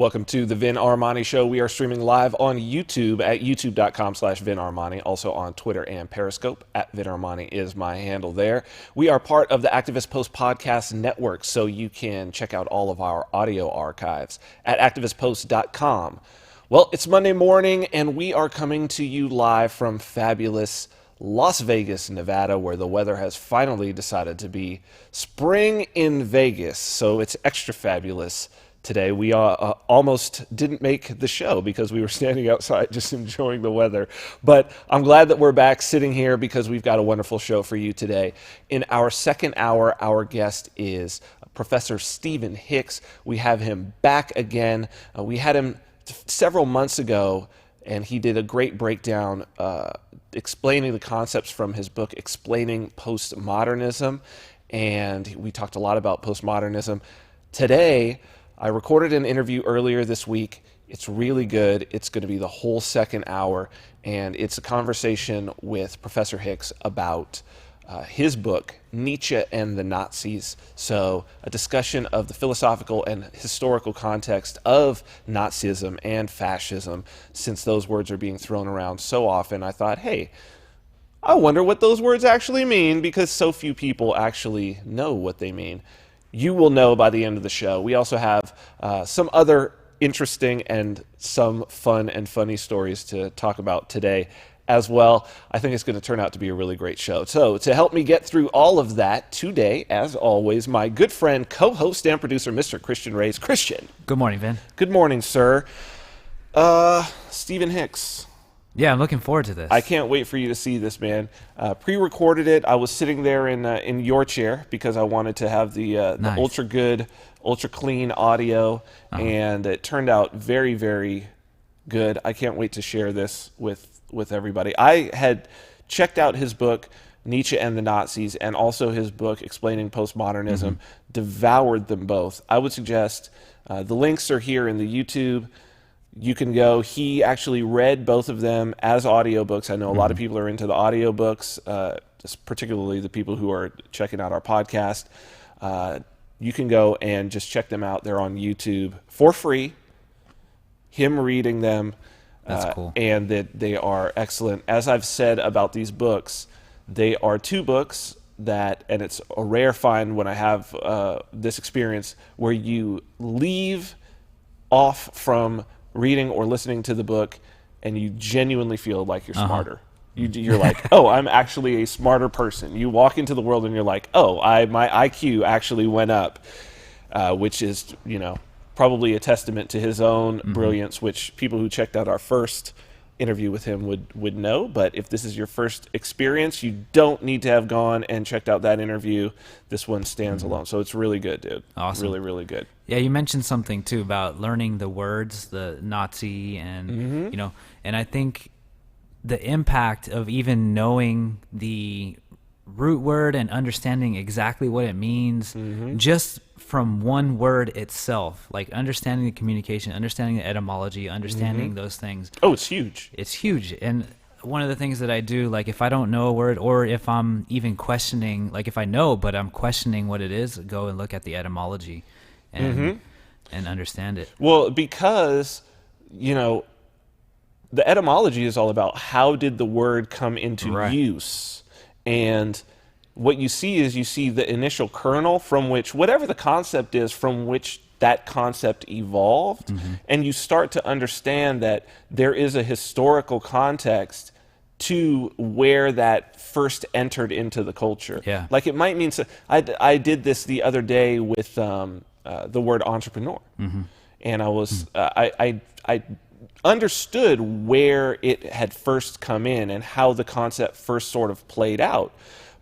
Welcome to the Vin Armani Show. We are streaming live on YouTube at youtube.com/Vin Armani, also on Twitter and Periscope. At Vin Armani is my handle there. We are part of the Activist Post Podcast Network, so you can check out all of our audio archives at activistpost.com. Well, it's Monday morning, and we are coming to you live from fabulous Las Vegas, Nevada, where the weather has finally decided to be spring in Vegas, so it's extra fabulous. Today, we almost didn't make the show because we were standing outside just enjoying the weather. But I'm glad that we're back sitting here because we've got a wonderful show for you today. In our second hour, our guest is Professor Stephen Hicks. We have him back again. We had him several months ago, and he did a great breakdown explaining the concepts from his book, Explaining Postmodernism. And we talked a lot about postmodernism. Today, I recorded an interview earlier this week. It's really good. It's going to be the whole second hour, and it's a conversation with Professor Hicks about his book, Nietzsche and the Nazis. So a discussion of the philosophical and historical context of Nazism and fascism. Since those words are being thrown around so often, I thought, hey, I wonder what those words actually mean, because so few people actually know what they mean. You will know by the end of the show. We also have some other interesting and some fun and funny stories to talk about today as well. I think it's going to turn out to be a really great show. So to help me get through all of that today, as always, my good friend, co-host and producer, Mr. Christian Reyes. Christian. Good morning, Vin. Good morning, sir. Stephen Hicks. Yeah, I'm looking forward to this. I can't wait for you to see this, man. Pre-recorded it. I was sitting there in your chair because I wanted to have the Nice. ultra good, ultra clean audio, and it turned out very, very good. I can't wait to share this with everybody. I had checked out his book, Nietzsche and the Nazis, and also his book, Explaining Postmodernism, devoured them both. I would suggest the links are here in the YouTube. You can go. He actually read both of them as audiobooks. I know a lot of people are into the audiobooks, particularly the people who are checking out our podcast. You can go and just check them out. They're on YouTube for free. Him reading them. That's cool. And that they are excellent. As I've said about these books, they are two books that, and it's a rare find when I have this experience, where you leave off from reading or listening to the book and you genuinely feel like you're smarter. You're like, oh, I'm actually a smarter person. You walk into the world and you're like, oh, my IQ actually went up, which is, probably a testament to his own brilliance, which people who checked out our first interview with him would know. But if this is your first experience, you don't need to have gone and checked out that interview. This one stands alone. So it's really good, dude. Awesome. Really, really good. Yeah, you mentioned something too about learning the words, the Nazi, and and I think the impact of even knowing the root word and understanding exactly what it means, just from one word itself, like understanding the communication, understanding the etymology, understanding those things. Oh, it's huge. It's huge. And one of the things that I do, like if I don't know a word, or if I'm even questioning, like if I know but I'm questioning what it is, go and look at the etymology and understand it. Well, because, the etymology is all about how did the word come into use. And what you see is the initial kernel from which, whatever the concept is, from which that concept evolved. And you start to understand that there is a historical context to where that first entered into the culture. Yeah. Like it might mean, I did this the other day with the word entrepreneur. And I was, I understood where it had first come in and how the concept first sort of played out.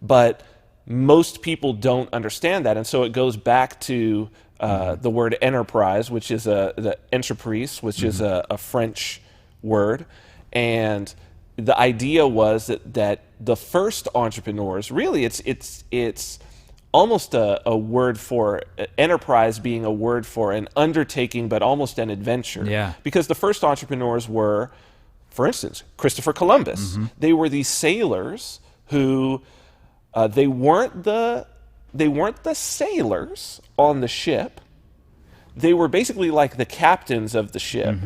But most people don't understand that. And so it goes back to the word enterprise, which is the entreprise, which is a French word. And the idea was that the first entrepreneurs, really it's almost a word for enterprise being a word for an undertaking, but almost an adventure. Yeah. Because the first entrepreneurs were, for instance, Christopher Columbus. They were these sailors who they weren't the sailors on the ship. they were basically like the captains of the ship.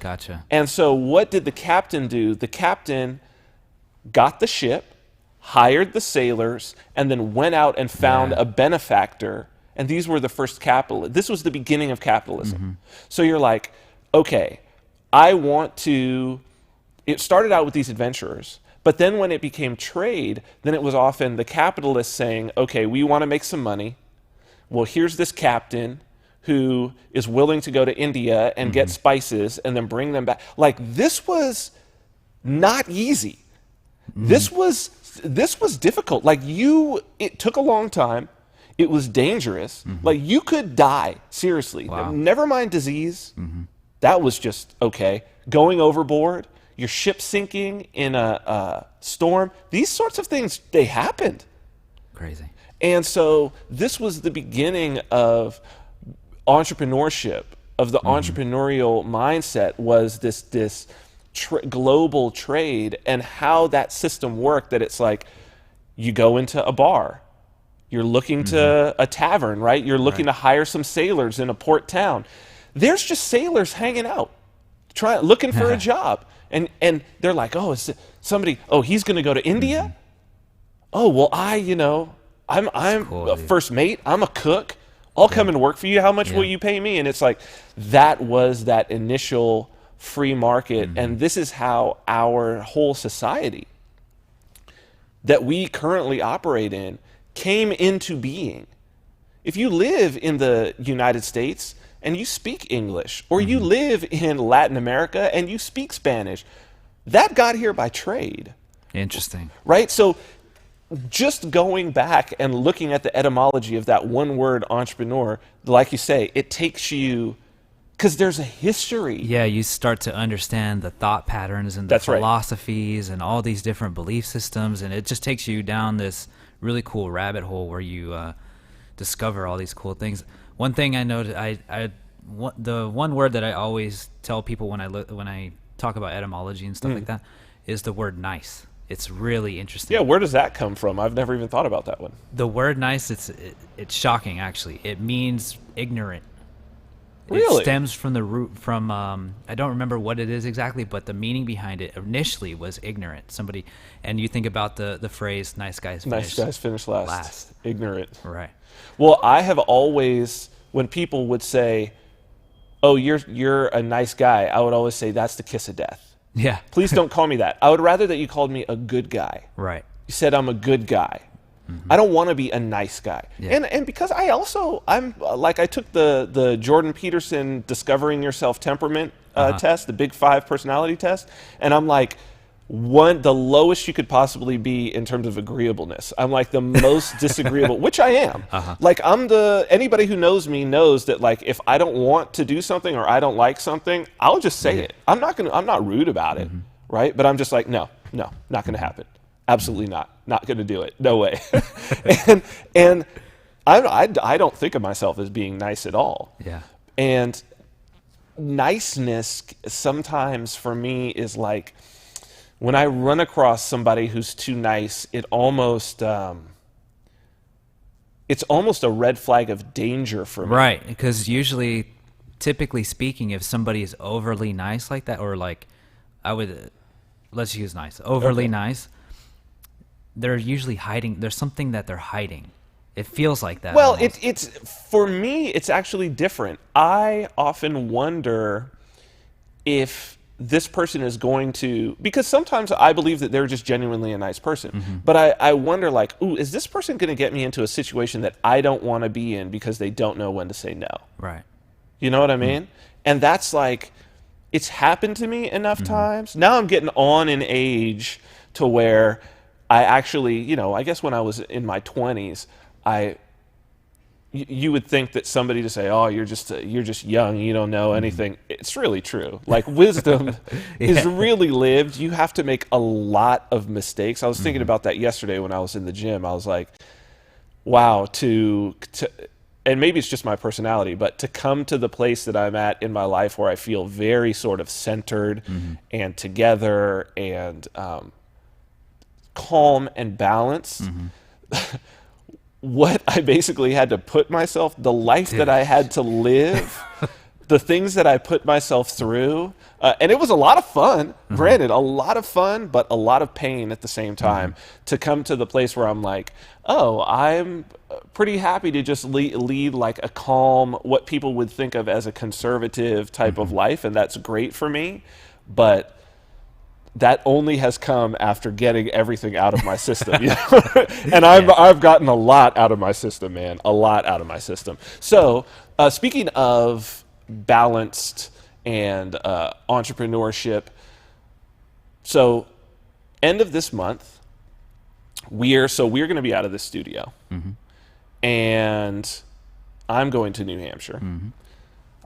Gotcha. And so what did the captain do? The captain got the ship, hired the sailors, and then went out and found a benefactor. And these were the first capitalists. This was the beginning of capitalism. So you're like, okay, it started out with these adventurers. But then when it became trade, then it was often the capitalists saying, okay, we want to make some money. Well, here's this captain who is willing to go to India and get spices and then bring them back. Like, this was not easy. This was difficult. Like, it took a long time. It was dangerous. Like, you could die, seriously. Wow. Never mind disease. That was just, okay. Going overboard, your ship sinking in a storm. These sorts of things, they happened. Crazy. And so this was the beginning of entrepreneurship, of the entrepreneurial mindset, was this global trade, and how that system worked, that it's like, you go into a bar, you're looking to a tavern, right? You're looking to hire some sailors in a port town. There's just sailors hanging out, looking for a job. And they're like, oh, is somebody, oh, he's going to go to India? Oh, well, I'm cool, a dude. first mate. I'm a cook. I'll come and work for you. How much will you pay me? And it's like, that was that initial free market. And this is how our whole society that we currently operate in came into being. If you live in the United States and you speak English, or you live in Latin America and you speak Spanish, that got here by trade. Interesting. Right? So just going back and looking at the etymology of that one word, entrepreneur, like you say, it takes you, because there's a history. Yeah, you start to understand the thought patterns and the That's right. philosophies and all these different belief systems, and it just takes you down this really cool rabbit hole where you discover all these cool things. One thing I noted, the one word that I always tell people when I talk about etymology and stuff like that is the word nice. It's really interesting. Yeah, where does that come from? I've never even thought about that one. The word nice, it's shocking, actually. It means ignorant. Really? It stems from the root from I don't remember what it is exactly, but the meaning behind it initially was ignorant. Somebody, and you think about the phrase "nice guys finish last. Ignorant. Right. Well, I have always, when people would say, "Oh, you're a nice guy," I would always say, "That's the kiss of death." Yeah. Please don't call me that. I would rather that you called me a good guy. Right. You said I'm a good guy. I don't want to be a nice guy. Yeah. And because I'm like, I took the Jordan Peterson Discovering Yourself Temperament test, the Big 5 personality test, and I'm like, the lowest you could possibly be in terms of agreeableness. I'm like the most disagreeable, which I am. Like, anybody who knows me knows that, like, if I don't want to do something or I don't like something, I'll just say it. I'm not rude about it, right? But I'm just like, no, not going to happen. Absolutely not going to do it. No way. and I don't think of myself as being nice at all. Yeah. And niceness sometimes for me is like, when I run across somebody who's too nice, it's almost a red flag of danger for me. Right, because usually, typically speaking, if somebody is overly nice like that, or like, let's use nice, overly nice, they're usually hiding. There's something that they're hiding. It feels like that. Well, almost. it's for me, it's actually different. I often wonder if this person is going to, because sometimes I believe that they're just genuinely a nice person, but I wonder, like, ooh, is this person going to get me into a situation that I don't want to be in because they don't know when to say no? Right. You know what I mean? And that's like, it's happened to me enough times. Now I'm getting on in age to where I actually, I guess when I was in my 20s, you would think that somebody to say, "Oh, you're just young, you don't know anything." It's really true. Like, wisdom is really lived. You have to make a lot of mistakes. I was thinking about that yesterday when I was in the gym. I was like, wow, and maybe it's just my personality, but to come to the place that I'm at in my life where I feel very sort of centered and together and calm and balanced, what I basically had to put myself, the life that I had to live, the things that I put myself through. And it was a lot of fun, granted, a lot of fun, but a lot of pain at the same time to come to the place where I'm like, oh, I'm pretty happy to just lead like a calm, what people would think of as a conservative type of life. And that's great for me. But that only has come after getting everything out of my system. You know? And I've gotten a lot out of my system, man, a lot out of my system. So speaking of balanced and entrepreneurship, so end of this month, we're going to be out of the studio. And I'm going to New Hampshire.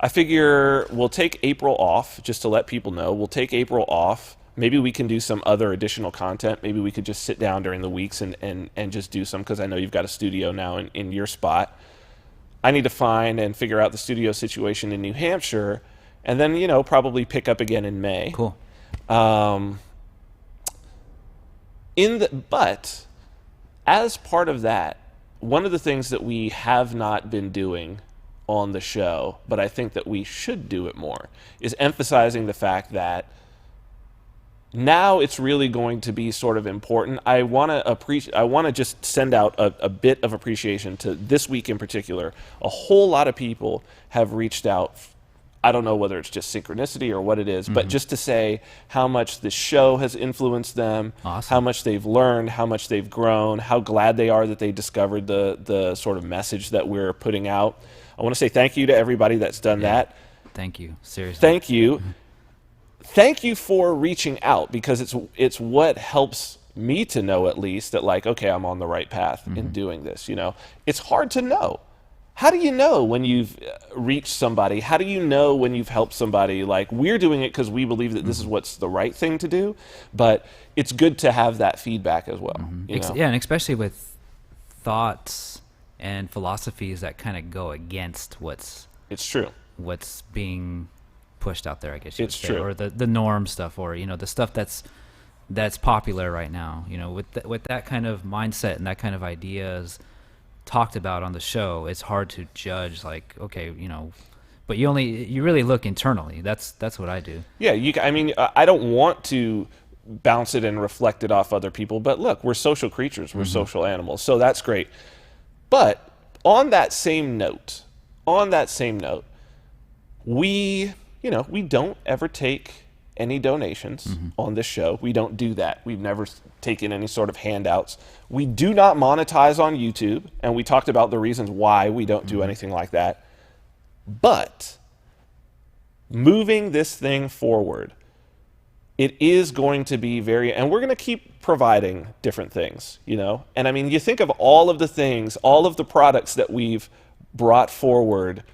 I figure we'll take April off, just to let people know. We'll take April off. Maybe we can do some other additional content. Maybe we could just sit down during the weeks and just do some, because I know you've got a studio now in your spot. I need to find and figure out the studio situation in New Hampshire, and then, probably pick up again in May. Cool. But as part of that, one of the things that we have not been doing on the show, but I think that we should do it more, is emphasizing the fact that now it's really going to be sort of important. I want to just send out a bit of appreciation to this week in particular. A whole lot of people have reached out. I don't know whether it's just synchronicity or what it is, but just to say how much this show has influenced them, how much they've learned, how much they've grown, how glad they are that they discovered the sort of message that we're putting out. I want to say thank you to everybody that's done that. Thank you. Seriously. Thank you. Thank you for reaching out, because it's what helps me to know, at least, that like, okay, I'm on the right path in doing this. It's hard to know. How do you know when you've reached somebody? How do you know when you've helped somebody? Like, we're doing it because we believe that this is what's the right thing to do, but it's good to have that feedback as well. Yeah, and especially with thoughts and philosophies that kind of go against what's being pushed out there, I guess you would say, or the norm stuff, or the stuff that's popular right now. With that kind of mindset and that kind of ideas talked about on the show, it's hard to judge. Like, okay, but you really look internally. That's what I do. Yeah, I don't want to bounce it and reflect it off other people, but look, we're social creatures, we're social animals, so that's great. But on that same note, we don't ever take any donations on this show. We don't do that. We've never taken any sort of handouts. We do not monetize on YouTube, and we talked about the reasons why we don't do anything like that. But moving this thing forward, it is going to be and we're going to keep providing different things, And I mean, you think of all of the things, all of the products that we've brought forward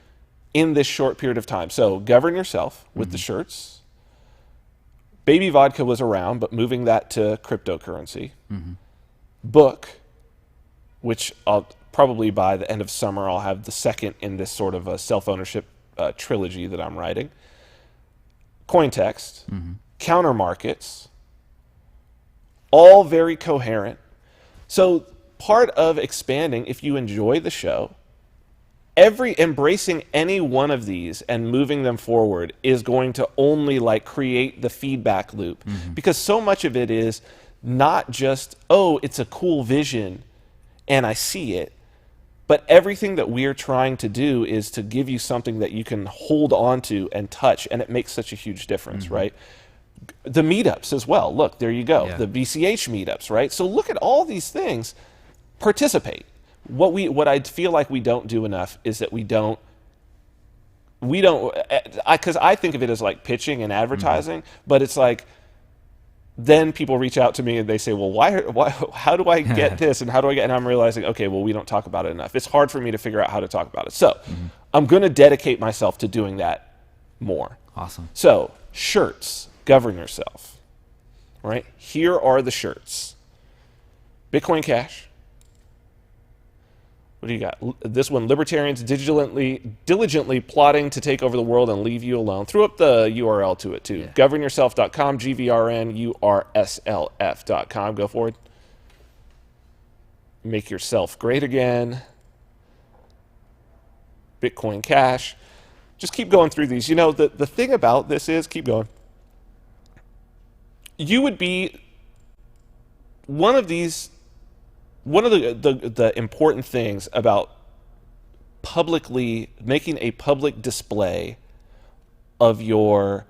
in this short period of time. So Govern Yourself with the shirts. Baby Vodka was around, but moving that to cryptocurrency. Book, which I'll probably by the end of summer, I'll have the second in this sort of a self-ownership trilogy that I'm writing. Cointext, counter markets, all very coherent. So part of expanding, if you enjoy the show, embracing any one of these and moving them forward is going to only create the feedback loop, because so much of it is not just, oh, it's a cool vision and I see it, but everything that we're trying to do is to give you something that you can hold on to and touch, and it makes such a huge difference, right? The meetups as well. Look, there you go. Yeah. The BCH meetups, right? So look at all these things. Participate. What I feel like we don't do enough is that we don't, because I think of it as like pitching and advertising, but it's like, then people reach out to me and they say, well, how do I get this? And and I'm realizing, okay, well, we don't talk about it enough. It's hard for me to figure out how to talk about it. So I'm going to dedicate myself to doing that more. Awesome. So shirts, Govern Yourself, right? Here are the shirts. Bitcoin Cash. What do you got? This one, libertarians diligently plotting to take over the world and leave you alone. Threw up the URL to it too. Yeah. Governyourself.com, GVRNURSLF.com. Go forward. make yourself great again, Bitcoin Cash. Just keep going through these. You know, the thing about this is, keep going. You would be one of the important things about publicly making a public display of your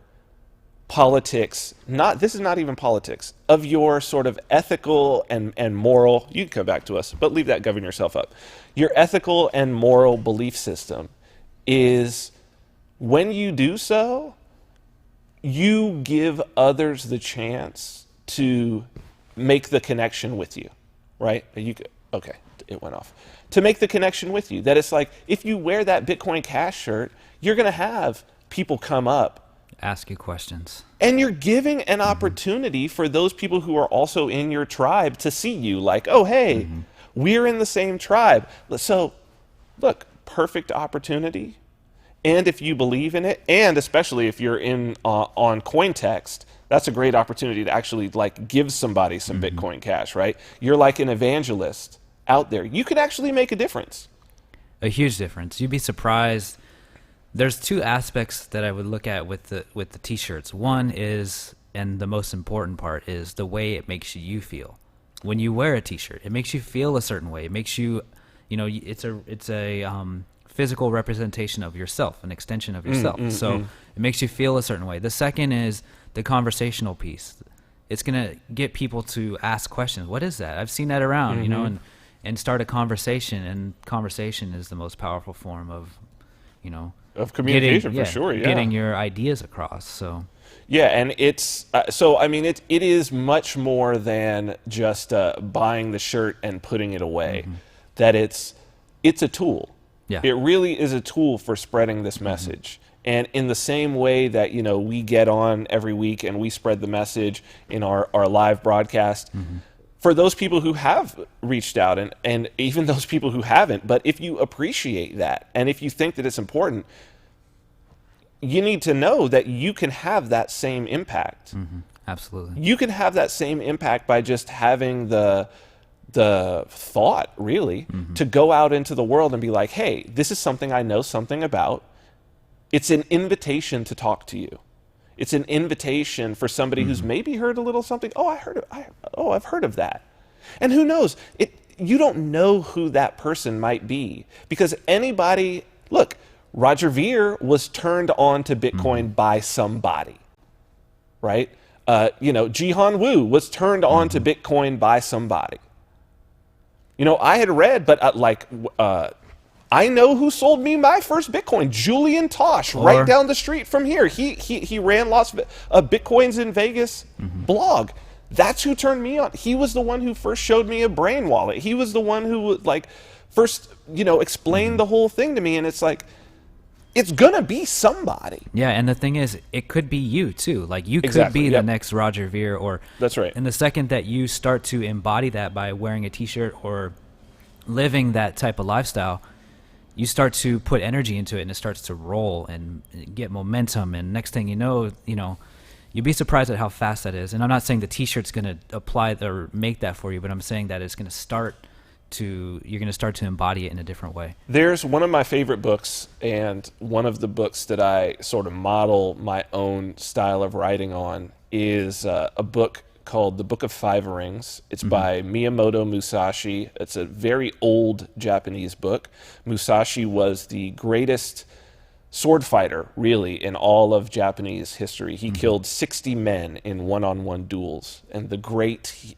politics, this is not even politics, of your sort of ethical and moral, you can come back to us, but leave that govern yourself up. Your ethical and moral belief system is, when you do so, you give others the chance to make the connection with you, right? Okay, it went off. To make the connection with you. That it's like, if you wear that Bitcoin Cash shirt, you're going to have people come up, ask you questions. And you're giving an opportunity for those people who are also in your tribe to see you like, oh, hey, we're in the same tribe. So, look, perfect opportunity. And if you believe in it, and especially if you're in on CoinText, that's a great opportunity to actually like give somebody some Bitcoin Cash, right? You're like an evangelist out there. You could actually make a difference. A huge difference. You'd be surprised. There's two aspects that I would look at with the t-shirts. One is, and the most important part, is the way it makes you feel. When you wear a t-shirt, it makes you feel a certain way. It makes you, it's a physical representation of yourself, an extension of yourself. So it makes you feel a certain way. The second is the conversational piece. It's going to get people to ask questions. What is that? I've seen that around, and start a conversation. And conversation is the most powerful form of, of communication, for sure, getting your ideas across. So yeah, and it's it is much more than just buying the shirt and putting it away. That it's a tool. Yeah, it really is a tool for spreading this message. And in the same way that we get on every week and we spread the message in our live broadcast. For those people who have reached out and even those people who haven't, but if you appreciate that and if you think that it's important, you need to know that you can have that same impact. Absolutely. You can have that same impact by just having the thought, really, to go out into the world and be like, hey, this is something I know something about. It's an invitation to talk to you. It's an invitation for somebody who's maybe heard a little something. Oh, I've heard of that. And who knows? You don't know who that person might be, because look, Roger Ver was turned on to Bitcoin by somebody, right? Jihan Wu was turned on to Bitcoin by somebody. I had read, but I know who sold me my first Bitcoin. Julian Tosh, right down the street from here. He ran a Bitcoins in Vegas blog. That's who turned me on. He was the one who first showed me a brain wallet. He was the one who first explained the whole thing to me. And it's like, it's gonna be somebody. Yeah, and the thing is, it could be you too. Like you could be the next Roger Ver, or that's right. And the second that you start to embody that by wearing a T-shirt or living that type of lifestyle, you start to put energy into it, and it starts to roll and get momentum. And next thing you know, you'd be surprised at how fast that is. And I'm not saying the T-shirt's going to apply or make that for you, but I'm saying that it's going to you're going to start to embody it in a different way. There's one of my favorite books, and one of the books that I sort of model my own style of writing on is a book called The Book of Five Rings. It's by Miyamoto Musashi. It's a very old Japanese book. Musashi was the greatest sword fighter, really, in all of Japanese history. He killed 60 men in one-on-one duels, and the great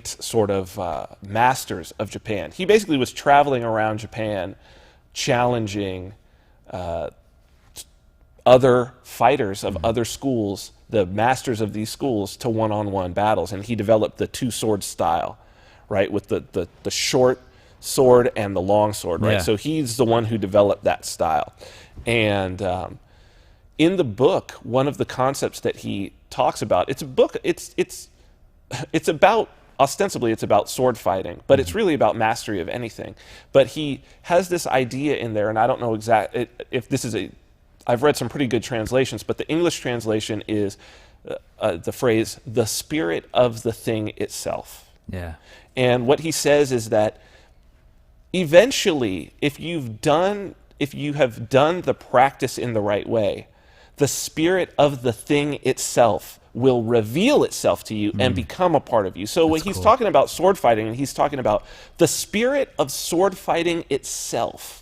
sort of masters of Japan. He basically was traveling around Japan, challenging other fighters of other schools, the masters of these schools, to one-on-one battles. And he developed the two-sword style, right, with the short sword and the long sword, right? Yeah. So he's the one who developed that style. And in the book, one of the concepts that he talks about, it's about, ostensibly it's about sword fighting, but it's really about mastery of anything. But he has this idea in there, and I don't know exactly if this is I've read some pretty good translations, but the English translation is the phrase, the spirit of the thing itself. Yeah. And what he says is that eventually, if you have done the practice in the right way, the spirit of the thing itself will reveal itself to you and become a part of you. So when he's talking about sword fighting, and he's talking about the spirit of sword fighting itself,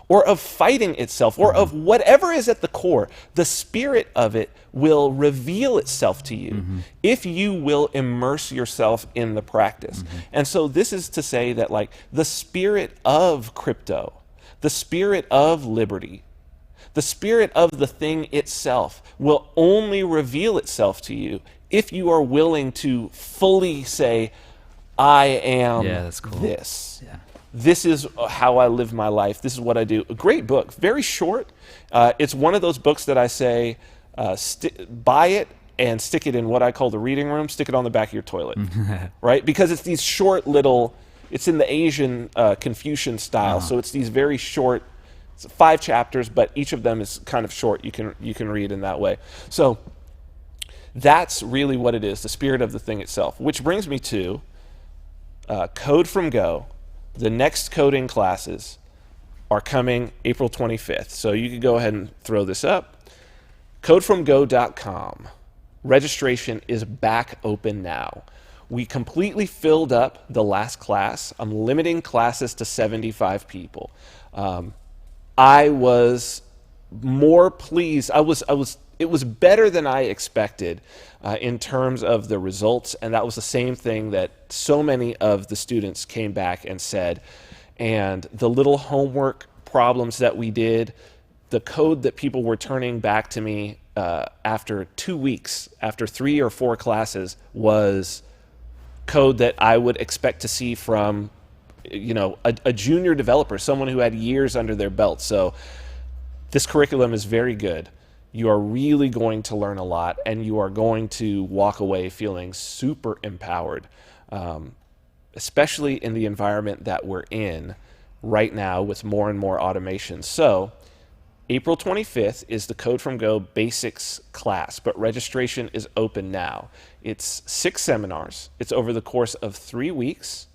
or of fighting itself, or of whatever is at the core, the spirit of it will reveal itself to you if you will immerse yourself in the practice. And so this is to say that, like, the spirit of crypto, the spirit of liberty, the spirit of the thing itself will only reveal itself to you if you are willing to fully say, I am this. Yeah. This is how I live my life. This is what I do. A great book, very short. It's one of those books that I say, buy it and stick it in what I call the reading room, stick it on the back of your toilet, right? Because it's these short little, it's in the Asian Confucian style, so it's these very short, it's 5 chapters, but each of them is kind of short. You can read in that way. So that's really what it is, the spirit of the thing itself, which brings me to Code from Go. The next coding classes are coming April 25th. So you can go ahead and throw this up. Codefromgo.com. Registration is back open now. We completely filled up the last class. I'm limiting classes to 75 people. I was more pleased. It was better than I expected in terms of the results, and that was the same thing that so many of the students came back and said. And the little homework problems that we did, the code that people were turning back to me after 2 weeks, after 3 or 4 classes, was code that I would expect to see from, a junior developer, someone who had years under their belt. So this curriculum is very good. You are really going to learn a lot, and you are going to walk away feeling super empowered, especially in the environment that we're in right now with more and more automation. So April 25th is the Code from Go Basics class, but registration is open now. It's 6 seminars. It's over the course of 3 weeks.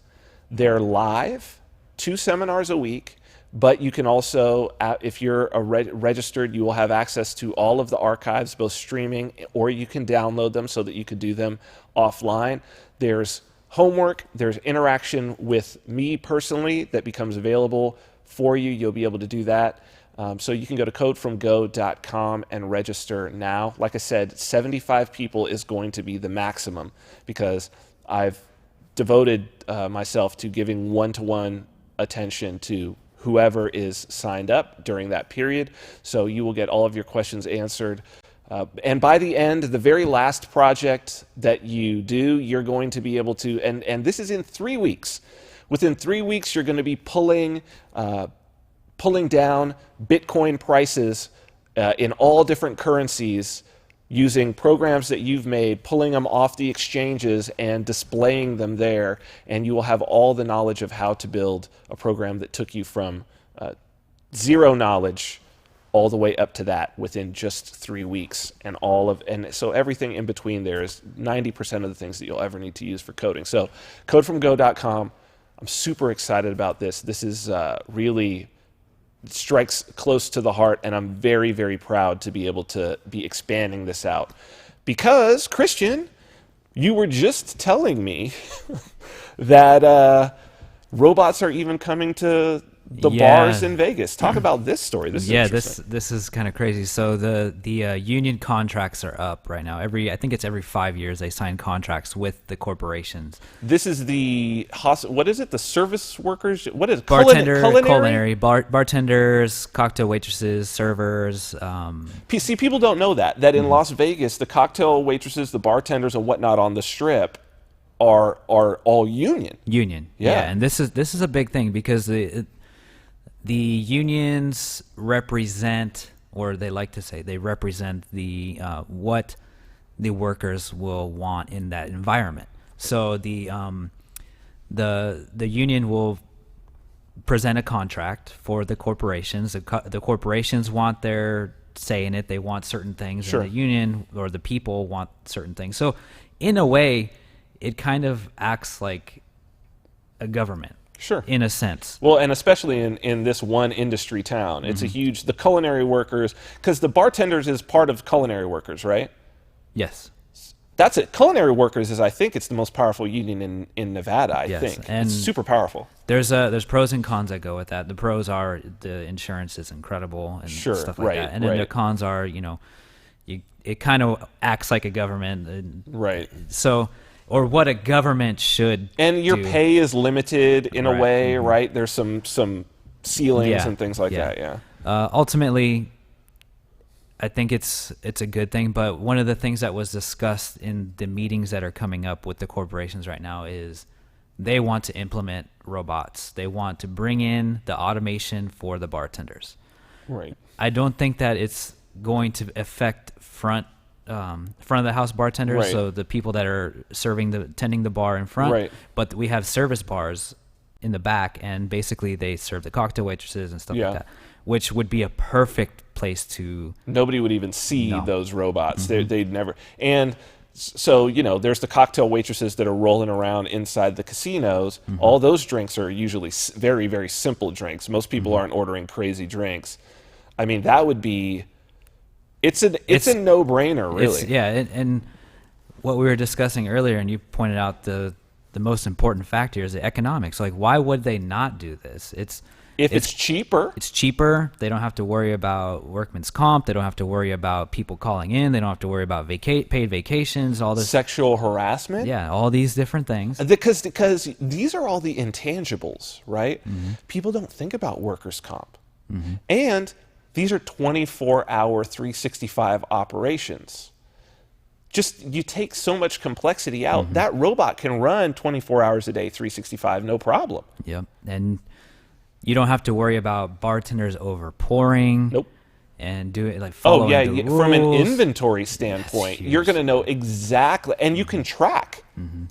They're live, 2 seminars a week. But you can also, if you're registered, you will have access to all of the archives, both streaming, or you can download them so that you could do them offline. There's homework, there's interaction with me personally that becomes available for you. You'll be able to do that. So you can go to codefromgo.com and register now. Like I said, 75 people is going to be the maximum because I've devoted myself to giving one-to-one attention to whoever is signed up during that period. So you will get all of your questions answered. And by the end, the very last project that you do, you're going to be able to, and this is in 3 weeks. Within 3 weeks, you're going to be pulling down Bitcoin prices in all different currencies using programs that you've made, pulling them off the exchanges and displaying them there, and you will have all the knowledge of how to build a program that took you from zero knowledge all the way up to that within just 3 weeks, and so everything in between there is 90% of the things that you'll ever need to use for coding. So codefromgo.com. I'm super excited about this. This is really strikes close to the heart, and I'm very, very proud to be able to be expanding this out. Because, Christian, you were just telling me that robots are even coming to the bars in Vegas. Talk about this story. This is interesting. This is kind of crazy. So the union contracts are up right now. I think it's every 5 years they sign contracts with the corporations. This is what is it? The service workers? What is it? Culinary? Bartenders, cocktail waitresses, servers. See, people don't know that in Las Vegas, the cocktail waitresses, the bartenders, and whatnot on the Strip are all union. Yeah. And this is a big thing because the unions represent, or they like to say they represent the what the workers will want in that environment. So the union will present a contract for the corporations. The corporations want their say in it. They want certain things, Sure. and the union or the people want certain things. So in a way, it kind of acts like a government. Sure. In a sense. Well, and especially in this one industry town. It's a huge, the culinary workers, because the bartenders is part of culinary workers, right? Yes. That's it. Culinary workers is, I think, it's the most powerful union in Nevada, I think. And it's super powerful. There's pros and cons that go with that. The pros are the insurance is incredible and stuff like that. And then the cons are, it kind of acts like a government. Right. So, or what a government should And your do. pay is limited in a way, right? There's some ceilings and things like that, yeah. Ultimately, I think it's a good thing, but one of the things that was discussed in the meetings that are coming up with the corporations right now is they want to implement robots. They want to bring in the automation for the bartenders. Right. I don't think that it's going to affect front of the house bartenders, so the people that are tending the bar in front. Right. But we have service bars in the back, and basically they serve the cocktail waitresses and stuff like that, which would be a perfect place to. Nobody would even see those robots. They'd never. And so, there's the cocktail waitresses that are rolling around inside the casinos. All those drinks are usually very, very simple drinks. Most people aren't ordering crazy drinks. I mean, that would be. It's a no-brainer, really. And what we were discussing earlier, and you pointed out the most important factor is the economics. Like, why would they not do this? If it's cheaper. It's cheaper. They don't have to worry about workman's comp. They don't have to worry about people calling in. They don't have to worry about paid vacations, all this. Sexual harassment. Yeah, all these different things. Because these are all the intangibles, right? People don't think about workers' comp. And these are 24-hour, 365 operations. Just, you take so much complexity out. That robot can run 24 hours a day, 365, no problem. Yep. And you don't have to worry about bartenders over pouring. Nope. And do it like following the rules. From an inventory standpoint, you're going to know exactly, and you can track.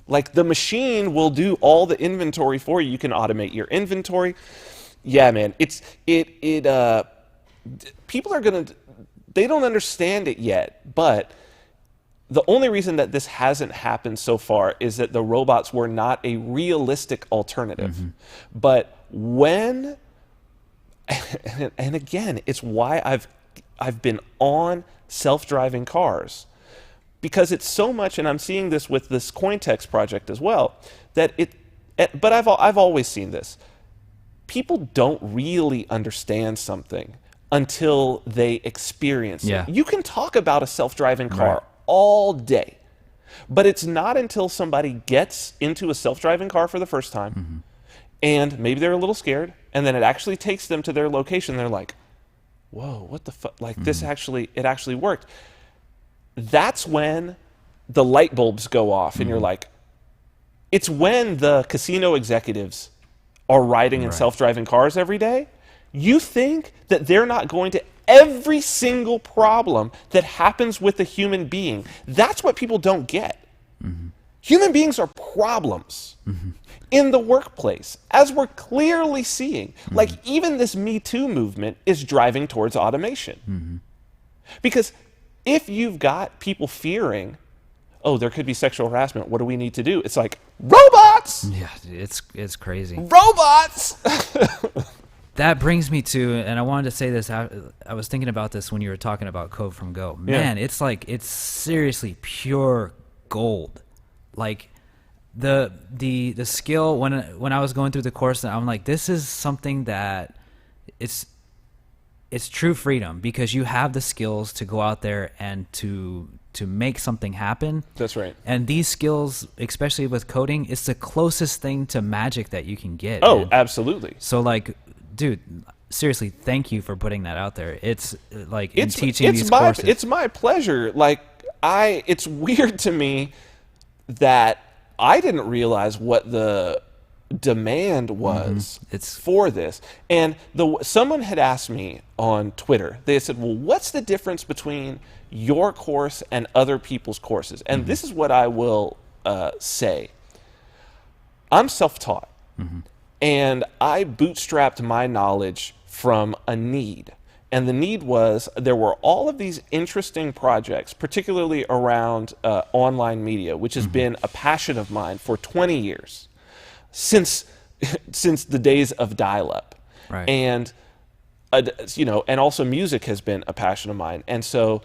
Like, the machine will do all the inventory for you. You can automate your inventory. Yeah, man. People are going to, they don't understand it yet, but the only reason that this hasn't happened so far is that the robots were not a realistic alternative. But when, and again, it's why I've been on self-driving cars, because it's so much, and I'm seeing this with this Cointext project as well, that but I've always seen this. People don't really understand something until they experience it. You can talk about a self-driving car all day, but it's not until somebody gets into a self-driving car for the first time, and maybe they're a little scared, and then it actually takes them to their location. They're like, whoa, what the fuck? Like, it actually worked. That's when the light bulbs go off, and you're like, it's when the casino executives are riding in self-driving cars every day. You think that they're not going to every single problem that happens with a human being. That's what people don't get. Human beings are problems in the workplace, as we're clearly seeing. Like, even this Me Too movement is driving towards automation. Because if you've got people fearing, oh, there could be sexual harassment, what do we need to do? It's like, robots! Yeah, it's crazy. Robots! That brings me to, and I wanted to say this, I was thinking about this when you were talking about Code from Go. Man, it's seriously pure gold. Like, the skill, when I was going through the course, I'm like, this is something that it's true freedom, because you have the skills to go out there and to make something happen. That's right. And these skills, especially with coding, it's the closest thing to magic that you can get. Oh, man. Absolutely. So, like, dude, seriously, thank you for putting that out there. It's like, in teaching these courses. It's my pleasure. Like, it's weird to me that I didn't realize what the demand was for this. And someone had asked me on Twitter, they said, well, what's the difference between your course and other people's courses? And this is what I will say. I'm self-taught. And I bootstrapped my knowledge from a need. And the need was, there were all of these interesting projects, particularly around online media, which has been a passion of mine for 20 years, since the days of dial-up. Right. And, and also music has been a passion of mine. And so,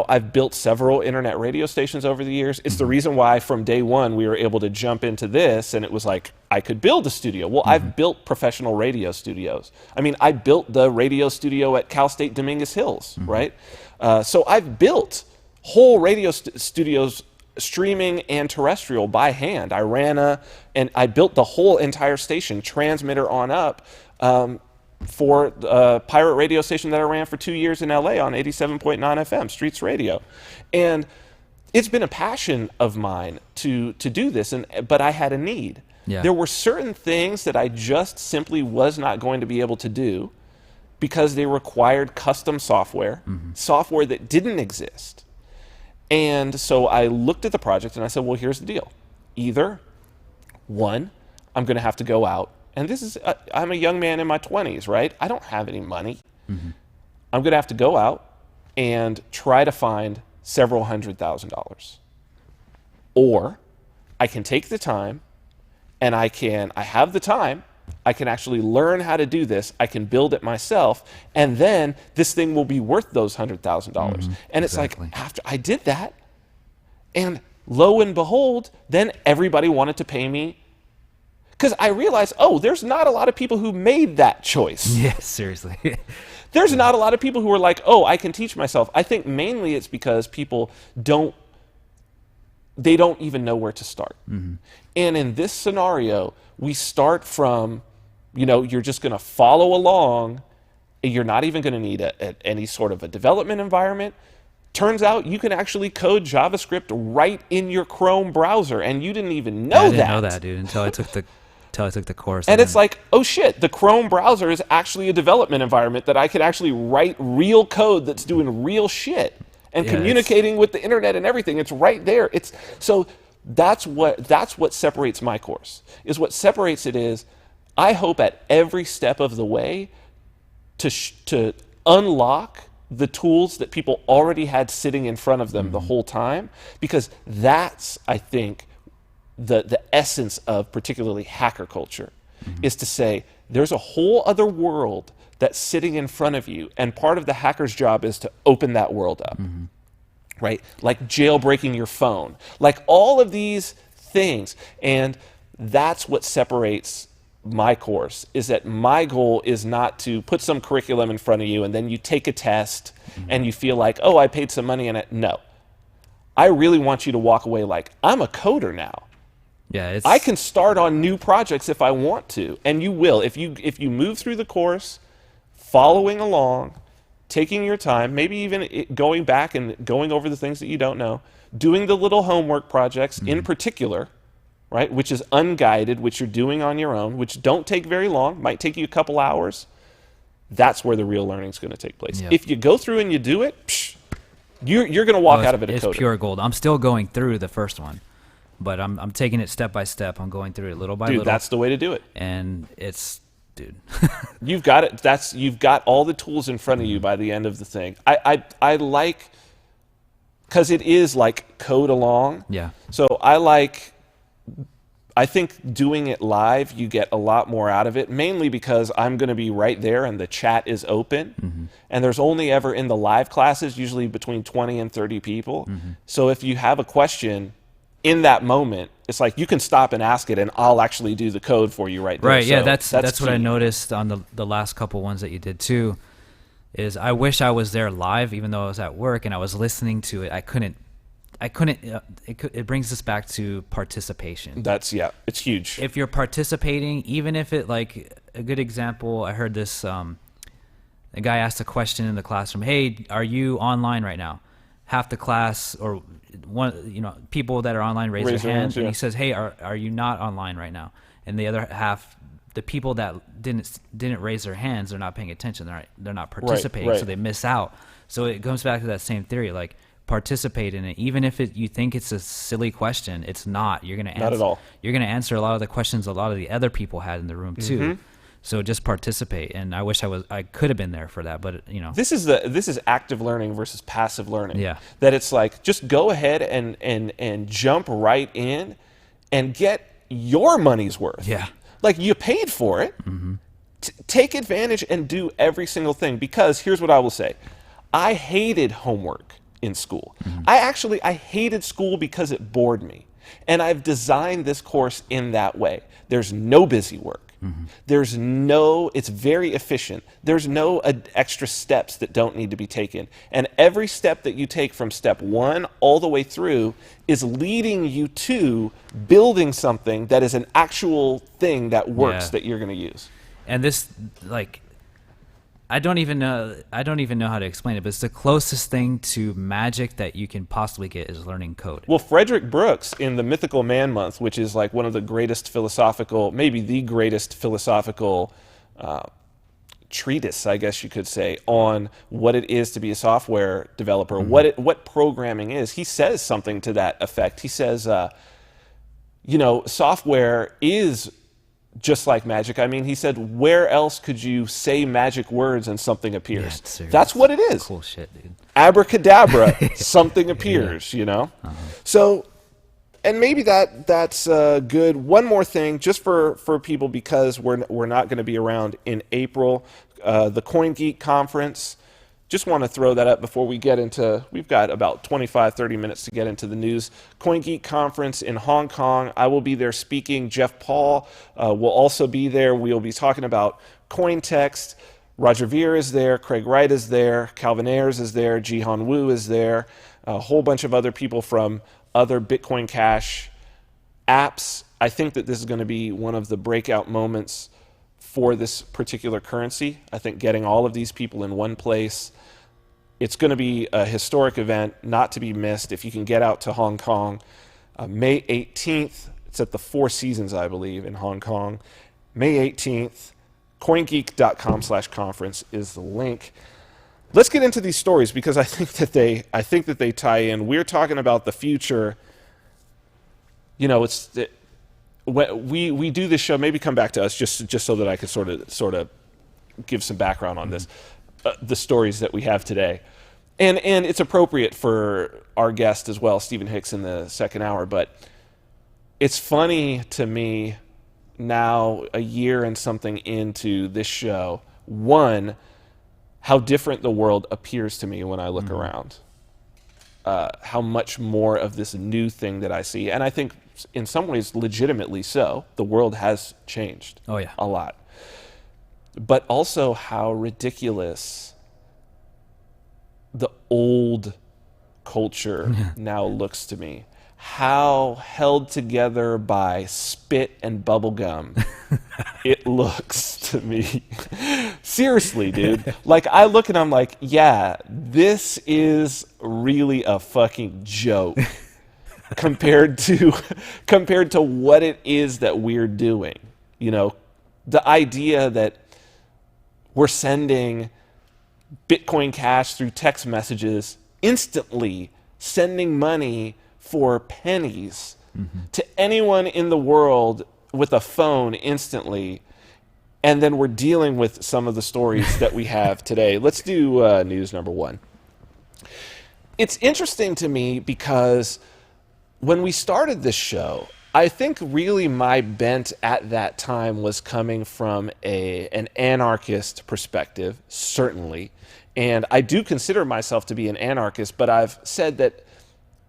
I've built several internet radio stations over the years. It's the reason why from day one we were able to jump into this, and it was like, I could build a studio. Well, I've built professional radio studios. I mean, I built the radio studio at Cal State Dominguez Hills, right? So I've built whole radio studios, streaming and terrestrial, by hand. And I built the whole entire station, transmitter on up, for a pirate radio station that I ran for 2 years in LA on 87.9 FM, Streets Radio. And it's been a passion of mine to do this, but I had a need. Yeah. There were certain things that I just simply was not going to be able to do because they required custom software, software that didn't exist. And so I looked at the project and I said, well, here's the deal. Either, one, I'm going to have to go out, and this is, I'm a young man in my 20s, right? I don't have any money. I'm going to have to go out and try to find several $100,000. Or I can take the time and I have the time, I can actually learn how to do this, I can build it myself, and then this thing will be worth those $100,000. And it's like, after I did that, and lo and behold, then everybody wanted to pay me. Because I realized, there's not a lot of people who made that choice. Yeah, seriously. There's not a lot of people who are like, I can teach myself. I think mainly it's because people don't even know where to start. And in this scenario, we start from, you're just going to follow along. You're not even going to need any sort of a development environment. Turns out you can actually code JavaScript right in your Chrome browser, and you didn't even know that. I didn't know that, dude, until I took the course. And it's like, oh shit, the Chrome browser is actually a development environment that I could actually write real code that's doing real shit and communicating with the internet and everything. It's right there. So that's what separates my course. Is what separates it is, I hope at every step of the way to unlock the tools that people already had sitting in front of them the whole time, because that's, I think, the essence of particularly hacker culture, is to say there's a whole other world that's sitting in front of you, and part of the hacker's job is to open that world up, right? Like jailbreaking your phone, like all of these things. And that's what separates my course, is that my goal is not to put some curriculum in front of you and then you take a test and you feel like, I paid some money in it. No. I really want you to walk away like, I'm a coder now. Yeah, I can start on new projects if I want to, and you will. If you move through the course, following along, taking your time, maybe even going back and going over the things that you don't know, doing the little homework projects in particular, right, which is unguided, which you're doing on your own, which don't take very long, might take you a couple hours, that's where the real learning is going to take place. If you go through and you do it, you're going to walk out of it a coder. It's pure gold. I'm still going through the first one, but I'm taking it step by step. I'm going through it little by little. Dude, that's the way to do it. And it's, dude. You've got it. You've got all the tools in front of you by the end of the thing. I like, because it is like code along. Yeah. So I think doing it live, you get a lot more out of it, mainly because I'm going to be right there and the chat is open. And there's only ever in the live classes, usually between 20 and 30 people. So if you have a question in that moment, it's like you can stop and ask it and I'll actually do the code for you right there. Right, yeah, so that's what I noticed on the last couple ones that you did too, is I wish I was there live, even though I was at work and I was listening to it. I couldn't. It brings us back to participation. It's huge. If you're participating, even if it, like, a good example, I heard this, a guy asked a question in the classroom, hey, are you online right now? Half the class, or people that are online raise their hands, and he says, hey, are you not online right now? And the other half, the people that didn't raise their hands, they're not paying attention, they're not participating, so they miss out. So it comes back to that same theory, like, participate in it, even if you think it's a silly question. It's not. You're gonna answer. Not at all. You're gonna answer a lot of the questions a lot of the other people had in the room too. So just participate. And I wish I could have been there for that, but This is active learning versus passive learning. Yeah. That it's like, just go ahead and jump right in and get your money's worth. Yeah. Like, you paid for it. Mm-hmm. Take advantage and do every single thing. Because here's what I will say. I hated homework in school. Mm-hmm. I hated school because it bored me. And I've designed this course in that way. There's no busy work. Mm-hmm. It's very efficient. There's no extra steps that don't need to be taken. And every step that you take from step 1 all the way through is leading you to building something that is an actual thing that works, that you're going to use. And this, like, I don't even know how to explain it, but it's the closest thing to magic that you can possibly get is learning code. Well, Frederick Brooks in the Mythical Man Month, which is like one of the greatest philosophical, maybe the greatest philosophical treatise, I guess you could say, on what it is to be a software developer, what programming is. He says something to that effect. He says, software is just like magic. I mean, he said, where else could you say magic words and something appears? Yeah, that's what it is. Cool shit, dude. Abracadabra, something appears, So, and maybe that's good. One more thing, just for people, because we're not going to be around in April, the CoinGeek conference. Just want to throw that up before we get into, we've got about 25, 30 minutes to get into the news. CoinGeek conference in Hong Kong. I will be there speaking. Jeff Paul will also be there. We'll be talking about coin text. Roger Ver is there. Craig Wright is there. Calvin Ayers is there. Jihan Wu is there. A whole bunch of other people from other Bitcoin Cash apps. I think that this is going to be one of the breakout moments for this particular currency. I think getting all of these people in one place, it's going to be a historic event, not to be missed. If you can get out to Hong Kong, May 18th, it's at the Four Seasons, I believe, in Hong Kong. May 18th, coingeek.com/conference is the link. Let's get into these stories, because I think that they tie in. We're talking about the future. We do this show. Maybe come back to us just so that I can sort of give some background on this, the stories that we have today, and it's appropriate for our guest as well, Stephen Hicks, in the second hour. But it's funny to me now, a year and something into this show, one, how different the world appears to me when I look around. How much more of this new thing that I see, and I think in some ways legitimately so, the world has changed a lot. But also how ridiculous the old culture now looks to me. How held together by spit and bubblegum it looks to me. Seriously, dude. Like, I look and I'm like, yeah, this is really a fucking joke compared to what it is that we're doing. The idea that we're sending Bitcoin Cash through text messages instantly, sending money for pennies to anyone in the world with a phone instantly, and then we're dealing with some of the stories that we have today. Let's do news number 1. It's interesting to me because when we started this show, I think really my bent at that time was coming from an anarchist perspective, certainly. And I do consider myself to be an anarchist, but I've said that,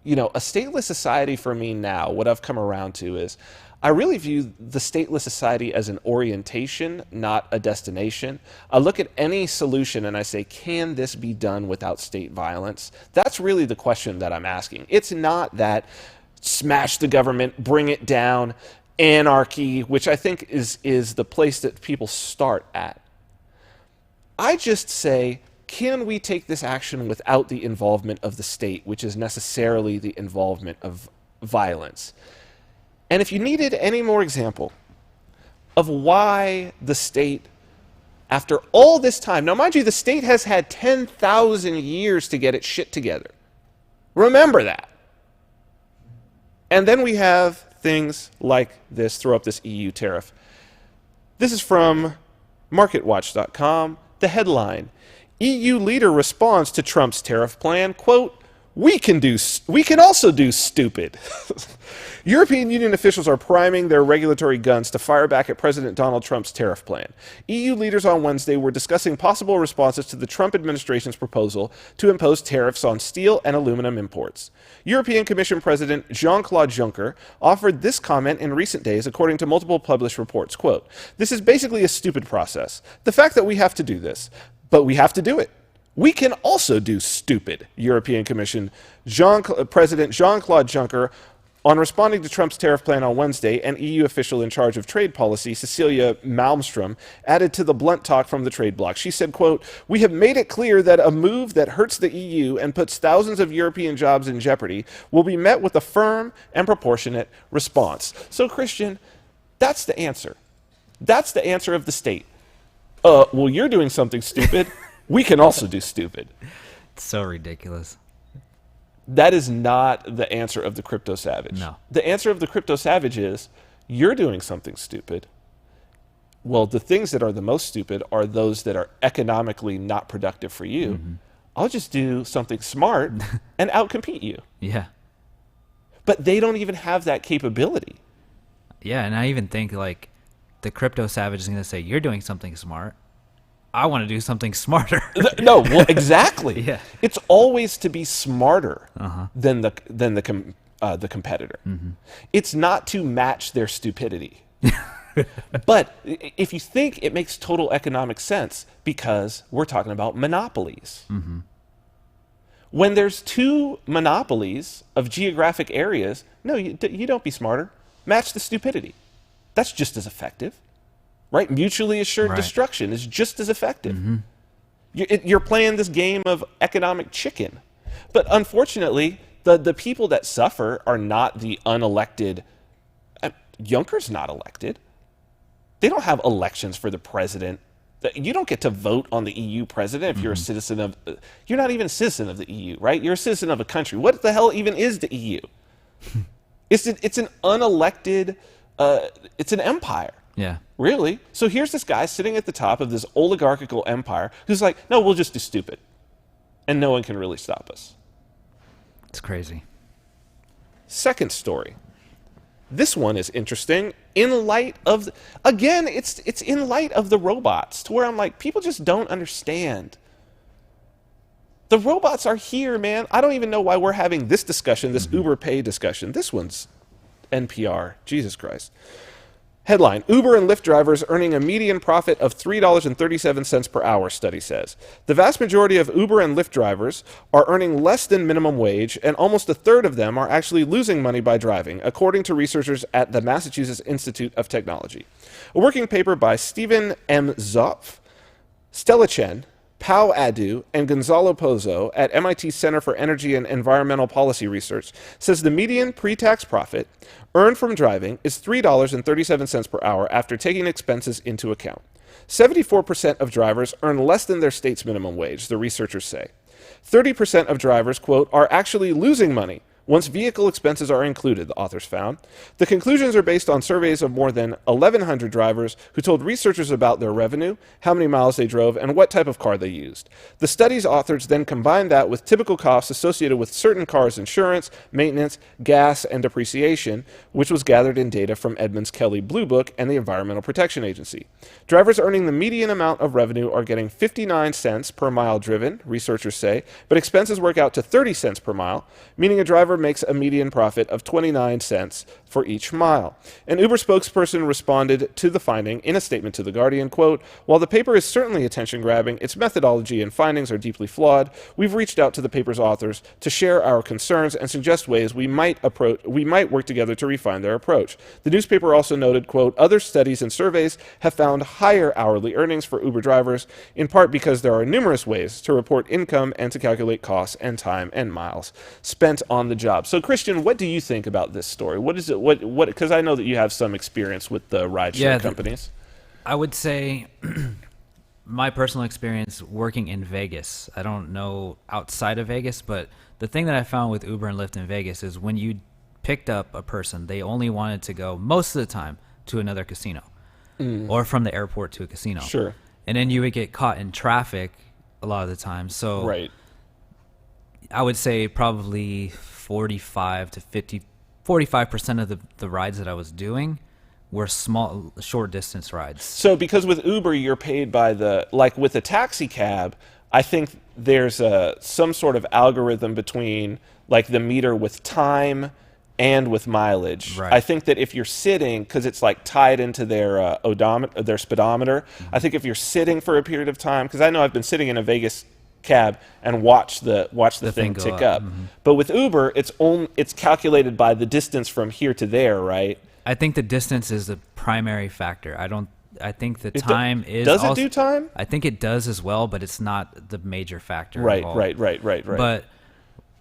a stateless society for me now, what I've come around to is, I really view the stateless society as an orientation, not a destination. I look at any solution and I say, can this be done without state violence? That's really the question that I'm asking. It's not that smash the government, bring it down, anarchy, which I think is the place that people start at. I just say, can we take this action without the involvement of the state, which is necessarily the involvement of violence? And if you needed any more example of why the state, after all this time, now mind you, the state has had 10,000 years to get its shit together. Remember that. And then we have things like this, throw up this EU tariff. This is from MarketWatch.com, the headline, EU leader responds to Trump's tariff plan, quote, we can also do stupid. European Union officials are priming their regulatory guns to fire back at President Donald Trump's tariff plan. EU leaders on Wednesday were discussing possible responses to the Trump administration's proposal to impose tariffs on steel and aluminum imports. European Commission President Jean-Claude Juncker offered this comment in recent days, according to multiple published reports. Quote, this is basically a stupid process. The fact that we have to do this, but we have to do it. We can also do stupid, European Commission President Jean-Claude Juncker, on responding to Trump's tariff plan on Wednesday, an EU official in charge of trade policy, Cecilia Malmström, added to the blunt talk from the trade bloc. She said, quote, we have made it clear that a move that hurts the EU and puts thousands of European jobs in jeopardy will be met with a firm and proportionate response. So, Christian, that's the answer. That's the answer of the state. Well, you're doing something stupid. We can also do stupid. It's so ridiculous. That is not the answer of the crypto savage. No. The answer of the crypto savage is, you're doing something stupid. Well, the things that are the most stupid are those that are economically not productive for you. Mm-hmm. I'll just do something smart and outcompete you. Yeah. But they don't even have that capability. Yeah, and I even think, like, the crypto savage is going to say, you're doing something smart. I want to do something smarter. No, well, exactly. Yeah. It's always to be smarter than the competitor. Mm-hmm. It's not to match their stupidity. But if you think, it makes total economic sense, because we're talking about monopolies. Mm-hmm. When there's two monopolies of geographic areas, no, you don't be smarter. Match the stupidity. That's just as effective. Right? Mutually assured destruction is just as effective. Mm-hmm. You're playing this game of economic chicken. But unfortunately, the people that suffer are not the unelected. Juncker's not elected. They don't have elections for the president. You don't get to vote on the EU president if you're a citizen of... You're not even a citizen of the EU, right? You're a citizen of a country. What the hell even is the EU? It's an unelected... it's an empire. Yeah. Really? So here's this guy sitting at the top of this oligarchical empire who's like, no, we'll just do stupid. And no one can really stop us. It's crazy. Second story. This one is interesting in light of, again, it's in light of the robots, to where I'm like, people just don't understand. The robots are here, man. I don't even know why we're having this discussion, this Uber pay discussion. This one's NPR. Jesus Christ. Headline, Uber and Lyft drivers earning a median profit of $3.37 per hour, study says. The vast majority of Uber and Lyft drivers are earning less than minimum wage, and almost a third of them are actually losing money by driving, according to researchers at the Massachusetts Institute of Technology. A working paper by Stephen M. Zopf, Stella Chen, Pao Adu, and Gonzalo Pozo at MIT Center for Energy and Environmental Policy Research says the median pre-tax profit earned from driving is $3.37 per hour after taking expenses into account. 74% of drivers earn less than their state's minimum wage, the researchers say. 30% of drivers, quote, are actually losing money once vehicle expenses are included, the authors found. The conclusions are based on surveys of more than 1,100 drivers who told researchers about their revenue, how many miles they drove, and what type of car they used. The study's authors then combined that with typical costs associated with certain cars' insurance, maintenance, gas, and depreciation, which was gathered in data from Edmunds Kelly Blue Book and the Environmental Protection Agency. Drivers earning the median amount of revenue are getting 59 cents per mile driven, researchers say, but expenses work out to 30 cents per mile, meaning a driver makes a median profit of 29 cents for each mile. An Uber spokesperson responded to the finding in a statement to The Guardian, quote, while the paper is certainly attention-grabbing, its methodology and findings are deeply flawed. We've reached out to the paper's authors to share our concerns and suggest ways we might work together to refine their approach. The newspaper also noted, quote, other studies and surveys have found higher hourly earnings for Uber drivers, in part because there are numerous ways to report income and to calculate costs and time and miles spent on the job. So, Christian, what do you think about this story? What is it? What? Because I know that you have some experience with the rideshare companies. I would say my personal experience working in Vegas. I don't know outside of Vegas, but the thing that I found with Uber and Lyft in Vegas is when you picked up a person, they only wanted to go most of the time to another casino. or from the airport to a casino. Sure. And then you would get caught in traffic a lot of the time. So Right. I would say probably 45% of the rides that I was doing were small, short distance rides. So because with Uber, you're paid by like with a taxi cab, I think there's some sort of algorithm between like the meter with time and with mileage. Right. I think that if you're sitting, because it's like tied into their odometer, their speedometer, I think if you're sitting for a period of time, because I know I've been sitting in a Vegas cab and watch the thing tick up. But with Uber, it's calculated by the distance from here to there, right? I think the distance is the primary factor. I think the time is. Does it do time? I think it does as well, but it's not the major factor. Right. But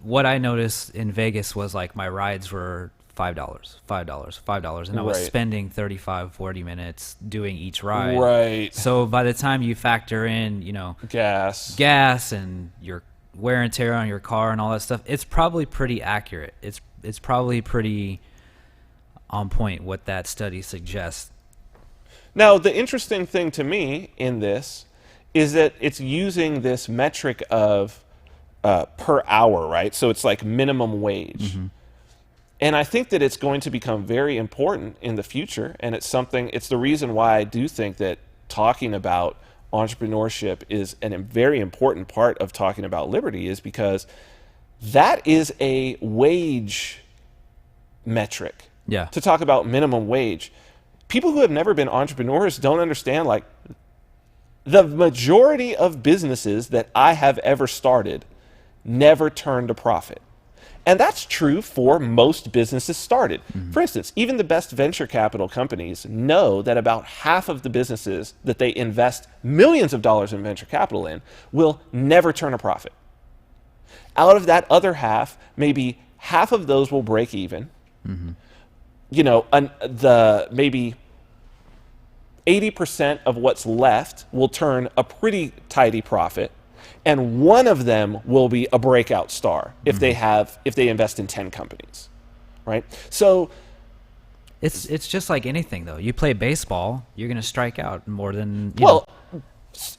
what I noticed in Vegas was like my rides were $5, and I was spending 35-40 minutes doing each ride. Right. So by the time you factor in, gas and your wear and tear on your car and all that stuff, it's probably pretty accurate. It's probably pretty on point what that study suggests. Now, the interesting thing to me in this is that it's using this metric of per hour, right? So it's like minimum wage. And I think that it's going to become very important in the future. And it's the reason why I do think that talking about entrepreneurship is a very important part of talking about liberty, is because that is a wage metric. Yeah. To talk about minimum wage. People who have never been entrepreneurs don't understand, like, the majority of businesses that I have ever started never turned a profit. And that's true for most businesses started. For instance, even the best venture capital companies know that about half of the businesses that they invest millions of dollars in venture capital in will never turn a profit. Out of that other half, maybe half of those will break even. Maybe 80% of what's left will turn a pretty tidy profit, and one of them will be a breakout star if they invest in 10 companies, right? So it's just like anything, though. You play baseball, you're going to strike out more than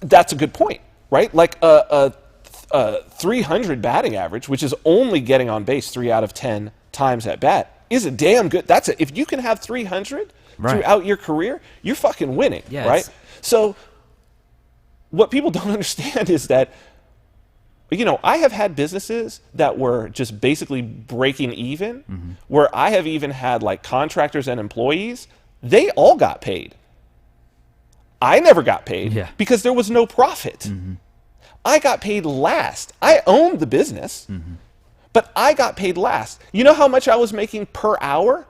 that's a good point, right? Like a 300 batting average, which is only getting on base 3 out of 10 times at bat, is a damn good. If you can have 300 throughout your career, you're fucking winning, right? So what people don't understand is that, I have had businesses that were just basically breaking even, where I have even had like contractors and employees. They all got paid. I never got paid because there was no profit. I got paid last. I owned the business, but I got paid last. You know how much I was making per hour?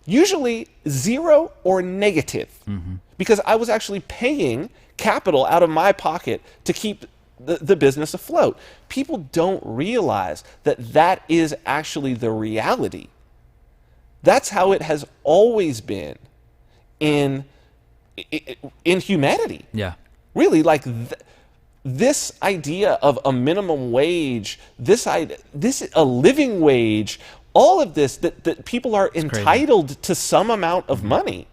Usually 0 or negative, because I was actually paying capital out of my pocket to keep the business afloat. People don't realize that is actually the reality. That's how it has always been in humanity. Yeah. Really, like this idea of a minimum wage, a living wage, all of this, that people are entitled to some amount of money,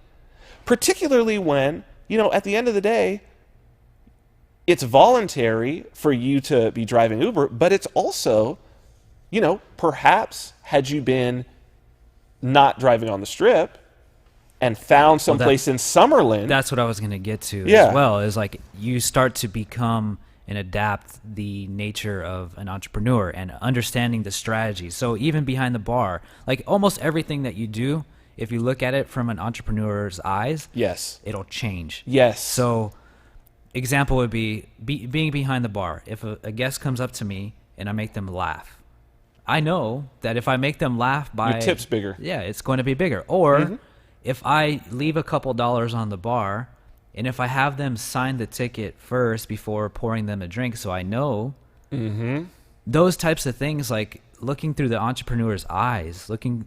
particularly when, at the end of the day, it's voluntary for you to be driving Uber, but it's also, perhaps had you been not driving on the Strip and found someplace in Summerlin. That's what I was going to get to as well, is like you start to become and adapt the nature of an entrepreneur and understanding the strategy. So even behind the bar, like almost everything that you do, if you look at it from an entrepreneur's eyes, it'll change. So example would be being behind the bar. If a guest comes up to me and I make them laugh, I know that if I make them laugh by... Your tip's bigger. Yeah, it's going to be bigger. Or if I leave a couple dollars on the bar, and if I have them sign the ticket first before pouring them a drink, so I know, those types of things, like looking through the entrepreneur's eyes, looking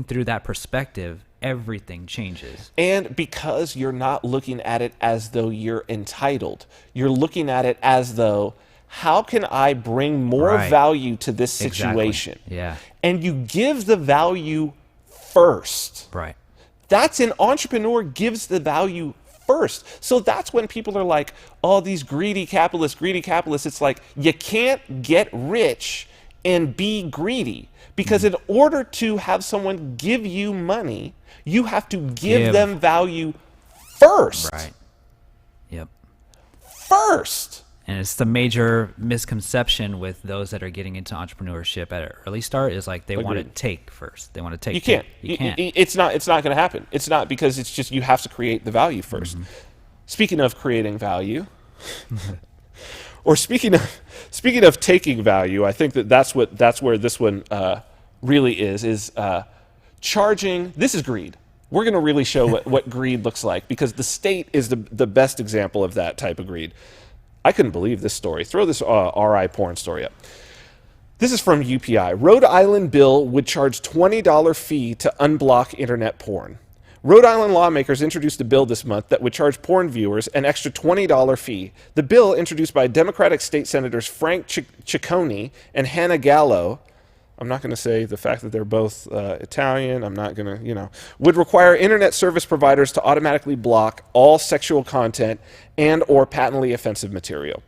through that perspective, everything changes. And because you're not looking at it as though you're entitled, you're looking at it as though, how can I bring more value to this situation? And you give the value first. That's an entrepreneur gives the value first. So that's when people are like, oh, these greedy capitalists. It's like, you can't get rich and be greedy. Because in order to have someone give you money, you have to give them value first. Right. Yep. First. And it's the major misconception with those that are getting into entrepreneurship at an early start is like they want to take first. They want to take. You can't. You can't. It's not going to happen. It's not, because it's just you have to create the value first. Speaking of creating value, or speaking of taking value, I think that's where this one really is charging. This is greed. We're going to really show what greed looks like, because the state is the best example of that type of greed. I couldn't believe this story. Throw this RI porn story up. This is from UPI. Rhode Island bill would charge $20 fee to unblock internet porn. Rhode Island lawmakers introduced a bill this month that would charge porn viewers an extra $20 fee. The bill, introduced by Democratic state senators Frank Ciccone and Hannah Gallo, I'm not going to say the fact that they're both Italian. I'm not going to, would require internet service providers to automatically block all sexual content and or patently offensive material.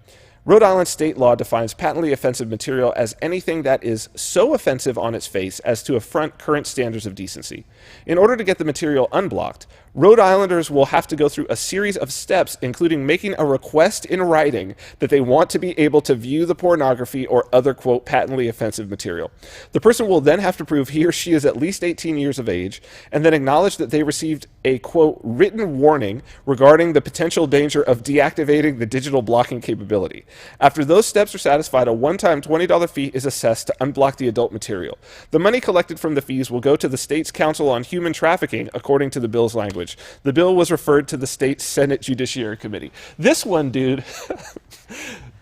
Rhode Island state law defines patently offensive material as anything that is so offensive on its face as to affront current standards of decency. In order to get the material unblocked, Rhode Islanders will have to go through a series of steps, including making a request in writing that they want to be able to view the pornography or other, quote, patently offensive material. The person will then have to prove he or she is at least 18 years of age, and then acknowledge that they received a, quote, written warning regarding the potential danger of deactivating the digital blocking capability. After those steps are satisfied, a one-time $20 fee is assessed to unblock the adult material. The money collected from the fees will go to the state's Council on Human Trafficking, according to the bill's language. The bill was referred to the state Senate Judiciary Committee. This one, dude,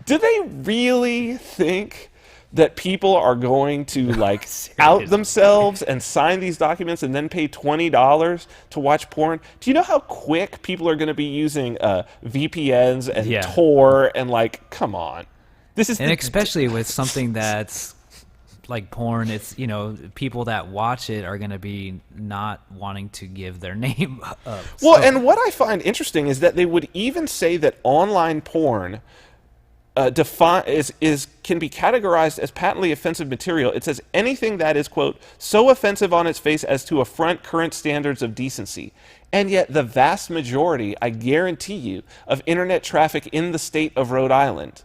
do they really think that people are going to like out themselves and sign these documents and then pay $20 to watch porn? Do you know how quick people are going to be using VPNs and Tor and like, come on. This is especially with something that's like porn, it's, people that watch it are going to be not wanting to give their name up. Well, and what I find interesting is that they would even say that online porn can be categorized as patently offensive material. It says anything that is, quote, so offensive on its face as to affront current standards of decency. And yet the vast majority, I guarantee you, of internet traffic in the state of Rhode Island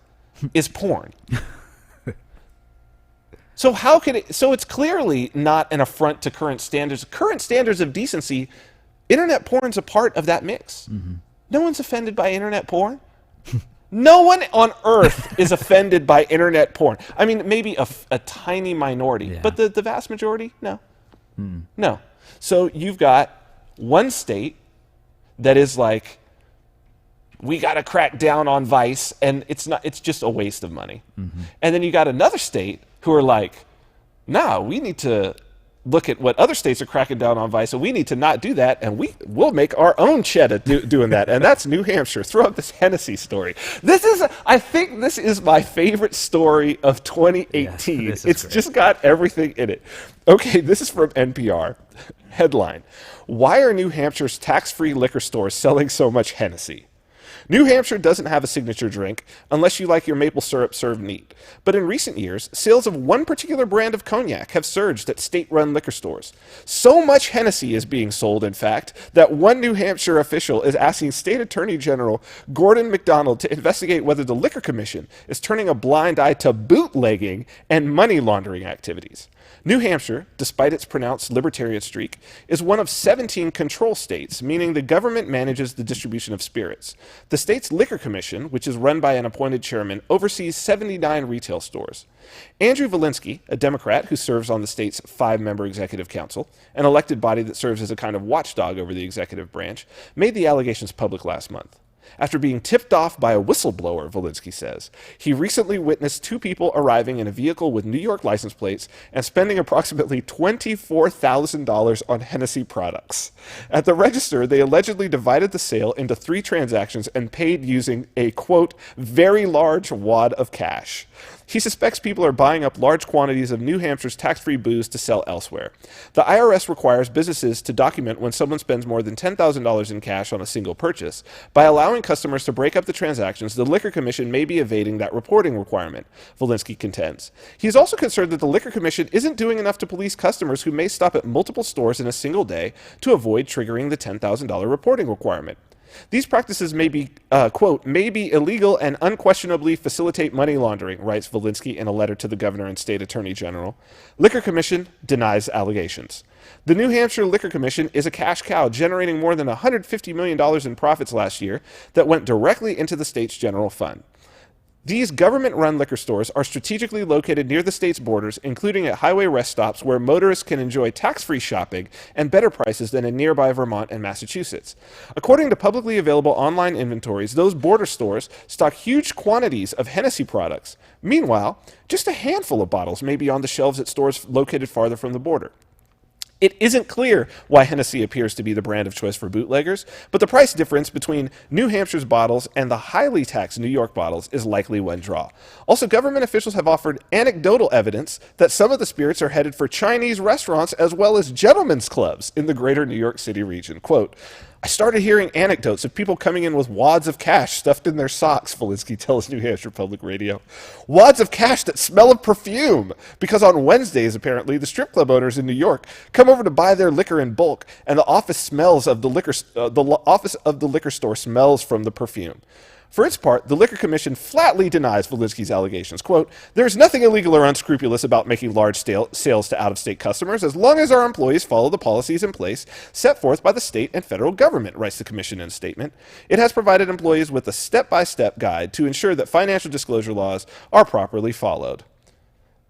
is porn. So how could it? So it's clearly not an affront to current standards. Current standards of decency. Internet porn's a part of that mix. No one's offended by internet porn. No one on earth is offended by internet porn. I mean, maybe a tiny minority, but the vast majority, no. No. So you've got one state that is like, we got to crack down on vice, and it's just a waste of money. And then you got another state who are like, nah, we need to look at what other states are cracking down on vice, and we need to not do that, and we'll make our own cheddar doing that. And that's New Hampshire. Throw up this Hennessy story. I think this is my favorite story of 2018. It's great. Just got everything in it. Okay, this is from NPR. Headline: Why are New Hampshire's tax-free liquor stores selling so much Hennessy? New Hampshire doesn't have a signature drink unless you like your maple syrup served neat. But in recent years, sales of one particular brand of cognac have surged at state-run liquor stores. So much Hennessy is being sold, in fact, that one New Hampshire official is asking State Attorney General Gordon MacDonald to investigate whether the Liquor Commission is turning a blind eye to bootlegging and money laundering activities. New Hampshire, despite its pronounced libertarian streak, is one of 17 control states, meaning the government manages the distribution of spirits. The state's Liquor Commission, which is run by an appointed chairman, oversees 79 retail stores. Andrew Valinsky, a Democrat who serves on the state's 5-member executive council, an elected body that serves as a kind of watchdog over the executive branch, made the allegations public last month. After being tipped off by a whistleblower, Valinsky says, he recently witnessed 2 people arriving in a vehicle with New York license plates and spending approximately $24,000 on Hennessy products. At the register, they allegedly divided the sale into 3 transactions and paid using a, quote, very large wad of cash. He suspects people are buying up large quantities of New Hampshire's tax-free booze to sell elsewhere. The IRS requires businesses to document when someone spends more than $10,000 in cash on a single purchase. By allowing customers to break up the transactions, the Liquor Commission may be evading that reporting requirement, Walensky contends. He is also concerned that the Liquor Commission isn't doing enough to police customers who may stop at multiple stores in a single day to avoid triggering the $10,000 reporting requirement. These practices may be, quote, may be illegal and unquestionably facilitate money laundering, writes Walensky in a letter to the governor and state attorney general. Liquor Commission denies allegations. The New Hampshire Liquor Commission is a cash cow, generating more than $150 million in profits last year that went directly into the state's general fund. These government-run liquor stores are strategically located near the state's borders, including at highway rest stops where motorists can enjoy tax-free shopping and better prices than in nearby Vermont and Massachusetts. According to publicly available online inventories, those border stores stock huge quantities of Hennessy products. Meanwhile, just a handful of bottles may be on the shelves at stores located farther from the border. It isn't clear why Hennessy appears to be the brand of choice for bootleggers, but the price difference between New Hampshire's bottles and the highly taxed New York bottles is likely one draw. Also, government officials have offered anecdotal evidence that some of the spirits are headed for Chinese restaurants as well as gentlemen's clubs in the greater New York City region. Quote, I started hearing anecdotes of people coming in with wads of cash stuffed in their socks, Walensky tells New Hampshire Public Radio. Wads of cash that smell of perfume, because on Wednesdays, apparently, the strip club owners in New York come over to buy their liquor in bulk, and the office of the liquor store smells from the perfume. For its part, the Liquor Commission flatly denies Walensky's allegations. Quote, there is nothing illegal or unscrupulous about making large sales to out-of-state customers as long as our employees follow the policies in place set forth by the state and federal government, writes the Commission in a statement. It has provided employees with a step-by-step guide to ensure that financial disclosure laws are properly followed.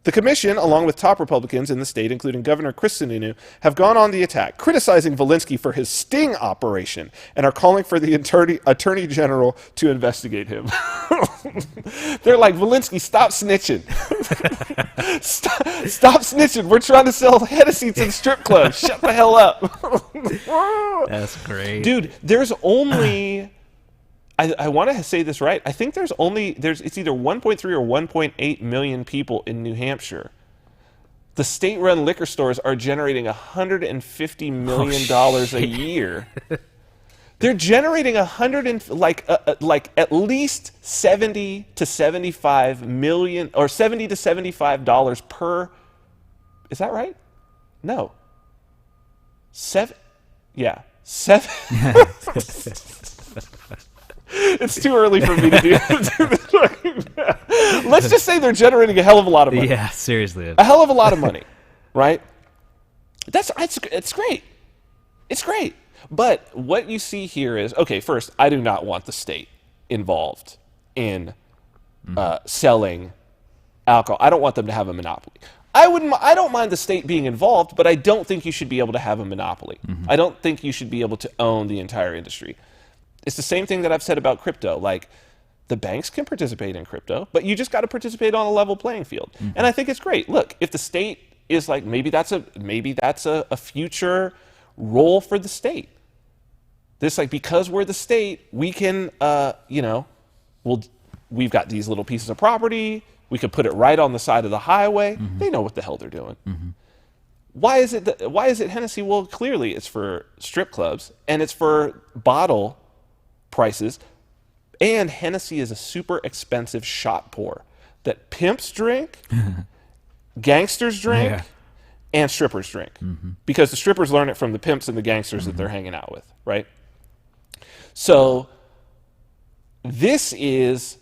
The Commission, along with top Republicans in the state, including Governor Chris Sununu, have gone on the attack, criticizing Walensky for his sting operation, and are calling for the Attorney General to investigate him. They're like, Walensky, stop snitching. Stop snitching. We're trying to sell Hennessy to the strip club. Shut the hell up. That's great. Dude, there's only... I want to say this right. I think it's either 1.3 or 1.8 million people in New Hampshire. The state-run liquor stores are generating $150 million a year. They're generating at least 70 to 75 million or 70 to 75 dollars per. Is that right? No. Seven. It's too early for me to do Let's just say they're generating a hell of a lot of money. Yeah, seriously. A hell of a lot of money, right? It's great. It's great. But what you see here is, okay, first, I do not want the state involved in selling alcohol. I don't want them to have a monopoly. I don't mind the state being involved, but I don't think you should be able to have a monopoly. I don't think you should be able to own the entire industry. It's the same thing that I've said about crypto. Like, the banks can participate in crypto, but you just got to participate on a level playing field. And I think it's great. Look, if the state is like, maybe that's a future role for the state. This, like, because we're the state, we can, we've got these little pieces of property. We could put it right on the side of the highway. They know what the hell they're doing. Why is it Hennessy? Well, clearly it's for strip clubs and it's for bottle prices, and Hennessy is a super expensive shot pour that pimps drink, gangsters drink, and strippers drink, because the strippers learn it from the pimps and the gangsters that they're hanging out with, right? So this is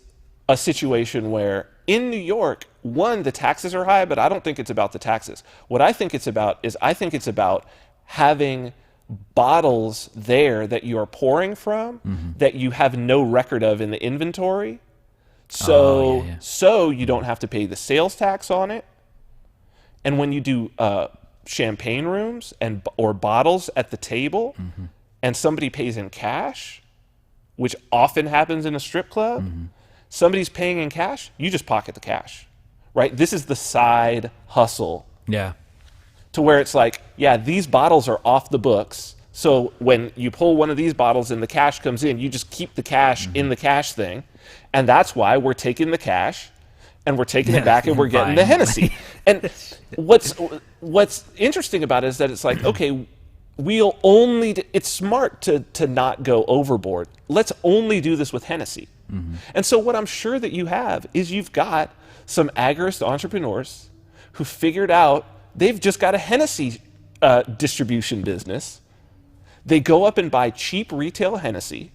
a situation where in New York, one, the taxes are high, but I don't think it's about the taxes. What I think it's about is having bottles there that you are pouring from that you have no record of in the inventory. So you don't have to pay the sales tax on it. And when you do champagne rooms or bottles at the table and somebody pays in cash, which often happens in a strip club, somebody's paying in cash, you just pocket the cash, right? This is the side hustle. Yeah. To where it's like, yeah, these bottles are off the books. So when you pull one of these bottles and the cash comes in, you just keep the cash in the cash thing. And that's why we're taking the cash and we're taking it back and we're getting the Hennessy. And what's interesting about it is that it's like, okay, it's smart to not go overboard. Let's only do this with Hennessy. And so what I'm sure that you have is you've got some agorist entrepreneurs who figured out they've just got a Hennessy distribution business. They go up and buy cheap retail Hennessy.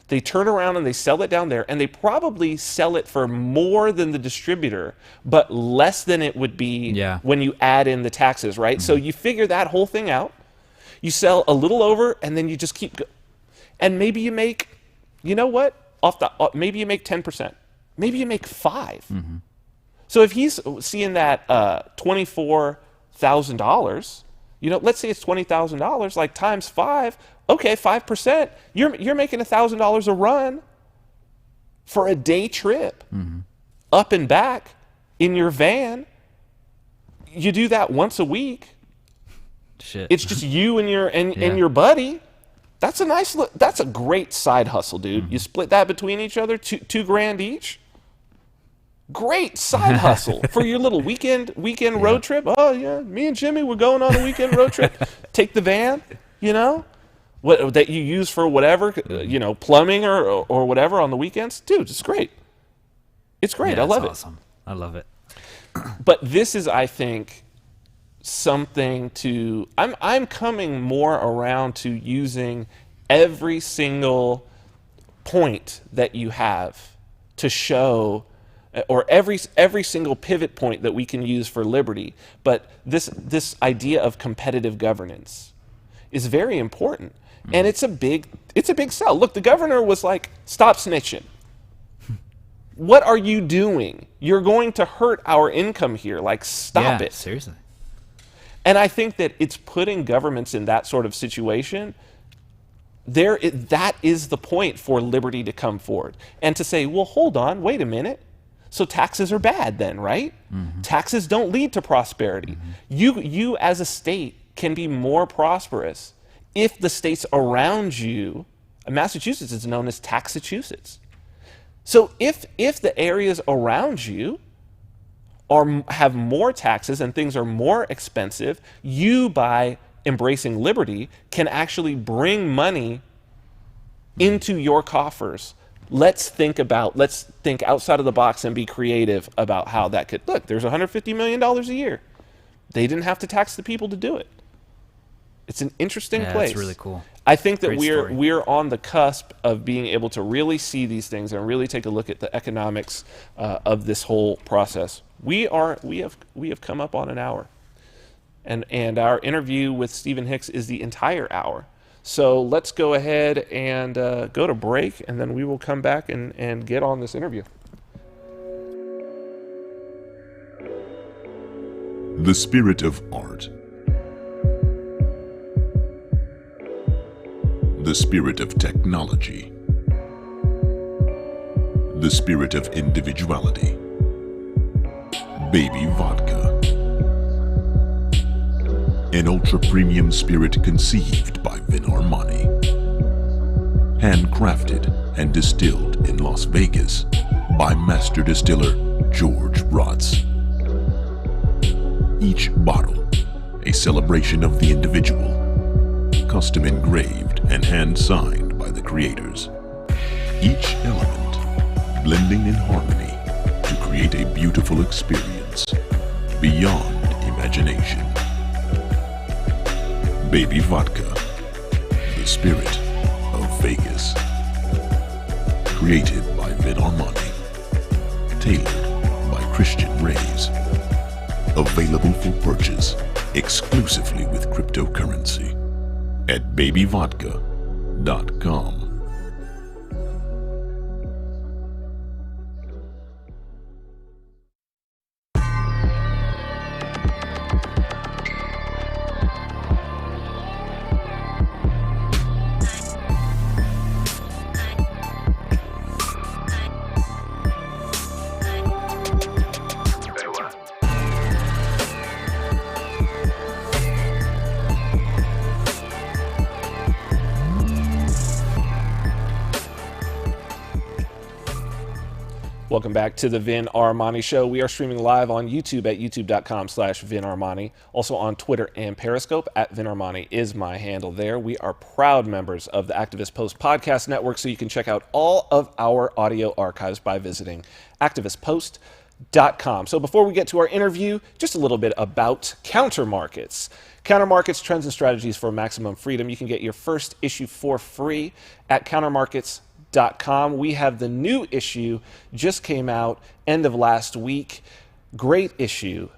They turn around and they sell it down there, and they probably sell it for more than the distributor, but less than it would be when you add in the taxes, right? So you figure that whole thing out. You sell a little over, and then you just keep going. And maybe you make, you know what? Maybe you make 10%. Maybe you make 5%. So if he's seeing that $24,000, you know, let's say it's $20,000, like times 5. Okay, 5%. You're making $1,000 a run for a day trip up and back in your van. You do that once a week. Shit. It's just you and your buddy. That's a great side hustle, dude. You split that between each other, $2,000 each. Great side hustle for your little weekend road trip. Oh yeah, me and Jimmy, we're going on a weekend road trip. Take the van, you know, what that you use for whatever, you know, plumbing or whatever on the weekends. Dude, it's great. It's great. I love it. Awesome. I love it. But this is, I think, something to I'm coming more around to using every single point that you have to show, or every single pivot point that we can use for liberty. But this idea of competitive governance is very important, and it's a big sell. Look, the governor was like, "Stop snitching." What are you doing? You're going to hurt our income here. Like, stop it. Seriously. And I think that it's putting governments in that sort of situation. That is the point for liberty to come forward and to say, well, hold on, wait a minute. So taxes are bad then, right? Taxes don't lead to prosperity. You as a state can be more prosperous if the states around you, Massachusetts is known as Taxachusetts. So if the areas around you have more taxes and things are more expensive, you, by embracing liberty, can actually bring money into your coffers. Let's think outside of the box and be creative about how that could look. There's $150 million a year. They didn't have to tax the people to do it. It's an interesting place. That's really cool. I think that Great we're on the cusp of being able to really see these things and really take a look at the economics of this whole process. We have come up on an hour, and our interview with Stephen Hicks is the entire hour. So let's go ahead and go to break, and then we will come back and get on this interview. The spirit of art. The spirit of technology. The spirit of individuality. Baby Vodka. An ultra-premium spirit conceived by Vin Armani. Handcrafted and distilled in Las Vegas by master distiller George Rotz. Each bottle, a celebration of the individual, custom engraved and hand-signed by the creators. Each element blending in harmony to create a beautiful experience beyond imagination. Baby Vodka, the spirit of Vegas. Created by Vin Armani. Tailored by Christian Rays. Available for purchase exclusively with cryptocurrency at babyvodka.com. Welcome back to the Vin Armani Show. We are streaming live on YouTube at youtube.com/Vin Armani. Also on Twitter and Periscope at Vin Armani is my handle there. We are proud members of the Activist Post Podcast Network, so you can check out all of our audio archives by visiting activistpost.com. So before we get to our interview, just a little bit about counter markets. Counter Markets, Trends and Strategies for Maximum Freedom. You can get your first issue for free at countermarkets.com. We have the new issue, just came out end of last week. Great issue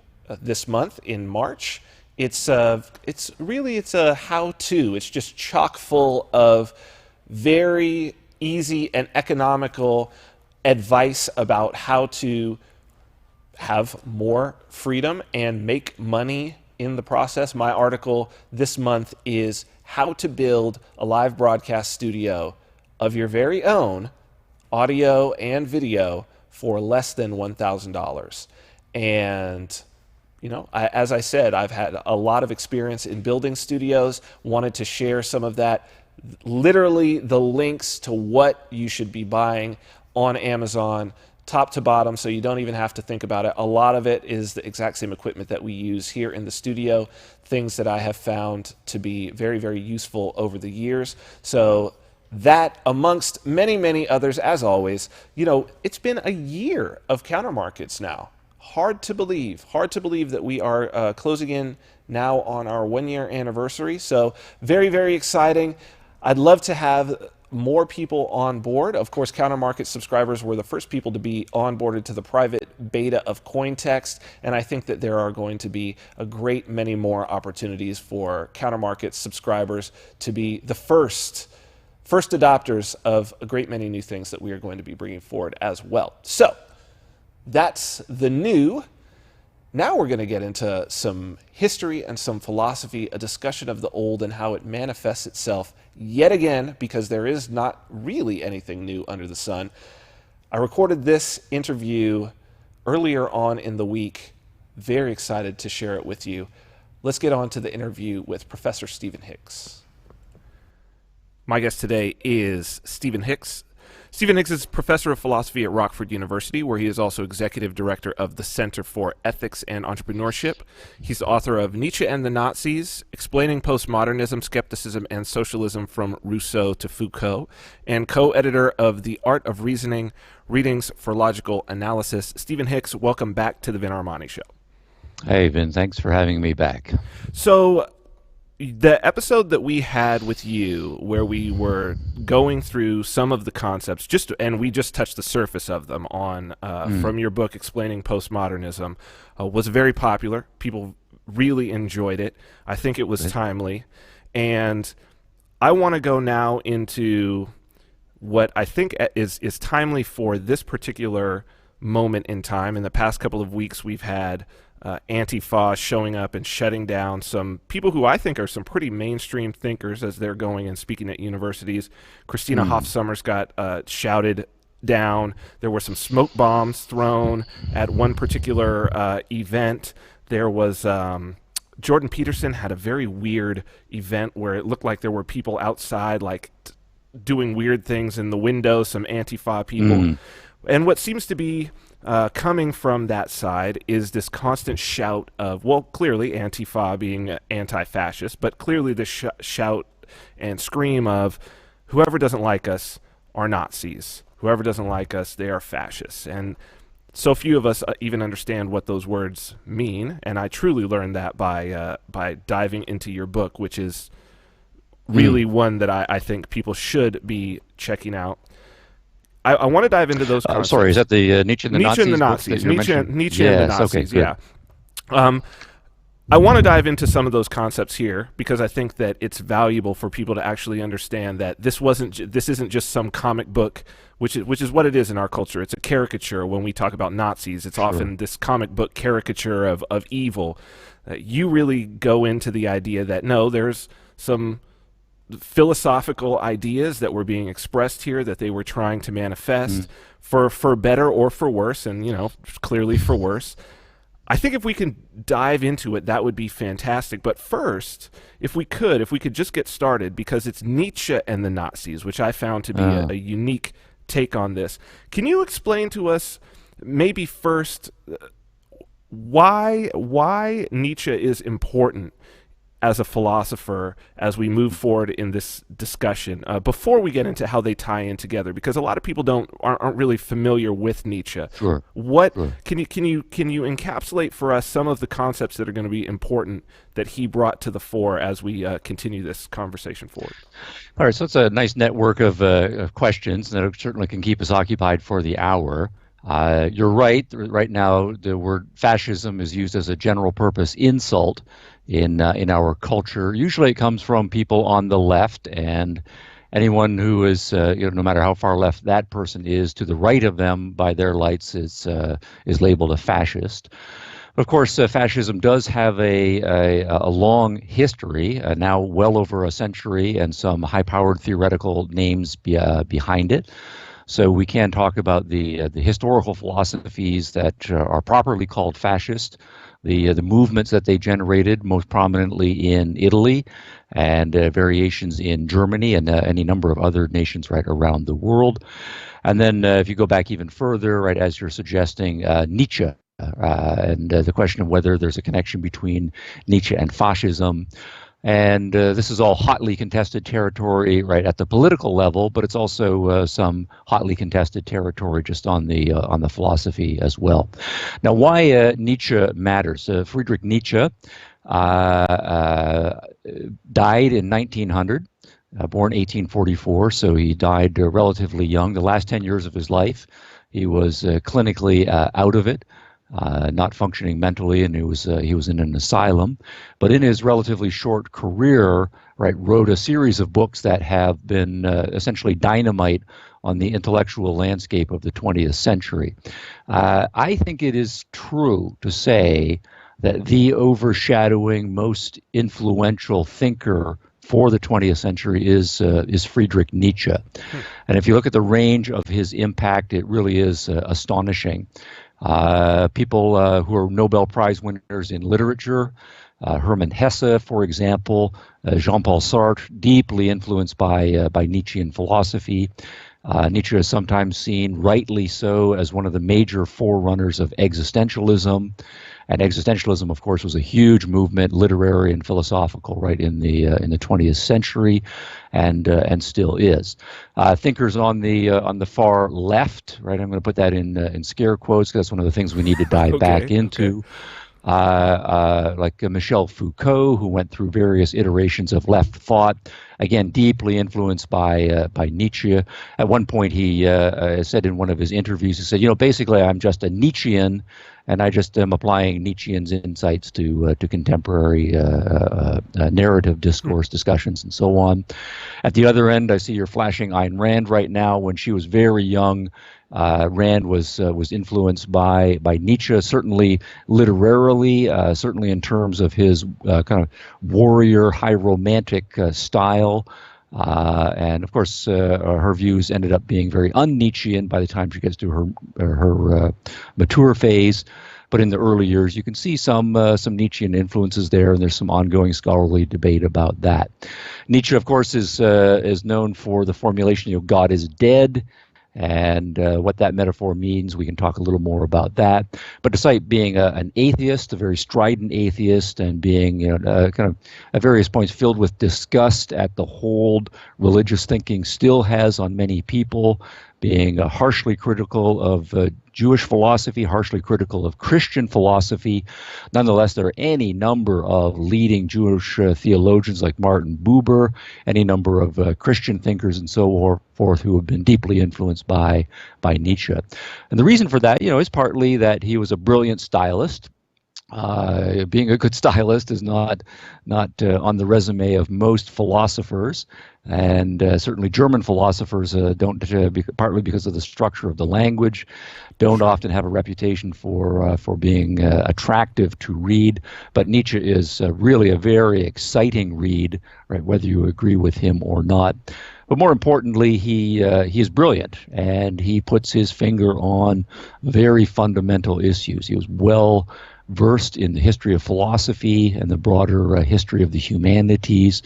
this month in March. It's a how-to. It's just chock full of very easy and economical advice about how to have more freedom and make money in the process. My article this month is how to build a live broadcast studio of your very own, audio and video, for less than $1,000. And, as I said, I've had a lot of experience in building studios, wanted to share some of that, literally the links to what you should be buying on Amazon, top to bottom, so you don't even have to think about it. A lot of it is the exact same equipment that we use here in the studio, things that I have found to be very, very useful over the years. So that, amongst many, many others, as always, it's been a year of counter markets now. Hard to believe that we are closing in now on our 1-year anniversary. So very, very exciting. I'd love to have more people on board. Of course, Counter Market subscribers were the first people to be onboarded to the private beta of CoinText, and I think that there are going to be a great many more opportunities for Counter Market subscribers to be the first adopters of a great many new things that we are going to be bringing forward as well. So that's the new. Now we're going to get into some history and some philosophy, a discussion of the old and how it manifests itself yet again, because there is not really anything new under the sun. I recorded this interview earlier on in the week. Very excited to share it with you. Let's get on to the interview with Professor Stephen Hicks. My guest today is Stephen Hicks. Stephen Hicks is professor of philosophy at Rockford University, where he is also executive director of the Center for Ethics and Entrepreneurship. He's the author of Nietzsche and the Nazis, Explaining Postmodernism, Skepticism and Socialism from Rousseau to Foucault, and co-editor of The Art of Reasoning, Readings for Logical Analysis. Stephen Hicks, welcome back to the Vin Armani Show. Hey, Vin, thanks for having me back. So the episode that we had with you, where we were going through some of the concepts, and we just touched the surface of them on from your book Explaining Postmodernism, was very popular. People really enjoyed it. I think it was timely, and I want to go now into what I think is timely for this particular moment in time. In the past couple of weeks, we've had Antifa showing up and shutting down some people who I think are some pretty mainstream thinkers as they're going and speaking at universities. Christina Hoff Sommers got shouted down. There were some smoke bombs thrown at one particular event. There was Jordan Peterson had a very weird event where it looked like there were people outside doing weird things in the window, some Antifa people. And what seems to be coming from that side is this constant shout of, well, clearly Antifa being anti-fascist, but clearly the shout and scream of whoever doesn't like us are Nazis. Whoever doesn't like us, they are fascists. And so few of us even understand what those words mean, and I truly learned that by diving into your book, which is really one that I think people should be checking out. I want to dive into those concepts. Sorry, is that the Nietzsche and the Nazis? Nietzsche and the Nazis. Nietzsche yes, and the Nazis, okay, yeah. I want to dive into some of those concepts here because I think that it's valuable for people to actually understand that this isn't just some comic book, which is what it is in our culture. It's a caricature. When we talk about Nazis, it's often this comic book caricature of evil. You really go into the idea that, no, there's some philosophical ideas that were being expressed here that they were trying to manifest for better or for worse, and clearly for worse. I think if we can dive into it, that would be fantastic. But first, if we could just get started, because it's Nietzsche and the Nazis, which I found to be a unique take on this. Can you explain to us, maybe first, why Nietzsche is important as a philosopher as we move forward in this discussion, before we get into how they tie in together, because a lot of people aren't really familiar with Nietzsche. Sure. Sure. Can you encapsulate for us some of the concepts that are going to be important that he brought to the fore as we continue this conversation forward? All right, so it's a nice network of questions that certainly can keep us occupied for the hour. You're right. Right now, the word fascism is used as a general purpose insult in our culture. Usually it comes from people on the left, and anyone who is, no matter how far left that person is, to the right of them by their lights is labeled a fascist. Of course, fascism does have a long history, now well over a century, and some high-powered theoretical names behind it. So we can talk about the historical philosophies that are properly called fascist, the movements that they generated, most prominently in Italy, and variations in Germany and any number of other nations right around the world. And then if you go back even further, right, as you're suggesting, Nietzsche, and the question of whether there's a connection between Nietzsche and fascism. And this is all hotly contested territory, right, at the political level, but it's also some hotly contested territory just on the philosophy as well. Now, why Nietzsche matters? Friedrich Nietzsche died in 1900, born 1844, so he died relatively young. The last 10 years of his life, he was clinically out of it. Not functioning mentally, and he was in an asylum. But in his relatively short career, right, wrote a series of books that have been essentially dynamite on the intellectual landscape of the 20th century. I think it is true to say that the overshadowing, most influential thinker for the 20th century is Friedrich Nietzsche. And if you look at the range of his impact, it really is astonishing. People who are Nobel Prize winners in literature, Hermann Hesse, for example, Jean-Paul Sartre, deeply influenced by Nietzschean philosophy. Nietzsche is sometimes seen, rightly so, as one of the major forerunners of existentialism. And existentialism, of course, was a huge movement, literary and philosophical, right, in the 20th century, and still is. Thinkers on the far left, right? I'm going to put that in scare quotes because that's one of the things we need to dive back into. Like Michel Foucault, who went through various iterations of left thought, again deeply influenced by Nietzsche. At one point, he said in one of his interviews, he said, basically, I'm just a Nietzschean, and I just am applying Nietzschean's insights to contemporary narrative discourse discussions and so on. At the other end, I see you're flashing Ayn Rand right now. When she was very young, Rand was influenced by Nietzsche, certainly literarily, certainly in terms of his kind of warrior, high romantic style. And of course, her views ended up being very un-Nietzschean by the time she gets to her mature phase. But in the early years, you can see some Nietzschean influences there, and there's some ongoing scholarly debate about that. Nietzsche, of course, is known for the formulation, God is dead. And what that metaphor means, we can talk a little more about that. But despite being an atheist, a very strident atheist, and being kind of at various points filled with disgust at the hold religious thinking still has on many people, being harshly critical of Jewish philosophy, harshly critical of Christian philosophy. Nonetheless, there are any number of leading Jewish theologians like Martin Buber, any number of Christian thinkers and so forth who have been deeply influenced by Nietzsche. And the reason for that, is partly that he was a brilliant stylist. Being a good stylist is not on the resume of most philosophers, and certainly German philosophers don't, partly because of the structure of the language, don't often have a reputation for being attractive to read. But Nietzsche is really a very exciting read, right? Whether you agree with him or not. But more importantly, he is brilliant, and he puts his finger on very fundamental issues. He was well versed in the history of philosophy and the broader history of the humanities.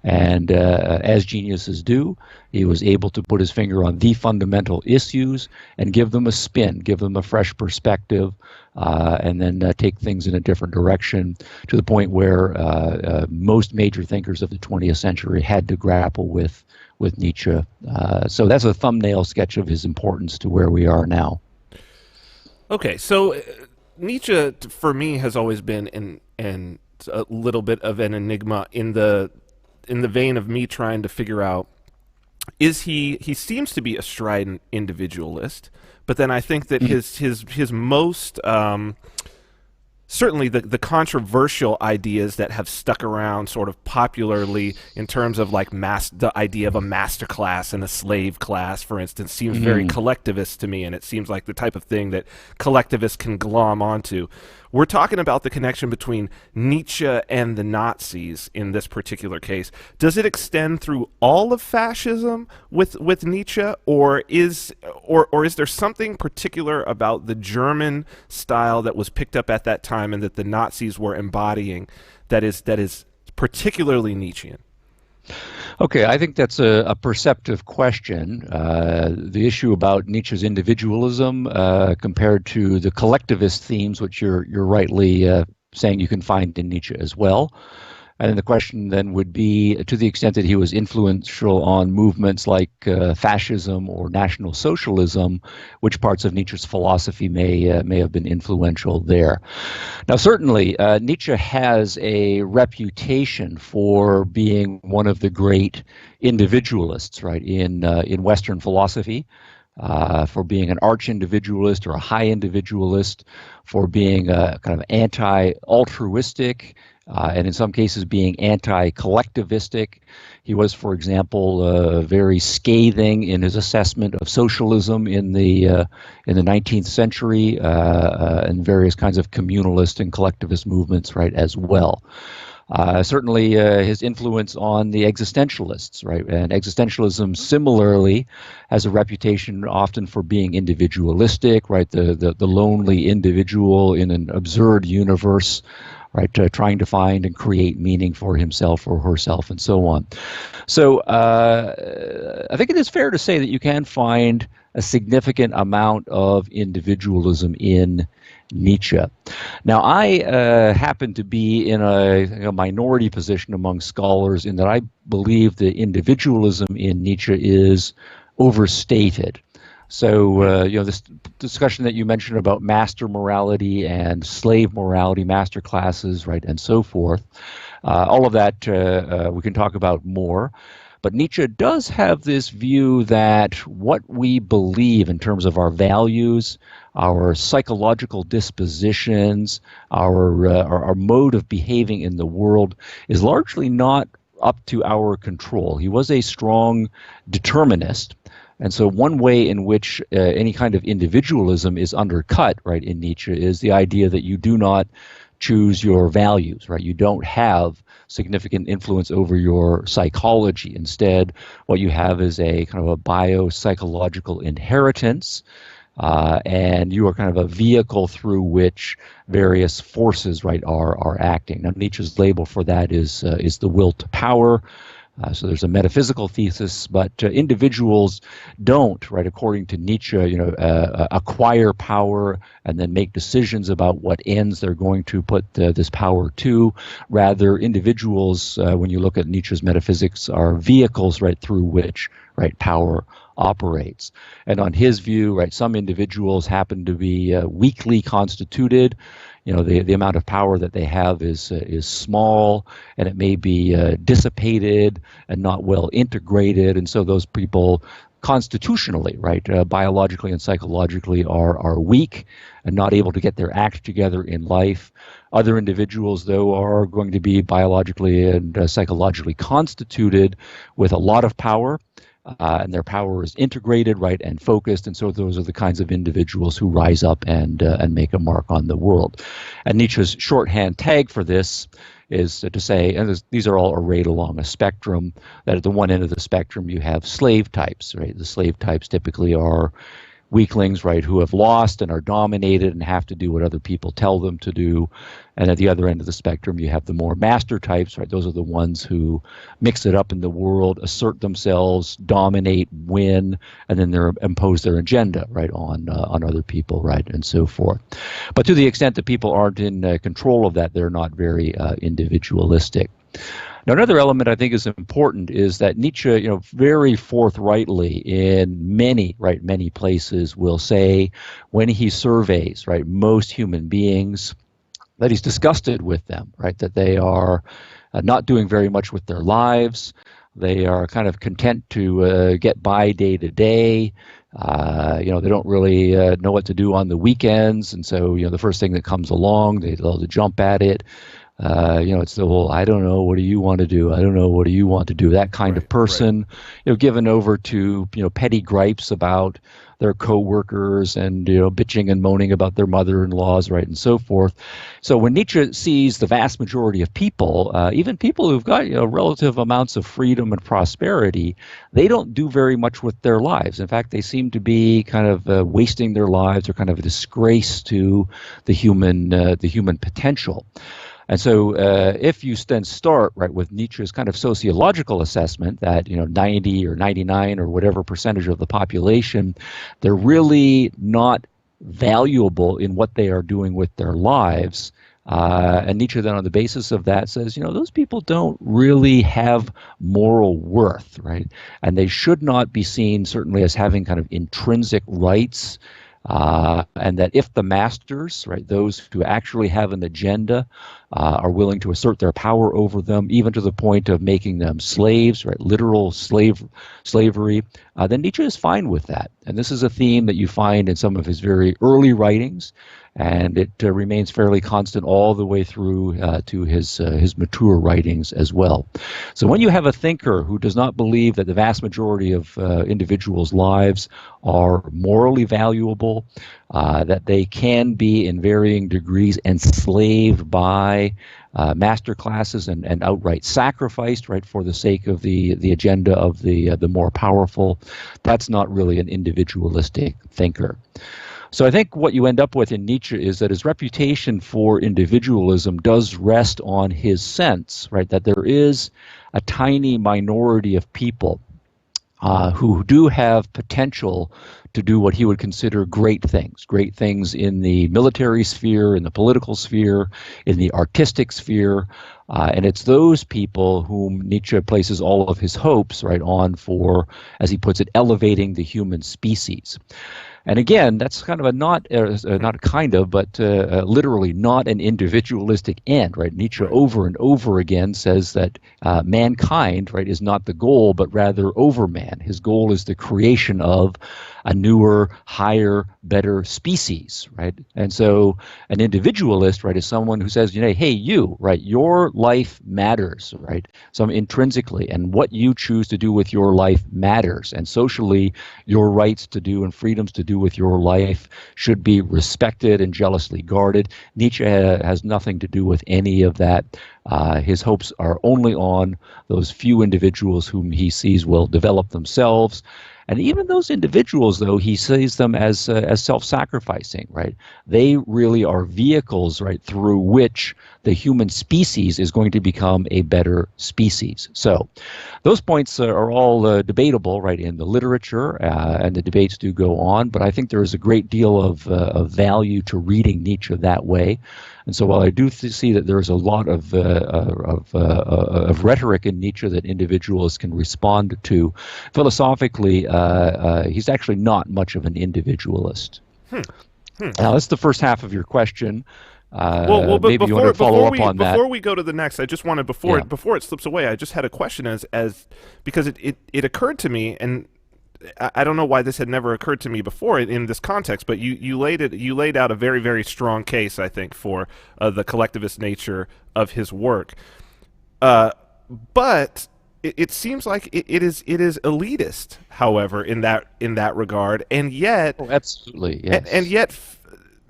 And as geniuses do, he was able to put his finger on the fundamental issues and give them a spin, give them a fresh perspective, and then take things in a different direction, to the point where most major thinkers of the 20th century had to grapple with Nietzsche. So that's a thumbnail sketch of his importance to where we are now. Okay, so Nietzsche, for me, has always been a little bit of an enigma in the vein of me trying to figure out, he seems to be a strident individualist, but then I think that his most certainly the controversial ideas that have stuck around sort of popularly in terms of like the idea of a master class and a slave class, for instance, seems very collectivist to me, and it seems like the type of thing that collectivists can glom onto. We're talking about the connection between Nietzsche and the Nazis in this particular case. Does it extend through all of fascism with Nietzsche, or is there something particular about the German style that was picked up at that time and that the Nazis were embodying that is particularly Nietzschean? Okay, I think that's a perceptive question. The issue about Nietzsche's individualism compared to the collectivist themes, which you're rightly saying you can find in Nietzsche as well. And then the question then would be, to the extent that he was influential on movements like fascism or National Socialism, which parts of Nietzsche's philosophy may have been influential there. Now, certainly, Nietzsche has a reputation for being one of the great individualists, right, in Western philosophy. For being an arch-individualist or a high individualist, for being a kind of anti-altruistic, and in some cases being anti-collectivistic. He was, for example, very scathing in his assessment of socialism in the 19th century, and various kinds of communalist and collectivist movements, right, as well. Certainly his influence on the existentialists, right? And existentialism similarly has a reputation often for being individualistic, right? The lonely individual in an absurd universe, right? Trying to find and create meaning for himself or herself and so on. So I think it is fair to say that you can find a significant amount of individualism in Nietzsche. Now, I happen to be in a minority position among scholars in that I believe the individualism in Nietzsche is overstated. So, this discussion that you mentioned about master morality and slave morality, master classes, right, and so forth, all of that we can talk about more. But Nietzsche does have this view that what we believe in terms of our values, our psychological dispositions, our mode of behaving in the world is largely not up to our control. He was a strong determinist. And so one way in which any kind of individualism is undercut, right, in Nietzsche is the idea that you do not choose your values, right? You don't have significant influence over your psychology. Instead, what you have is a kind of a biopsychological inheritance, and you are kind of a vehicle through which various forces, right, are acting. Now, Nietzsche's label for that is the will to power. So there's a metaphysical thesis, but individuals don't, right, according to Nietzsche, acquire power and then make decisions about what ends they're going to put this power to. Rather, individuals, when you look at Nietzsche's metaphysics, are vehicles, right, through which, right, power operates. And on his view, right, some individuals happen to be weakly constituted. The amount of power that they have is small, and it may be dissipated and not well integrated, and so those people constitutionally, right, biologically and psychologically are weak and not able to get their act together in life. Other individuals, though, are going to be biologically and psychologically constituted with a lot of power. And their power is integrated, right, and focused, and so those are the kinds of individuals who rise up and make a mark on the world. And Nietzsche's shorthand tag for this is to say, and these are all arrayed along a spectrum, that at the one end of the spectrum you have slave types, right? The slave types typically are weaklings, right, who have lost and are dominated and have to do what other people tell them to do. And at the other end of the spectrum, you have the more master types, right? Those are the ones who mix it up in the world, assert themselves, dominate, win, and then they impose their agenda, right, on other people, right, and so forth. But to the extent that people aren't in control of that, they're not very individualistic. Now, another element I think is important is that Nietzsche, very forthrightly in many places will say when he surveys, right, most human beings, that he's disgusted with them, right, that they are not doing very much with their lives. They are kind of content to get by day to day. They don't really know what to do on the weekends, and so the first thing that comes along, they love to jump at it. It's the whole, I don't know, what do you want to do? I don't know, what do you want to do? That kind of person, given over to, petty gripes about their co-workers and, bitching and moaning about their mother-in-laws, right, and so forth. So when Nietzsche sees the vast majority of people, even people who've got, relative amounts of freedom and prosperity, they don't do very much with their lives. In fact, they seem to be kind of wasting their lives or kind of a disgrace to the human potential. And so if you then start, right, with Nietzsche's kind of sociological assessment that, 90 or 99 or whatever percentage of the population, they're really not valuable in what they are doing with their lives. And Nietzsche then on the basis of that says, those people don't really have moral worth, right? And they should not be seen certainly as having kind of intrinsic rights. And that if the masters, right, those who actually have an agenda, are willing to assert their power over them, even to the point of making them slaves, right, literal slavery, then Nietzsche is fine with that. And this is a theme that you find in some of his very early writings, and it remains fairly constant all the way through to his mature writings as well. So when you have a thinker who does not believe that the vast majority of individuals' lives are morally valuable, that they can be in varying degrees enslaved by master classes and outright sacrificed, right, for the sake of the agenda of the more powerful, that's not really an individualistic thinker. So I think what you end up with in Nietzsche is that his reputation for individualism does rest on his sense, right, that there is a tiny minority of people who do have potential to do what he would consider great things in the military sphere, in the political sphere, in the artistic sphere. And it's those people whom Nietzsche places all of his hopes, right, on for, as he puts it, elevating the human species. And again, that's kind of a not kind of, but literally not an individualistic end, right? Nietzsche over and over again says that mankind, right, is not the goal, but rather overman. His goal is the creation of a newer, higher, better species, right? And so an individualist, right, is someone who says, hey, you, right, your life matters, right, some intrinsically, and what you choose to do with your life matters. And socially, your rights to do and freedoms to do with your life should be respected and jealously guarded. Nietzsche has nothing to do with any of that. His hopes are only on those few individuals whom he sees will develop themselves. And even those individuals, though, he sees them as self-sacrificing, right? They really are vehicles, right, through which the human species is going to become a better species. So those points are all debatable, right, in the literature, and the debates do go on. But I think there is a great deal of value to reading Nietzsche that way. And so while I do see that there is a lot of rhetoric in Nietzsche that individuals can respond to, philosophically, he's actually not much of an individualist. Now, that's the first half of your question. But maybe you want to follow up on that. Before we go to the next, I just wanted, before it slips away, I just had a question as because it occurred to me, and I don't know why this had never occurred to me before in this context, but you laid out a very, very strong case, I think, for the collectivist nature of his work. But it seems like it is elitist, however, in that regard, and yet absolutely, yes. and yet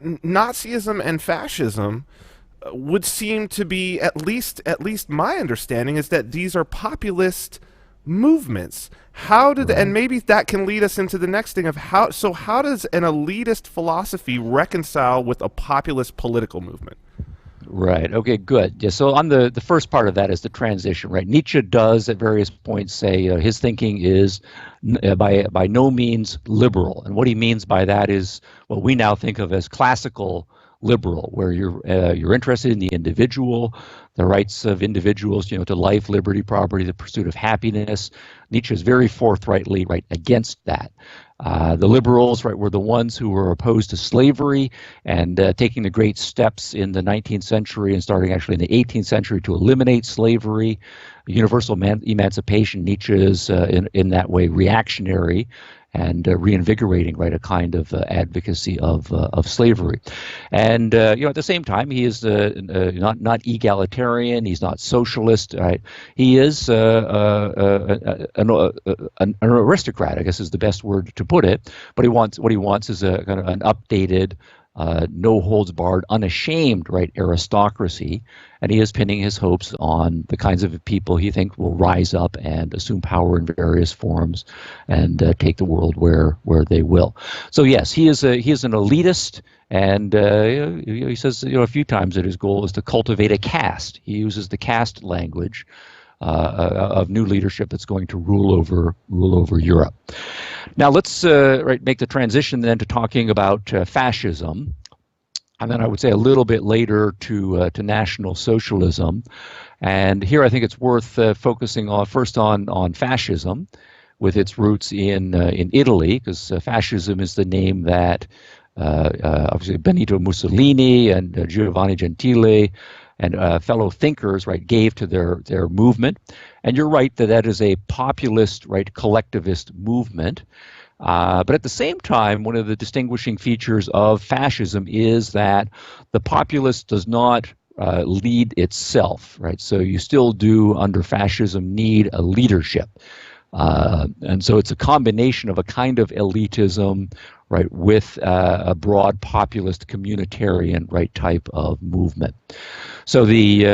Nazism and fascism would seem to be, at least my understanding is that these are populist movements. How did, and maybe that can lead us into the next thing of how does an elitist philosophy reconcile with a populist political movement? Right. Okay, good. Yeah, so on the first part of that is the transition, right? Nietzsche does at various points say his thinking is by no means liberal. And what he means by that is what we now think of as classical liberal, where you're interested in the individual, the rights of individuals, to life, liberty, property, the pursuit of happiness. Nietzsche is very forthrightly against that. The liberals, were the ones who were opposed to slavery and taking the great steps in the 19th century and starting actually in the 18th century to eliminate slavery, universal emancipation. Nietzsche is in that way reactionary and reinvigorating, a kind of advocacy of slavery. And at the same time, he is not egalitarian. He's not socialist. Right? He is an aristocrat, I guess is the best word to put it. But what he wants is a kind of an updated, no holds barred, unashamed, aristocracy, and he is pinning his hopes on the kinds of people he thinks will rise up and assume power in various forms and take the world where they will. So yes, he is an elitist, and he says a few times that his goal is to cultivate a caste. He uses the caste language of new leadership that's going to rule over Europe. Now let's make the transition then to talking about fascism, and then I would say a little bit later to National Socialism. And here I think it's worth focusing on first on fascism, with its roots in Italy, because fascism is the name that obviously Benito Mussolini and Giovanni Gentile and fellow thinkers, gave to their movement. And you're right that is a populist, collectivist movement. But at the same time, one of the distinguishing features of fascism is that the populace does not lead itself, So you still do, under fascism, need a leadership. And so it's a combination of a kind of elitism, with a broad populist communitarian, type of movement. So the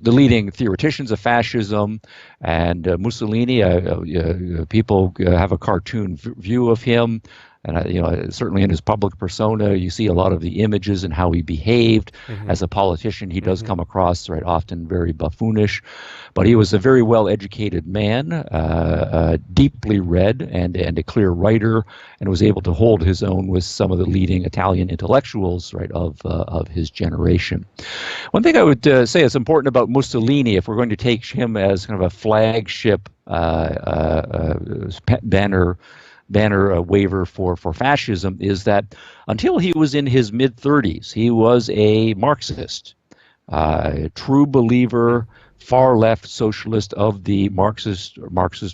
leading theoreticians of fascism and Mussolini, people have a cartoon view of him. And certainly in his public persona, you see a lot of the images and how he behaved as a politician. He does come across often very buffoonish, but he was a very well-educated man, deeply read, and a clear writer, and was able to hold his own with some of the leading Italian intellectuals of his generation. One thing I would say is important about Mussolini, if we're going to take him as kind of a flagship banner waiver for fascism, is that until he was in his mid-30s, he was a Marxist, true believer, far-left socialist of the Marxist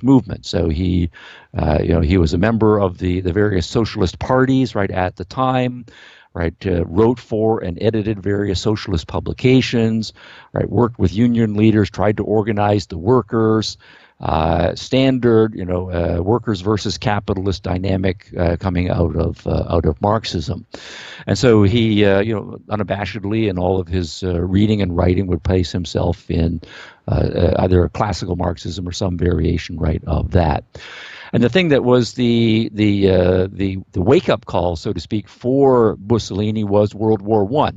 movement. So he was a member of the various socialist parties at the time. Wrote for and edited various socialist publications. Worked with union leaders, tried to organize the workers. Standard, workers versus capitalist dynamic coming out of Marxism, and so he, unabashedly in all of his reading and writing would place himself in either classical Marxism or some variation of that. And the thing that was the wake up call, so to speak, for Mussolini was World War I.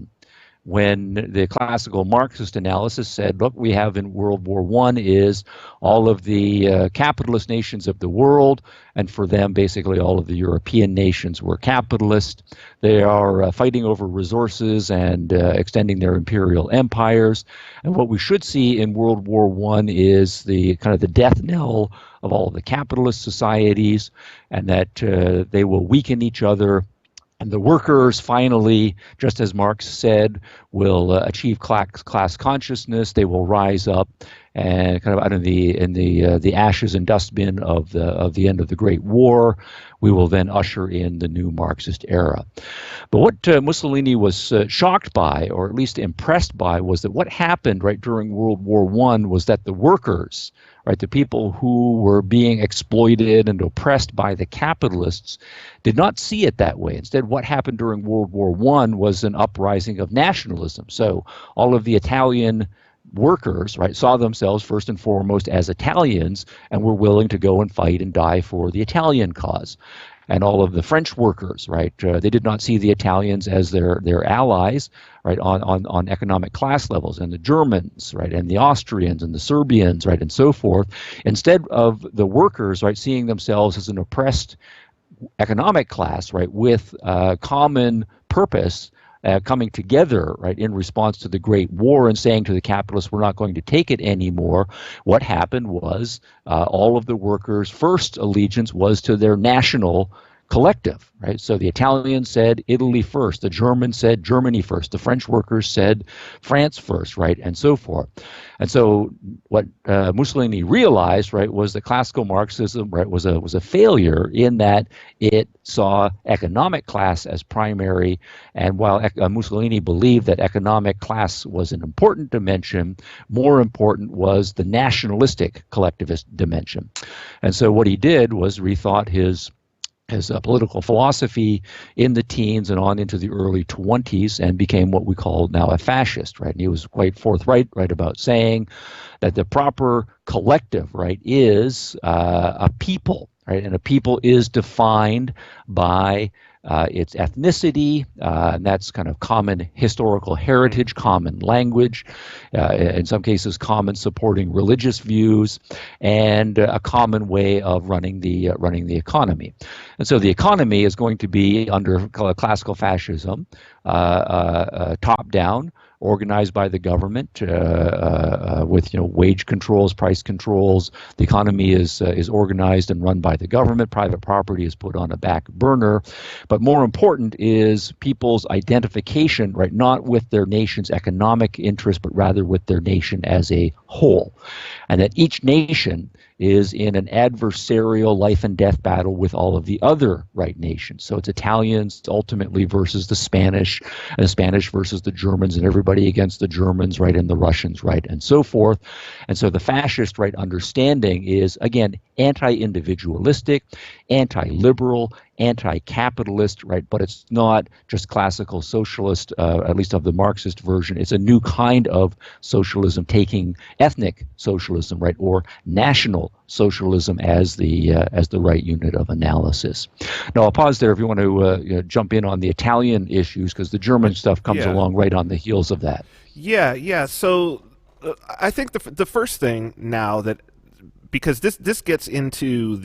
When the classical Marxist analysis said, look, we have in World War I is all of the capitalist nations of the world, and for them, basically all of the European nations were capitalist. They are fighting over resources and extending their imperial empires. And what we should see in World War I is the kind of the death knell of all of the capitalist societies, and that they will weaken each other. And the workers finally, just as Marx said, will achieve class consciousness. They will rise up and kind of out of the ashes and dustbin of the end of the Great War. We will then usher in the new Marxist era. But what Mussolini was shocked by, or at least impressed by, was that what happened during World War I was that the workers, the people who were being exploited and oppressed by the capitalists, did not see it that way. Instead, what happened during World War I was an uprising of nationalism. So all of the Italian workers, right, saw themselves first and foremost as Italians and were willing to go and fight and die for the Italian cause. And all of the French workers, right, they did not see the Italians as their allies, right, on economic class levels, and the Germans, right, and the Austrians and the Serbians, right, and so forth. Instead of the workers, right, seeing themselves as an oppressed economic class, right, with common purpose, coming together, right, in response to the Great War and saying to the capitalists, we're not going to take it anymore. What happened was all of the workers' first allegiance was to their national collective, right? So the Italians said Italy first, the Germans said Germany first, the French workers said France first, right, and so forth. And so what Mussolini realized, right, was that classical Marxism, right, was a failure in that it saw economic class as primary. And while Mussolini believed that economic class was an important dimension, more important was the nationalistic collectivist dimension. And so what he did was rethought his political philosophy in the teens and on into the early 20s, and became what we call now a fascist, right? And he was quite forthright, right, about saying that the proper collective, right, is a people, right? And a people is defined by its ethnicity, and that's kind of common historical heritage, common language, in some cases common supporting religious views, and a common way of running the economy. And so the economy is going to be under classical fascism, top down, organized by the government with wage controls, price controls. The economy is organized and run by the government. Private property is put on a back burner. But more important is people's identification, right, not with their nation's economic interest, but rather with their nation as a whole. And that each nation is in an adversarial life and death battle with all of the other right nations. So it's Italians ultimately versus the Spanish, and the Spanish versus the Germans, and everybody against the Germans, right, and the Russians, right, and so forth. And so the fascist, right, understanding is, again, anti-individualistic, anti-liberal, anti-capitalist, right? But it's not just classical socialist, at least of the Marxist version. It's a new kind of socialism, taking ethnic socialism, right, or national socialism as the right unit of analysis. Now I'll pause there if you want to jump in on the Italian issues, because the German stuff comes along right on the heels of that. Yeah. So I think the first thing now that, because this gets into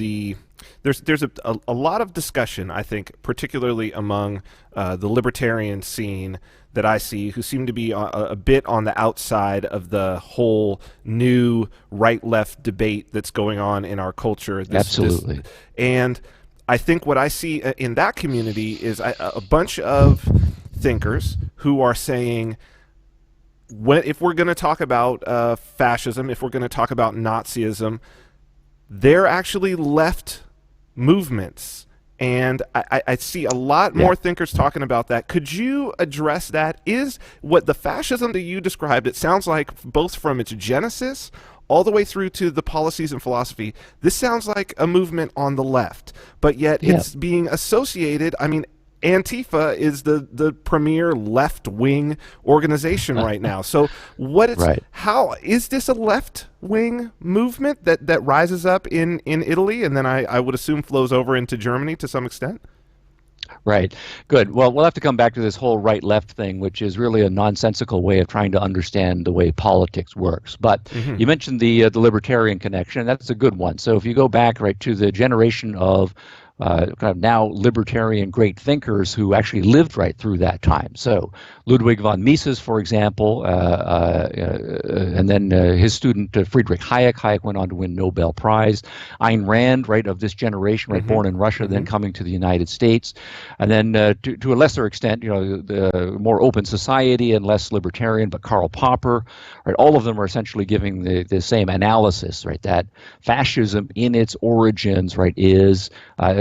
there's a lot of discussion, I think, particularly among the libertarian scene that I see, who seem to be a bit on the outside of the whole new right-left debate that's going on in our culture. Absolutely. And I think what I see in that community is a bunch of thinkers who are saying, if we're going to talk about fascism, if we're going to talk about Nazism, they're actually left movements. And I see a lot more thinkers talking about that. Could you address that? Is what the fascism that you described, it sounds like, both from its genesis all the way through to the policies and philosophy, this sounds like a movement on the left, but yet it's being associated, I mean, Antifa is the premier left-wing organization right now. So how is this a left-wing movement that rises up in Italy, and then I would assume flows over into Germany to some extent? Right. Good. Well, we'll have to come back to this whole right-left thing, which is really a nonsensical way of trying to understand the way politics works. But you mentioned the libertarian connection, and that's a good one. So if you go back right to the generation of kind of now libertarian great thinkers who actually lived right through that time. So Ludwig von Mises, for example, and then his student Friedrich Hayek. Hayek went on to win Nobel Prize. Ayn Rand, right, of this generation, right, born in Russia, then coming to the United States. And then to a lesser extent, the more open society and less libertarian, but Karl Popper, right, all of them are essentially giving the same analysis, right, that fascism in its origins, right, is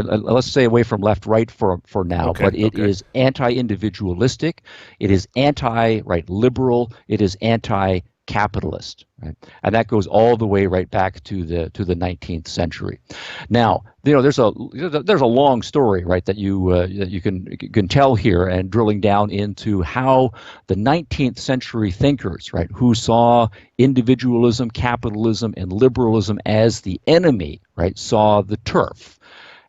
let's say away from left-right for now, but it is anti-individualistic, it is anti-liberal, it is capitalist, right? And that goes all the way right back to the 19th century. Now, there's a long story, right, that you can tell here, and drilling down into how the 19th century thinkers, right, who saw individualism, capitalism, and liberalism as the enemy, right, saw the turf.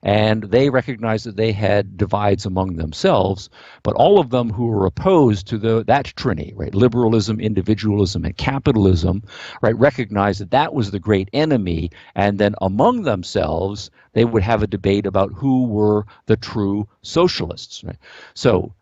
And they recognized that they had divides among themselves, but all of them who were opposed to that trinity, right, liberalism, individualism, and capitalism, right, recognized that that was the great enemy, and then among themselves they would have a debate about who were the true socialists. Right? So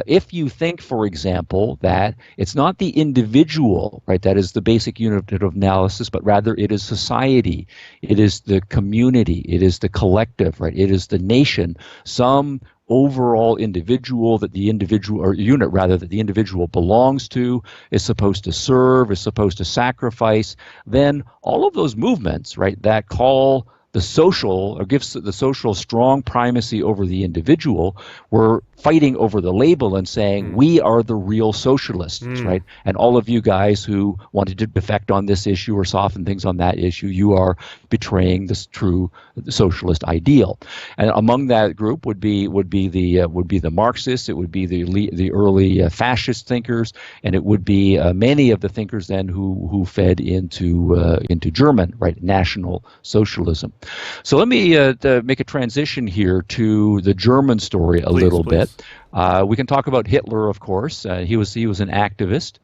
if you think, for example, that it's not the individual, right, that is the basic unit of analysis, but rather it is society, it is the community, it is the collective, right, it is the nation, some overall individual that the individual, or unit rather, that the individual belongs to, is supposed to serve, is supposed to sacrifice, then all of those movements, right, that call the social, or gives the social strong primacy over the individual, were fighting over the label and saying, we are the real socialists, right? And all of you guys who wanted to defect on this issue or soften things on that issue, you are betraying this true socialist ideal. And among that group would be the Marxists, it would be the early fascist thinkers, and it would be many of the thinkers then who fed into German, right, National Socialism. So let me make a transition here to the German story a little bit. We can talk about Hitler, of course. He was an activist.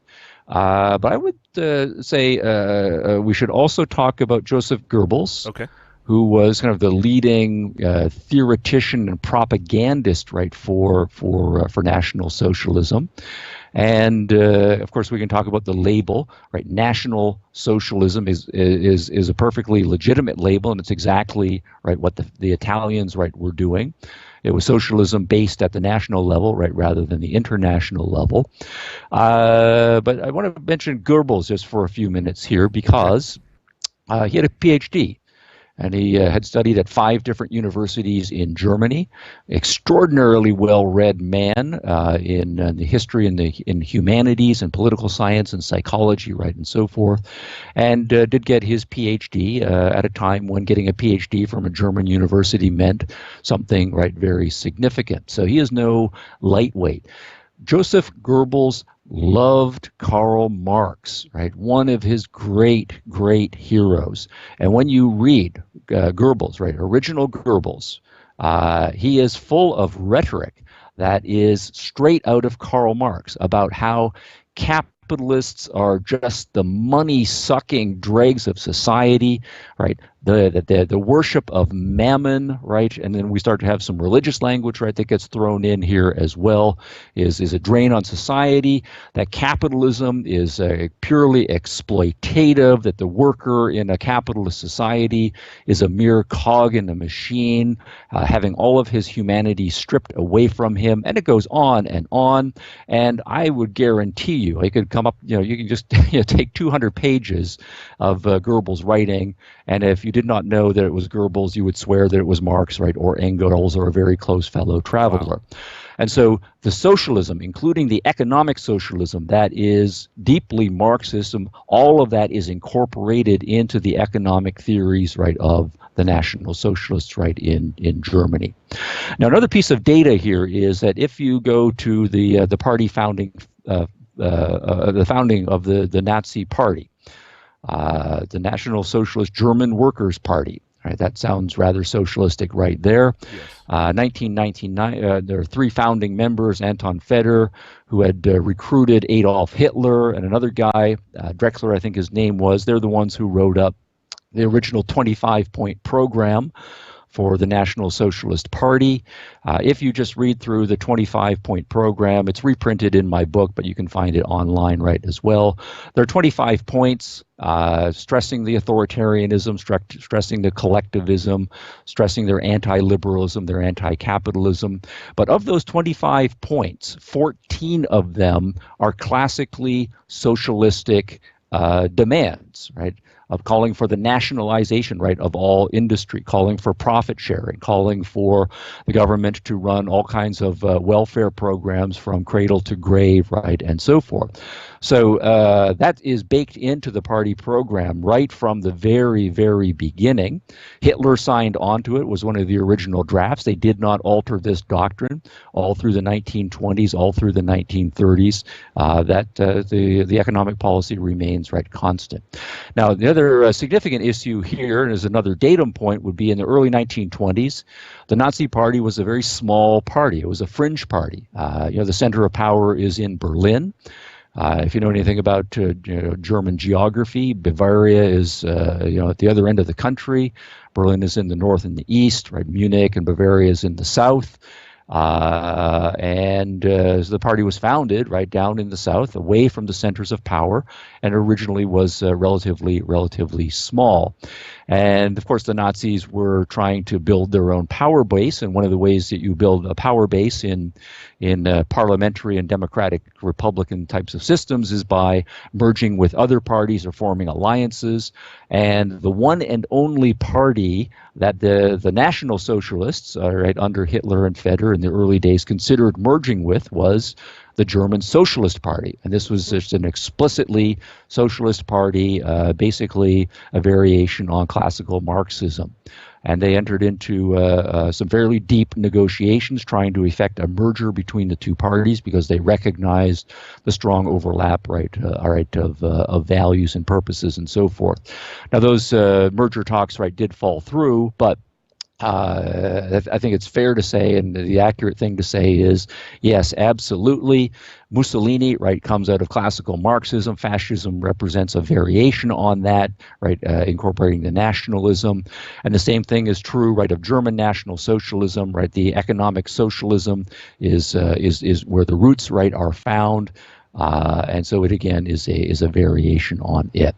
But I would say we should also talk about Joseph Goebbels, who was kind of the leading theoretician and propagandist, right, for National Socialism. And of course, we can talk about the label, right? National Socialism is a perfectly legitimate label, and it's exactly right what the Italians, right, were doing. It was socialism based at the national level, right, rather than the international level. But I want to mention Goebbels just for a few minutes here, because he had a Ph.D. And he had studied at 5 different universities in Germany. Extraordinarily well-read man in the history and in humanities and political science and psychology, right, and so forth. And did get his PhD at a time when getting a PhD from a German university meant something, right, very significant. So he is no lightweight. Joseph Goebbels loved Karl Marx, right? One of his great heroes. And when you read Goebbels, right, original Goebbels, he is full of rhetoric that is straight out of Karl Marx about how capitalists are just the money-sucking dregs of society, right? The worship of mammon, right? And then we start to have some religious language, right, that gets thrown in here as well, is a drain on society, that capitalism is purely exploitative, that the worker in a capitalist society is a mere cog in a machine, having all of his humanity stripped away from him, and it goes on. And I would guarantee you, I could come up, you can just take 200 pages of Goebbels' writing, and if you did not know that it was Goebbels, you would swear that it was Marx, right, or Engels, or a very close fellow traveler. Wow. And so the socialism, including the economic socialism that is deeply Marxism, all of that is incorporated into the economic theories, right, of the National Socialists, right, in Germany. Now, another piece of data here is that if you go to the party founding, the founding of the Nazi Party, the National Socialist German Workers' Party. Right, that sounds rather socialistic right there. Yes. 1999, there are 3 founding members, Anton Feder, who had recruited Adolf Hitler, and another guy, Drexler, I think his name was. They're the ones who wrote up the original 25-point program for the National Socialist Party. If you just read through the 25-point program, it's reprinted in my book, but you can find it online, right, as well. There are 25 points, stressing the authoritarianism, stressing the collectivism, stressing their anti-liberalism, their anti-capitalism. But of those 25 points, 14 of them are classically socialistic demands. resurgence, right, of calling for the nationalization, right, of all industry, calling for profit sharing, calling for the government to run all kinds of welfare programs from cradle to grave, right, and so forth. So that is baked into the party program right from the very, very beginning. Hitler signed onto it, was one of the original drafts. They did not alter this doctrine all through the 1920s, all through the 1930s. The economic policy remains right constant. Now, the other significant issue here, and as another datum point, would be in the early 1920s. The Nazi Party was a very small party. It was a fringe party. The center of power is in Berlin. If you know anything about German geography, Bavaria is at the other end of the country. Berlin is in the north and the east, right? Munich and Bavaria is in the south. The party was founded right down in the south, away from the centers of power, and originally was relatively small. And of course, the Nazis were trying to build their own power base, and one of the ways that you build a power base in parliamentary and democratic republican types of systems is by merging with other parties or forming alliances. And the one and only party that the National Socialists, right, under Hitler and Feder in the early days considered merging with was the German Socialist Party. And this was just an explicitly socialist party, basically a variation on classical Marxism. And they entered into some fairly deep negotiations trying to effect a merger between the two parties because they recognized the strong overlap, of values and purposes and so forth. Now, those merger talks, right, did fall through, but I think it's fair to say, and the accurate thing to say is, yes, absolutely. Mussolini, right, comes out of classical Marxism. Fascism represents a variation on that, right, incorporating the nationalism. And the same thing is true, right, of German National Socialism, right. The economic socialism is where the roots, right, are found. And so it again is a variation on it.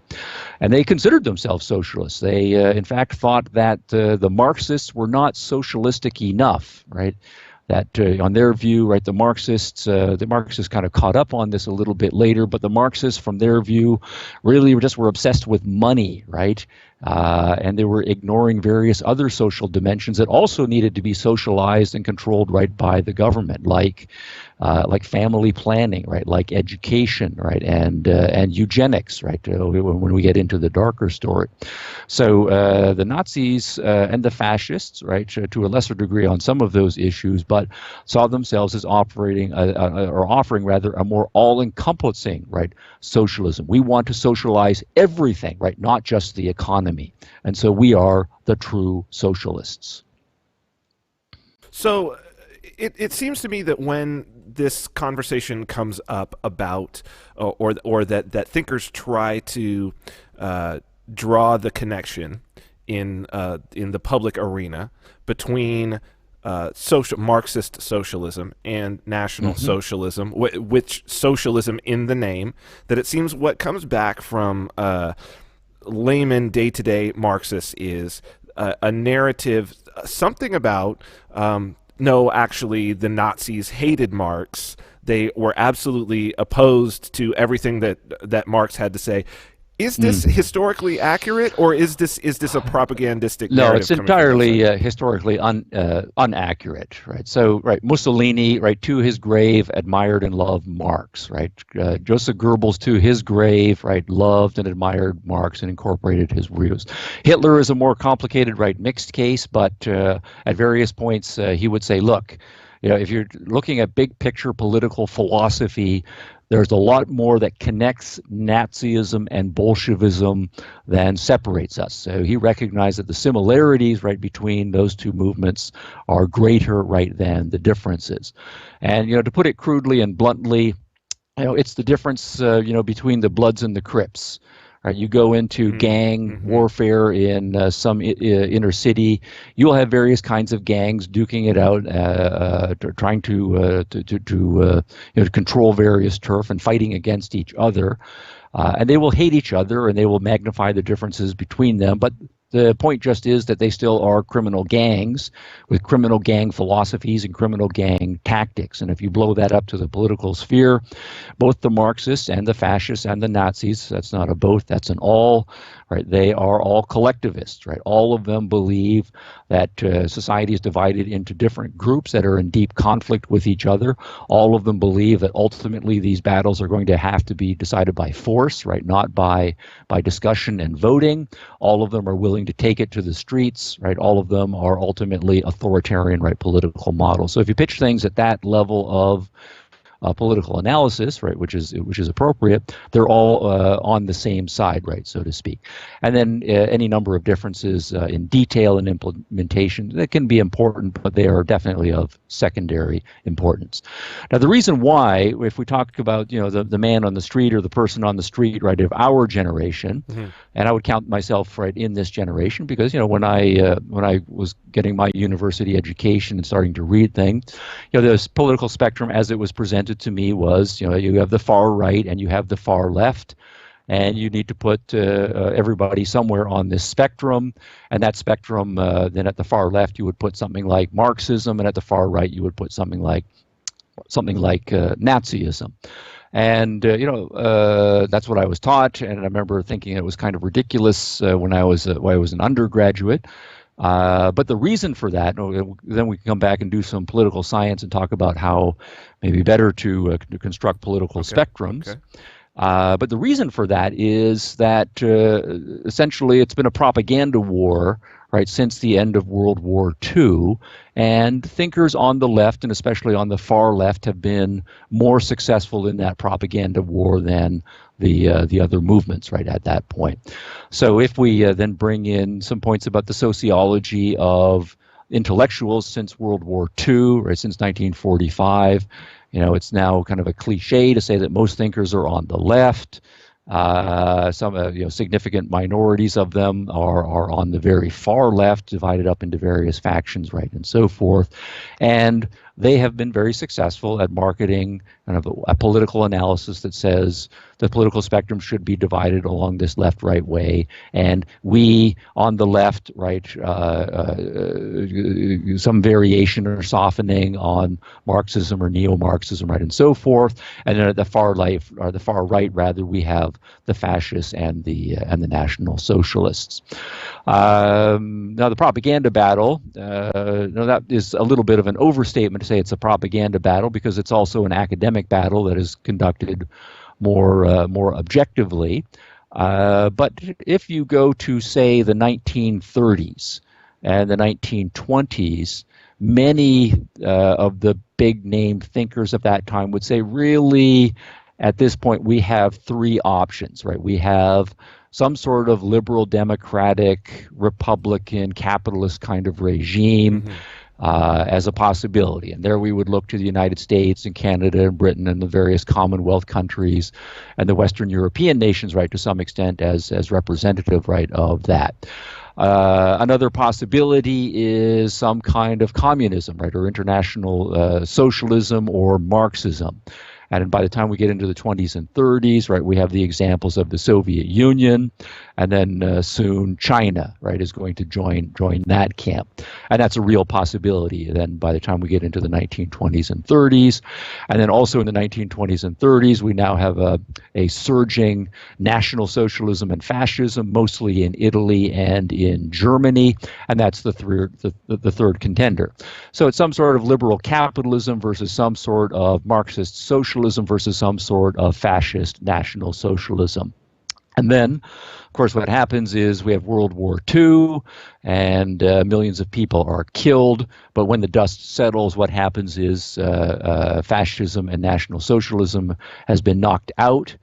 And they considered themselves socialists. They in fact thought that the Marxists were not socialistic enough, right? That on their view, right, the Marxists kind of caught up on this a little bit later, but the Marxists, from their view, really were obsessed with money, right? And they were ignoring various other social dimensions that also needed to be socialized and controlled, right, by the government, like family planning, right, like education, right, and eugenics, right, when we get into the darker story. So the Nazis and the fascists, right, to a lesser degree on some of those issues, but saw themselves as offering rather a more all-encompassing, right, socialism. We want to socialize everything, right, not just the economy. And so we are the true socialists. So it seems to me that when this conversation comes up about, or that thinkers try to draw the connection in the public arena between Marxist socialism and National Socialism, which socialism in the name, that it seems what comes back from layman day-to-day Marxists is a narrative, something about no, actually the Nazis hated Marx. They were absolutely opposed to everything that Marx had to say. Is this historically accurate, or is this a propagandistic narrative? No, it's entirely historically inaccurate, right? So, right, Mussolini, right, to his grave, admired and loved Marx, right? Joseph Goebbels, to his grave, right, loved and admired Marx and incorporated his views. Hitler is a more complicated, right, mixed case, but at various points he would say, look, if you're looking at big picture political philosophy, there's a lot more that connects Nazism and Bolshevism than separates us. So he recognized that the similarities, right, between those two movements are greater, right, than the differences. And, to put it crudely and bluntly, it's the difference, between the Bloods and the Crips. Right, you go into gang warfare in some inner city, you'll have various kinds of gangs duking it out, trying to control various turf and fighting against each other. And they will hate each other and they will magnify the differences between them, but The point just is that they still are criminal gangs with criminal gang philosophies and criminal gang tactics. And if you blow that up to the political sphere, both the Marxists and the fascists and the Nazis, that's not a both, that's an all, right? They are all collectivists, right? All of them believe that society is divided into different groups that are in deep conflict with each other. All of them believe that ultimately these battles are going to have to be decided by force, right? Not by discussion and voting. All of them are willing to take it to the streets, right? All of them are ultimately authoritarian, right, political models. So if you pitch things at that level of political analysis, right, which is appropriate, they're all on the same side, right, so to speak. And then any number of differences in detail and implementation that can be important, but they are definitely of secondary importance. Now, the reason why, if we talk about the man on the street or the person on the street, right, of our generation, and I would count myself right in this generation because when I was getting my university education and starting to read things, this political spectrum as it was presented to me was, you have the far right and you have the far left, and you need to put everybody somewhere on this spectrum, and that spectrum, then at the far left you would put something like Marxism, and at the far right you would put something like Nazism. And that's what I was taught, and I remember thinking it was kind of ridiculous when I was an undergraduate. But the reason for that, then we can come back and do some political science and talk about how maybe better to construct political spectrums. Okay. But the reason for that is that essentially it's been a propaganda war, right, since the end of World War II, and thinkers on the left, and especially on the far left, have been more successful in that propaganda war than the other movements, right, at that point. So if we then bring in some points about the sociology of intellectuals since World War II, right, since 1945, it's now kind of a cliche to say that most thinkers are on the left. Some significant minorities of them are on the very far left, divided up into various factions, right, and so forth. And they have been very successful at marketing kind of a political analysis that says the political spectrum should be divided along this left-right way, and we on the left, right, some variation or softening on Marxism or neo-Marxism, right, and so forth. And then at the far left, or the far right rather, we have the fascists and the National Socialists. Now the propaganda battle, that is a little bit of an overstatement to say it's a propaganda battle, because it's also an academic battle that is conducted more objectively. But if you go to, say, the 1930s and the 1920s, many of the big name thinkers of that time would say, really, at this point, we have three options, right? We have some sort of liberal, democratic, Republican, capitalist kind of regime as a possibility. And there we would look to the United States and Canada and Britain and the various Commonwealth countries and the Western European nations, right, to some extent as representative, right, of that. Another possibility is some kind of communism, right, or international socialism or Marxism. And by the time we get into the 20s and 30s, right, we have the examples of the Soviet Union, and then soon China, right, is going to join that camp. And that's a real possibility then by the time we get into the 1920s and 30s. And then also in the 1920s and 30s, we now have a surging National Socialism and Fascism, mostly in Italy and in Germany, and that's the third contender. So it's some sort of liberal capitalism versus some sort of Marxist socialism versus some sort of fascist National Socialism. And then, of course, what happens is we have World War II, and millions of people are killed. But when the dust settles, what happens is fascism and National Socialism has been knocked out.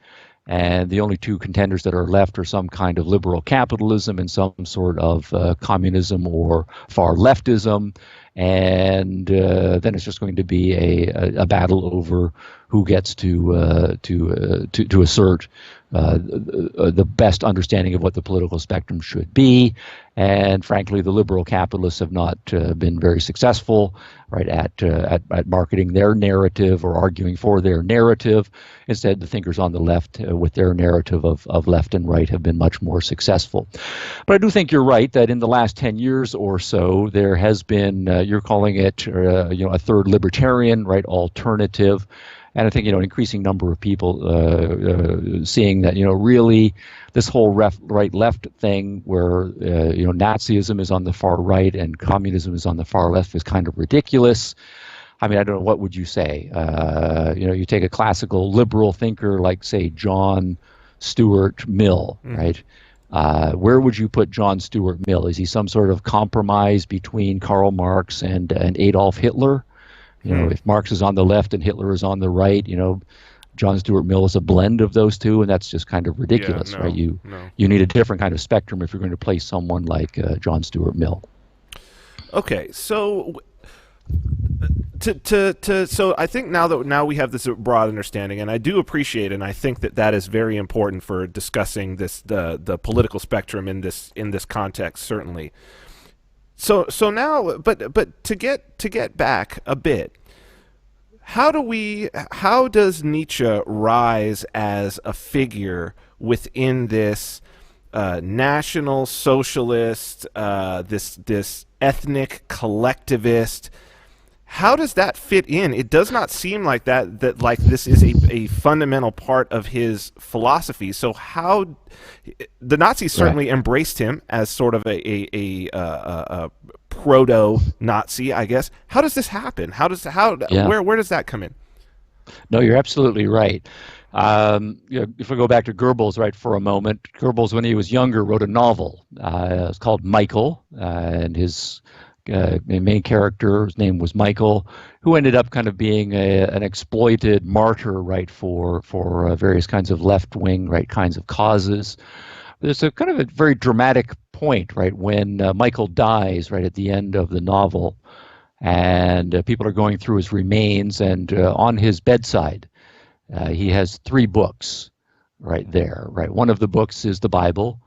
And the only two contenders that are left are some kind of liberal capitalism and some sort of communism or far leftism. and then it's just going to be a battle over who gets to assert the best understanding of what the political spectrum should be. And frankly, the liberal capitalists have not been very successful, right, at marketing their narrative or arguing for their narrative. Instead, the thinkers on the left, with their narrative of left and right, have been much more successful. But I do think you're right that in the last 10 years or so, there has been, you're calling it, a third libertarian, right, alternative. And I think, an increasing number of people seeing that, really this whole right-left thing where, Nazism is on the far right and communism is on the far left is kind of ridiculous. I mean, I don't know, what would you say? You take a classical liberal thinker like, say, John Stuart Mill, right? Where would you put John Stuart Mill? Is he some sort of compromise between Karl Marx and Adolf Hitler? If Marx is on the left and Hitler is on the right, John Stuart Mill is a blend of those two, and that's just kind of ridiculous, right? You need a different kind of spectrum if you're going to place someone like John Stuart Mill. Okay, so so I think now we have this broad understanding, and I do appreciate, and I think that is very important for discussing the political spectrum in this context, certainly. So now, but to get back a bit, how does Nietzsche rise as a figure within this national socialist, this ethnic collectivist? How does that fit in? It does not seem like that like this is a fundamental part of his philosophy. So how the Nazis certainly embraced him as sort of a proto-Nazi, I guess. How does this happen? Where does that come in? No, you're absolutely right. If we go back to Gorbals, right, for a moment, Gorbals, when he was younger, wrote a novel. It was called Michael, and his main character's name was Michael, who ended up kind of being an exploited martyr, right, for various kinds of left-wing, right, kinds of causes. There's a kind of a very dramatic point, right, when Michael dies, right, at the end of the novel, and people are going through his remains, and on his bedside, he has 3 books right there, right. One of the books is the Bible.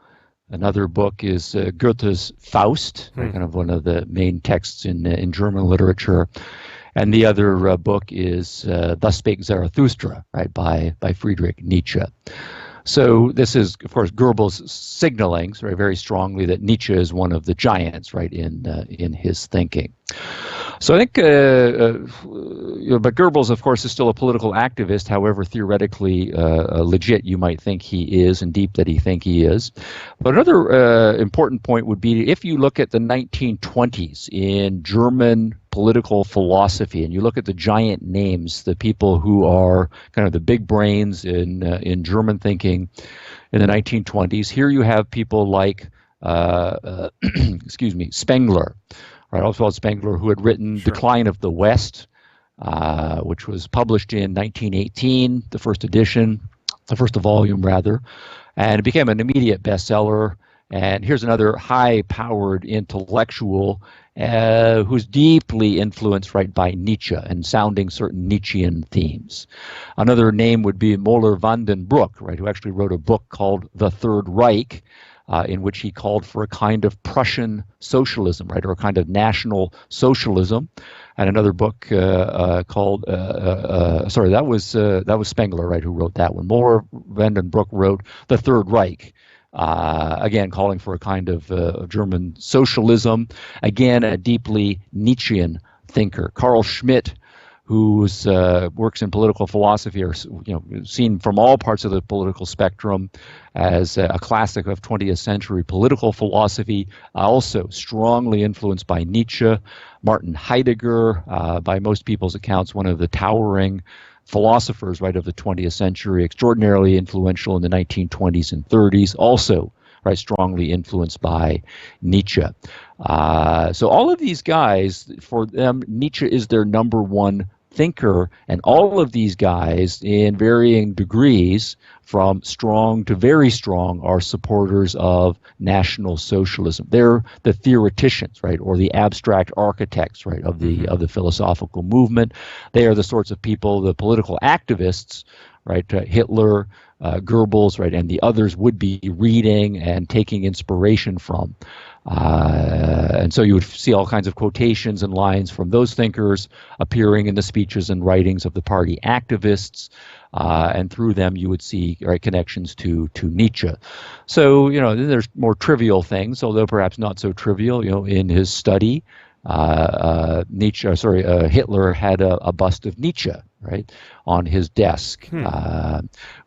Another book is Goethe's Faust, kind of one of the main texts in German literature. And the other book is Thus Spake Zarathustra, right, by Friedrich Nietzsche. So this is, of course, Goebbels signaling very strongly that Nietzsche is one of the giants, right, in his thinking. So I think, but Goebbels, of course, is still a political activist, however theoretically legit you might think he is and deep that he think he is. But another important point would be if you look at the 1920s in German political philosophy, and you look at the giant names, the people who are kind of the big brains in German thinking in the 1920s, here you have people like, Spengler. Right, Oswald Spengler, who had written Decline of the West, which was published in 1918, the first volume rather, and it became an immediate bestseller. And here's another high-powered intellectual who's deeply influenced, right, by Nietzsche and sounding certain Nietzschean themes. Another name would be Moller van den Broek, right, who actually wrote a book called The Third Reich, in which he called for a kind of Prussian socialism, right, or a kind of national socialism, and another book called that was Spengler, right, who wrote that one. Moller van den Broek wrote The Third Reich, again calling for a kind of German socialism, again a deeply Nietzschean thinker. Carl Schmitt, whose works in political philosophy are seen from all parts of the political spectrum as a classic of 20th century political philosophy, also strongly influenced by Nietzsche. Martin Heidegger, by most people's accounts, one of the towering philosophers, right, of the 20th century, extraordinarily influential in the 1920s and 30s, also right, strongly influenced by Nietzsche. So all of these guys, for them, Nietzsche is their number one thinker, and all of these guys, in varying degrees, from strong to very strong, are supporters of National Socialism. They're the theoreticians, right, or the abstract architects, right, of the philosophical movement. They are the sorts of people, the political activists, right, Hitler, Goebbels, right, and the others would be reading and taking inspiration from. And so you would see all kinds of quotations and lines from those thinkers appearing in the speeches and writings of the party activists, and through them you would see, right, connections to Nietzsche. So, you know, there's more trivial things, although perhaps not so trivial. You know, in his study, Hitler had a bust of Nietzsche, right, on his desk.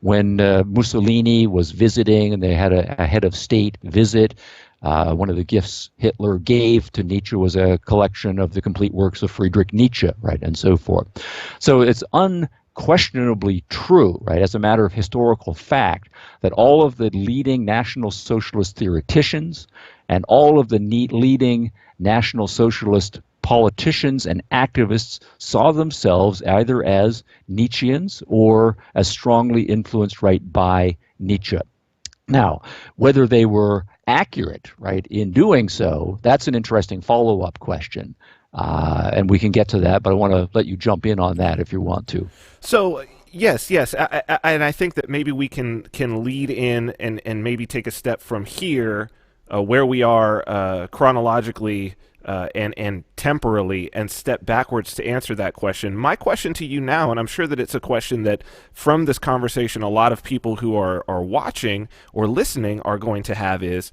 When Mussolini was visiting and they had a head of state visit, one of the gifts Hitler gave to Nietzsche was a collection of the complete works of Friedrich Nietzsche, right, and so forth. So it's unquestionably true, right, as a matter of historical fact, that all of the leading National Socialist theoreticians and all of the leading National Socialist politicians and activists saw themselves either as Nietzscheans or as strongly influenced, right, by Nietzsche. Now, whether they were accurate, right, in doing so, that's an interesting follow-up question. And we can get to that, but I want to let you jump in on that if you want to. So, yes, and I think that maybe we can lead in and maybe take a step from here, where we are chronologically and temporally, and step backwards to answer that question. My question to you now, and I'm sure that it's a question that from this conversation a lot of people who are watching or listening are going to have, is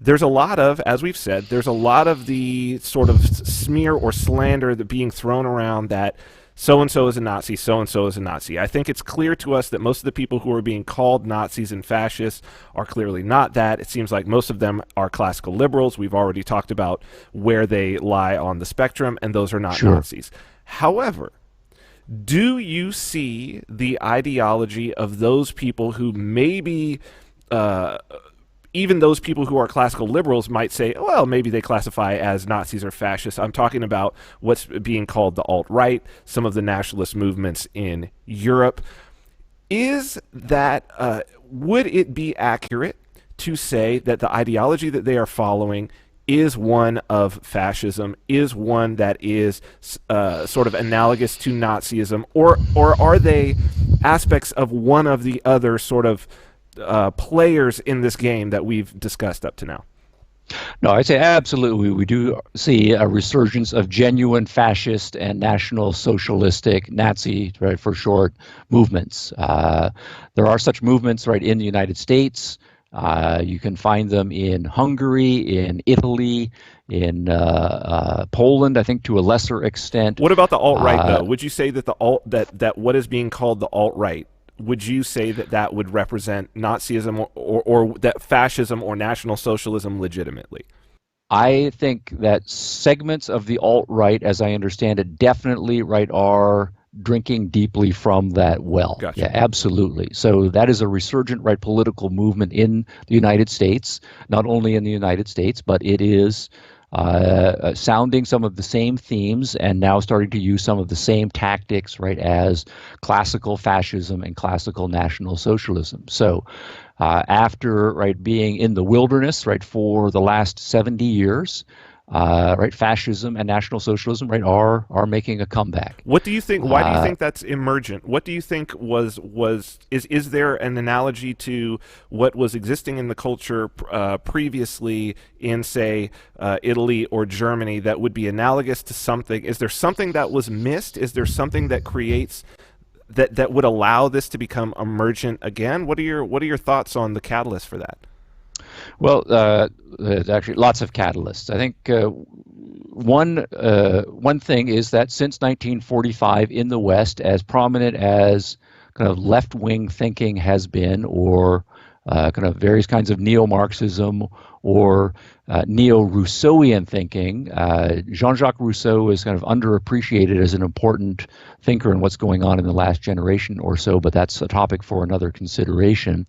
there's a lot of, as we've said, there's a lot of the sort of smear or slander that being thrown around that so-and-so is a Nazi, so-and-so is a Nazi. I think it's clear to us that most of the people who are being called Nazis and fascists are clearly not that. It seems like most of them are classical liberals. We've already talked about where they lie on the spectrum, and those are not Nazis. However, do you see the ideology of those people who maybe even those people who are classical liberals might say, well, maybe they classify as Nazis or fascists? I'm talking about what's being called the alt-right, some of the nationalist movements in Europe. Is that, would it be accurate to say that the ideology that they are following is one of fascism, is one that is sort of analogous to Nazism, or are they aspects of one of the other sort of players in this game that we've discussed up to now? No, I'd say absolutely. We do see a resurgence of genuine fascist and National Socialistic, Nazi, right, for short, movements. There are such movements, right, in the United States. You can find them in Hungary, in Italy, in Poland, I think, to a lesser extent. What about the alt-right, though? Would you say that that what is being called the alt-right, would you say that that would represent Nazism or that fascism or National Socialism legitimately? I think that segments of the alt-right, as I understand it, definitely, right, are drinking deeply from that well. Gotcha. Yeah, absolutely. So that is a resurgent, right, political movement in the United States, not only in the United States, but it is sounding some of the same themes and now starting to use some of the same tactics, right, as classical fascism and classical National Socialism. So after, right, being in the wilderness, right, for the last 70 years, right, fascism and National Socialism, right, are making a comeback. What do you think? Why do you think that's emergent? What do you think is there an analogy to what was existing in the culture previously in, say, Italy or Germany that would be analogous to something? Is there something that was missed? Is there something that creates that would allow this to become emergent again? What are your thoughts on the catalyst for that? Well, there's actually lots of catalysts. I think one thing is that since 1945 in the West, as prominent as kind of left-wing thinking has been, or kind of various kinds of neo-Marxism or neo-Rousseauian thinking, Jean-Jacques Rousseau is kind of underappreciated as an important thinker in what's going on in the last generation or so, but that's a topic for another consideration.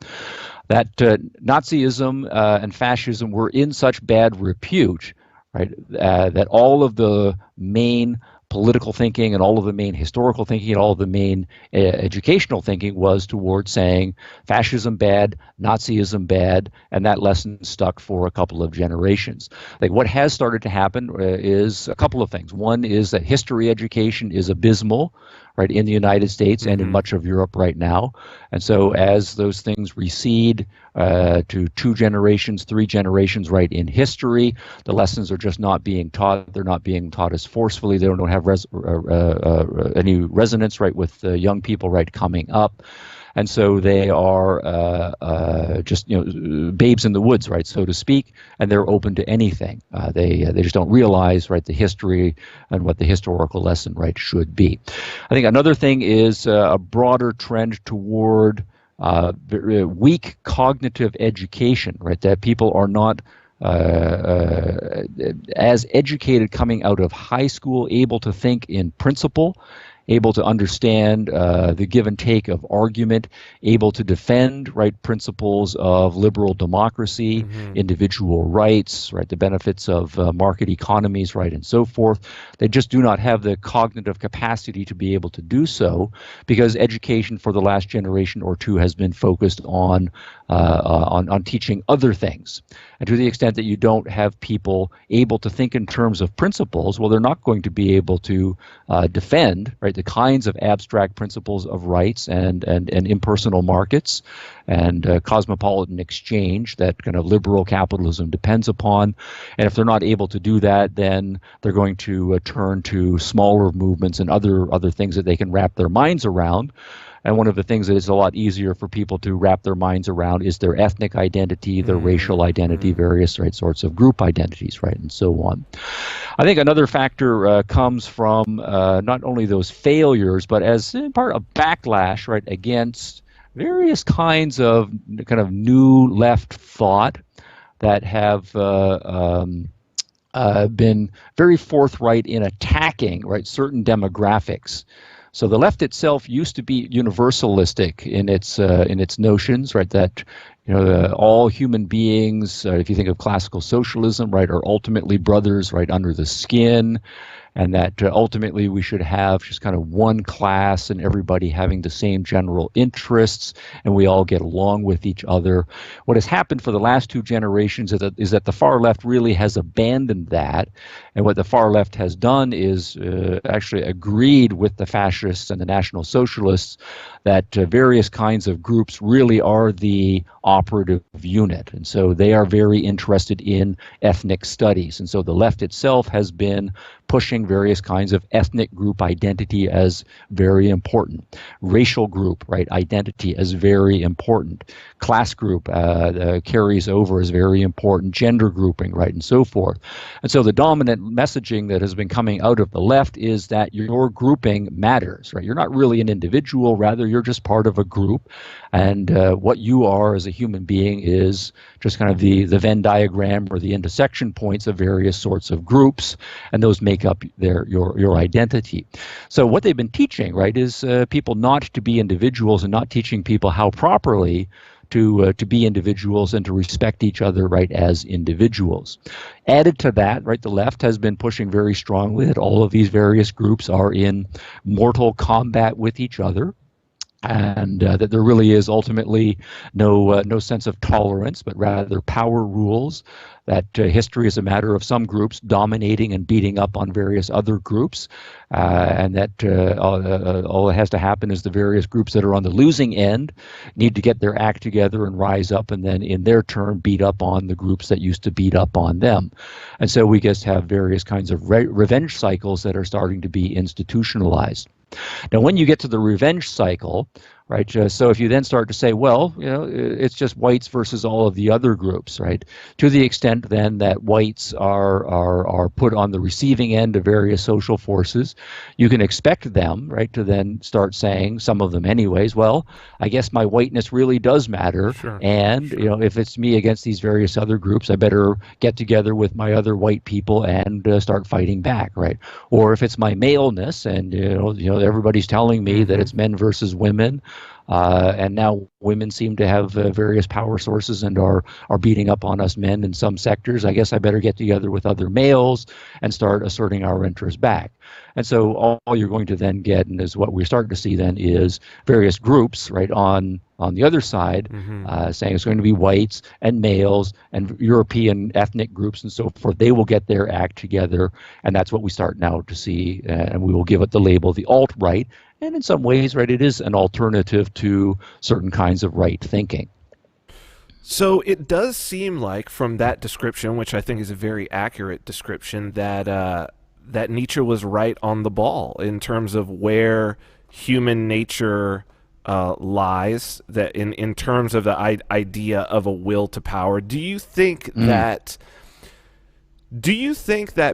That Nazism and fascism were in such bad repute, right, that all of the main political thinking and all of the main historical thinking and all of the main educational thinking was towards saying fascism bad, Nazism bad, and that lesson stuck for a couple of generations. Like what has started to happen is a couple of things. One is that history education is abysmal, right, in the United States and in much of Europe right now. And so as those things recede to 2 generations, 3 generations, right, in history, the lessons are just not being taught. They're not being taught as forcefully. They don't have any resonance, right, with young people, right, coming up. And so they are just babes in the woods, right, so to speak, and they're open to anything. They just don't realize, right, the history and what the historical lesson, right, should be. I think another thing is a broader trend toward weak cognitive education, right, that people are not as educated coming out of high school, able to think in principle, able to understand the give and take of argument, able to defend, right, principles of liberal democracy, individual rights, right, the benefits of market economies, right, and so forth. They just do not have the cognitive capacity to be able to do so because education for the last generation or two has been focused on teaching other things. And to the extent that you don't have people able to think in terms of principles, well, they're not going to be able to defend, right, the kinds of abstract principles of rights and impersonal markets and cosmopolitan exchange that kind of liberal capitalism depends upon. And if they're not able to do that, then they're going to turn to smaller movements and other things that they can wrap their minds around. And one of the things that is a lot easier for people to wrap their minds around is their ethnic identity, their racial identity, various right sorts of group identities, right, and so on. I think another factor comes from not only those failures, but as part of backlash, right, against various kinds of kind of new left thought that have been very forthright in attacking, right, certain demographics. So the left itself used to be universalistic in its notions, right? That all human beings, if you think of classical socialism, right, are ultimately brothers, right, under the skin, and that ultimately we should have just kind of one class and everybody having the same general interests, and we all get along with each other. What has happened for the last 2 generations is that the far left really has abandoned that, and what the far left has done is actually agreed with the fascists and the National Socialists that various kinds of groups really are the operative unit. And so they are very interested in ethnic studies. And so the left itself has been pushing various kinds of ethnic group identity as very important. Racial group, right, identity as very important. Class group carries over as very important. Gender grouping, right, and so forth. And so the dominant messaging that has been coming out of the left is that your grouping matters, right? You're not really an individual, rather you're just part of a group, and what you are as a human being is just kind of the Venn diagram or the intersection points of various sorts of groups, and those make up your identity. So what they've been teaching, right, is people not to be individuals and not teaching people how properly to be individuals and to respect each other, right, as individuals. Added to that, right, the left has been pushing very strongly that all of these various groups are in mortal combat with each other, and that there really is ultimately no sense of tolerance, but rather power rules, that history is a matter of some groups dominating and beating up on various other groups, and that all that has to happen is the various groups that are on the losing end need to get their act together and rise up, and then in their turn beat up on the groups that used to beat up on them. And so we just have various kinds of revenge cycles that are starting to be institutionalized. Now, when you get to the revenge cycle, right, so if you then start to say, well, it's just whites versus all of the other groups, right, to the extent then that whites are put on the receiving end of various social forces, you can expect them, right, to then start saying, some of them anyways, well, I guess my whiteness really does matter, and if it's me against these various other groups, I better get together with my other white people and start fighting back, right? Or if it's my maleness and everybody's telling me that it's men versus women, And now women seem to have various power sources and are beating up on us men in some sectors. I guess I better get together with other males and start asserting our interests back. And so all you're going to then get, and is what we're starting to see then, is various groups right on the other side, saying it's going to be whites and males and European ethnic groups and so forth. They will get their act together, and that's what we start now to see, and we will give it the label the alt-right. And in some ways, right, it is an alternative to certain kinds of right thinking. So it does seem like, from that description, which I think is a very accurate description, that that Nietzsche was right on the ball in terms of where human nature lies, that in terms of the idea of a will to power. Do you think that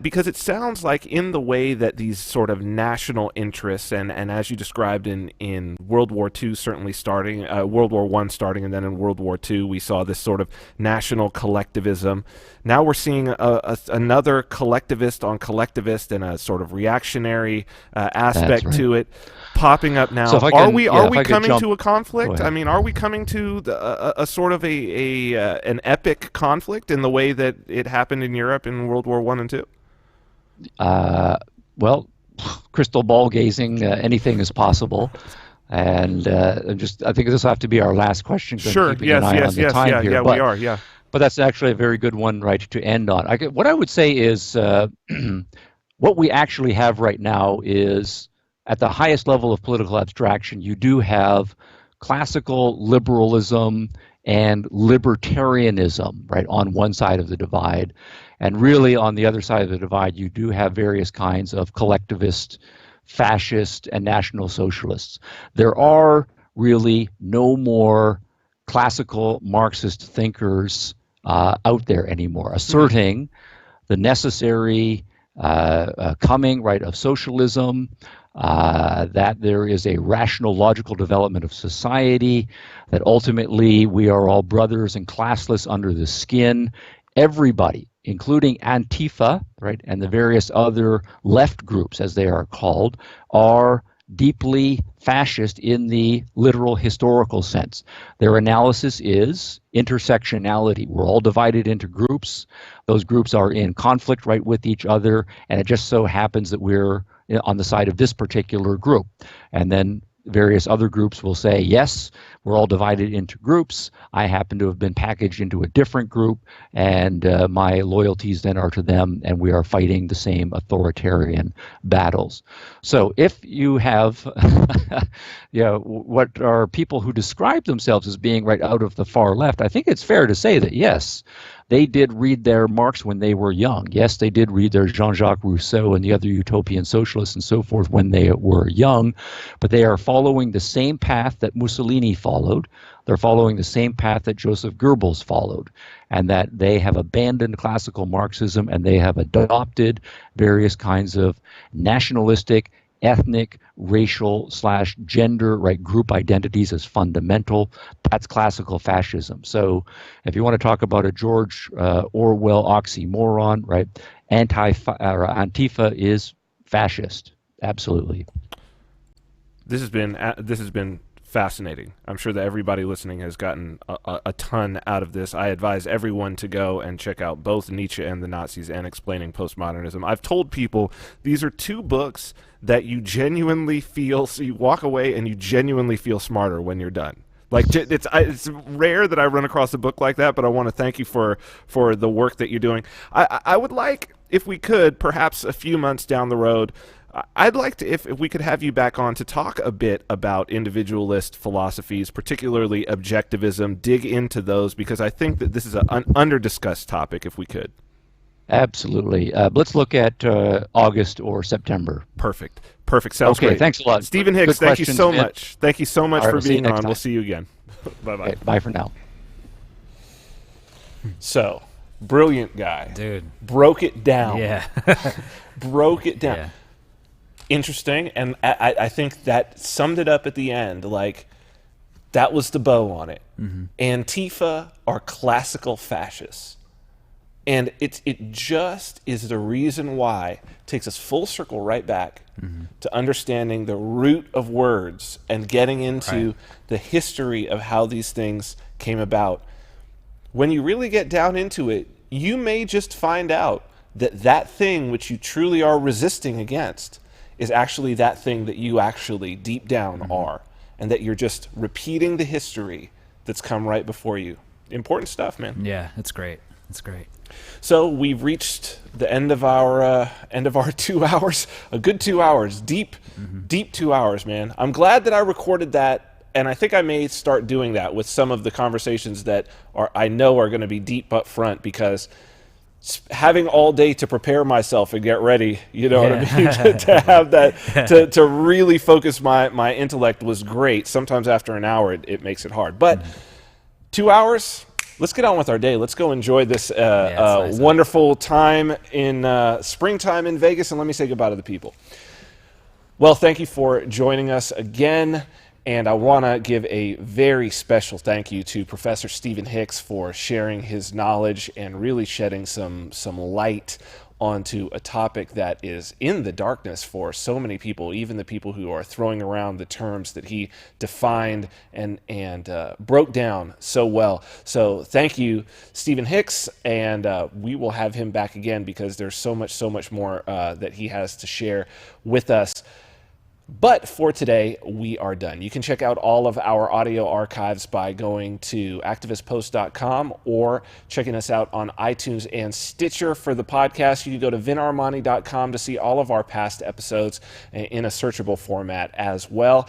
because it sounds like, in the way that these sort of national interests, and as you described in World War II, certainly starting, World War I starting, and then in World War II, we saw this sort of national collectivism. Now we're seeing another collectivist on collectivist and a sort of reactionary aspect to it popping up now. So Are we coming to a conflict? I mean, are we coming to a sort of an epic conflict in the way that it happened in Europe in World War I and II? Well, crystal ball gazing, anything is possible. And I think this will have to be our last question. Sure. Yes. Yeah. We are. Yeah. But that's actually a very good one, right, to end on. What I would say is what we actually have right now is, at the highest level of political abstraction, you do have classical liberalism and libertarianism, right, on one side of the divide. And really, on the other side of the divide, you do have various kinds of collectivist, fascist, and national socialists. There are really no more classical Marxist thinkers out there anymore, asserting the necessary coming, right, of socialism, that there is a rational, logical development of society, that ultimately we are all brothers and classless under the skin. Everybody, including Antifa, right, and the various other left groups, as they are called, are deeply fascist in the literal historical sense. Their analysis is intersectionality. We're all divided into groups. Those groups are in conflict, right, with each other, and it just so happens that we're on the side of this particular group. And then various other groups will say, yes, we're all divided into groups. I happen to have been packaged into a different group, and my loyalties then are to them, and we are fighting the same authoritarian battles. So if you have what are people who describe themselves as being right out of the far left, I think it's fair to say that, yes, they did read their Marx when they were young. Yes, they did read their Jean-Jacques Rousseau and the other utopian socialists and so forth when they were young, but they are following the same path that Mussolini followed. They're following the same path that Joseph Goebbels followed, and that they have abandoned classical Marxism and they have adopted various kinds of nationalistic, ethnic, racial / gender, right, group identities as fundamental. That's classical fascism. So if you want to talk about a George Orwell oxymoron, right, Antifa is fascist. Absolutely. This has been fascinating. I'm sure that everybody listening has gotten a ton out of this. I advise everyone to go and check out both Nietzsche and the Nazis and Explaining Postmodernism. I've told people these are two books that you genuinely feel, so you walk away and you genuinely feel smarter when you're done. Like, it's rare that I run across a book like that, but I want to thank you for the work that you're doing. I would like, if we could, perhaps a few months down the road, I'd like to, if we could have you back on to talk a bit about individualist philosophies, particularly objectivism, dig into those, because I think that this is an under-discussed topic, if we could. Absolutely. Let's look at August or September. Perfect. Sounds great. Thanks a lot. Stephen Hicks, thank you so much. Thank you so much for being on. We'll see you again. Bye-bye. Okay, bye for now. So, brilliant guy. Dude. Broke it down. Yeah. Broke it down. Yeah. Interesting, and I think that summed it up at the end. Like, that was the bow on it. Antifa are classical fascists. And it just is the reason why it takes us full circle right back to understanding the root of words and getting into the history of how these things came about. When you really get down into it, you may just find out that that thing which you truly are resisting against is actually that thing that you actually deep down are, and that you're just repeating the history that's come right before you. Important stuff, man. Yeah, it's great. It's great. So we've reached the end of our 2 hours, a good 2 hours, deep 2 hours, man. I'm glad that I recorded that, and I think I may start doing that with some of the conversations that I know are going to be deep up front, because having all day to prepare myself and get ready, you know what I mean, to have that, to really focus my intellect was great. Sometimes after an hour, it makes it hard. But 2 hours, let's get on with our day. Let's go enjoy this nice wonderful time in springtime in Vegas, and let me say goodbye to the people. Well, thank you for joining us again. And I want to give a very special thank you to Professor Stephen Hicks for sharing his knowledge and really shedding some light onto a topic that is in the darkness for so many people, even the people who are throwing around the terms that he defined and broke down so well. So thank you, Stephen Hicks, and we will have him back again, because there's so much more that he has to share with us. But for today, we are done. You can check out all of our audio archives by going to activistpost.com or checking us out on iTunes and Stitcher for the podcast. You can go to vinarmani.com to see all of our past episodes in a searchable format as well.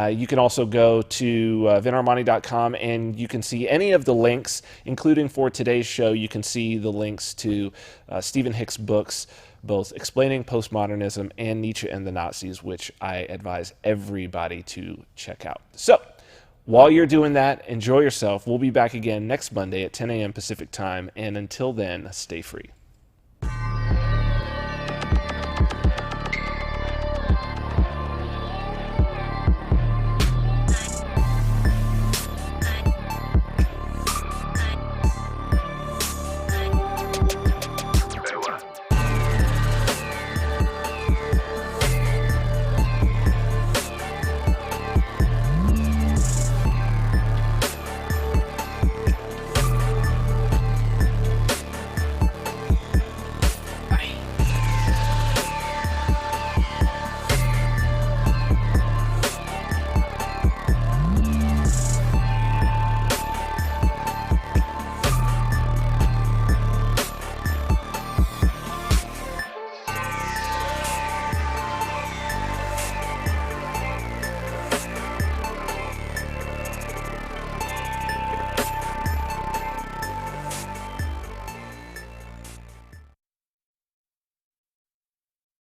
You can also go to vinarmani.com and you can see any of the links, including for today's show. You can see the links to Stephen Hicks' books, both Explaining Postmodernism and Nietzsche and the Nazis, which I advise everybody to check out. So, while you're doing that, enjoy yourself. We'll be back again next Monday at 10 a.m. Pacific time, and until then, stay free.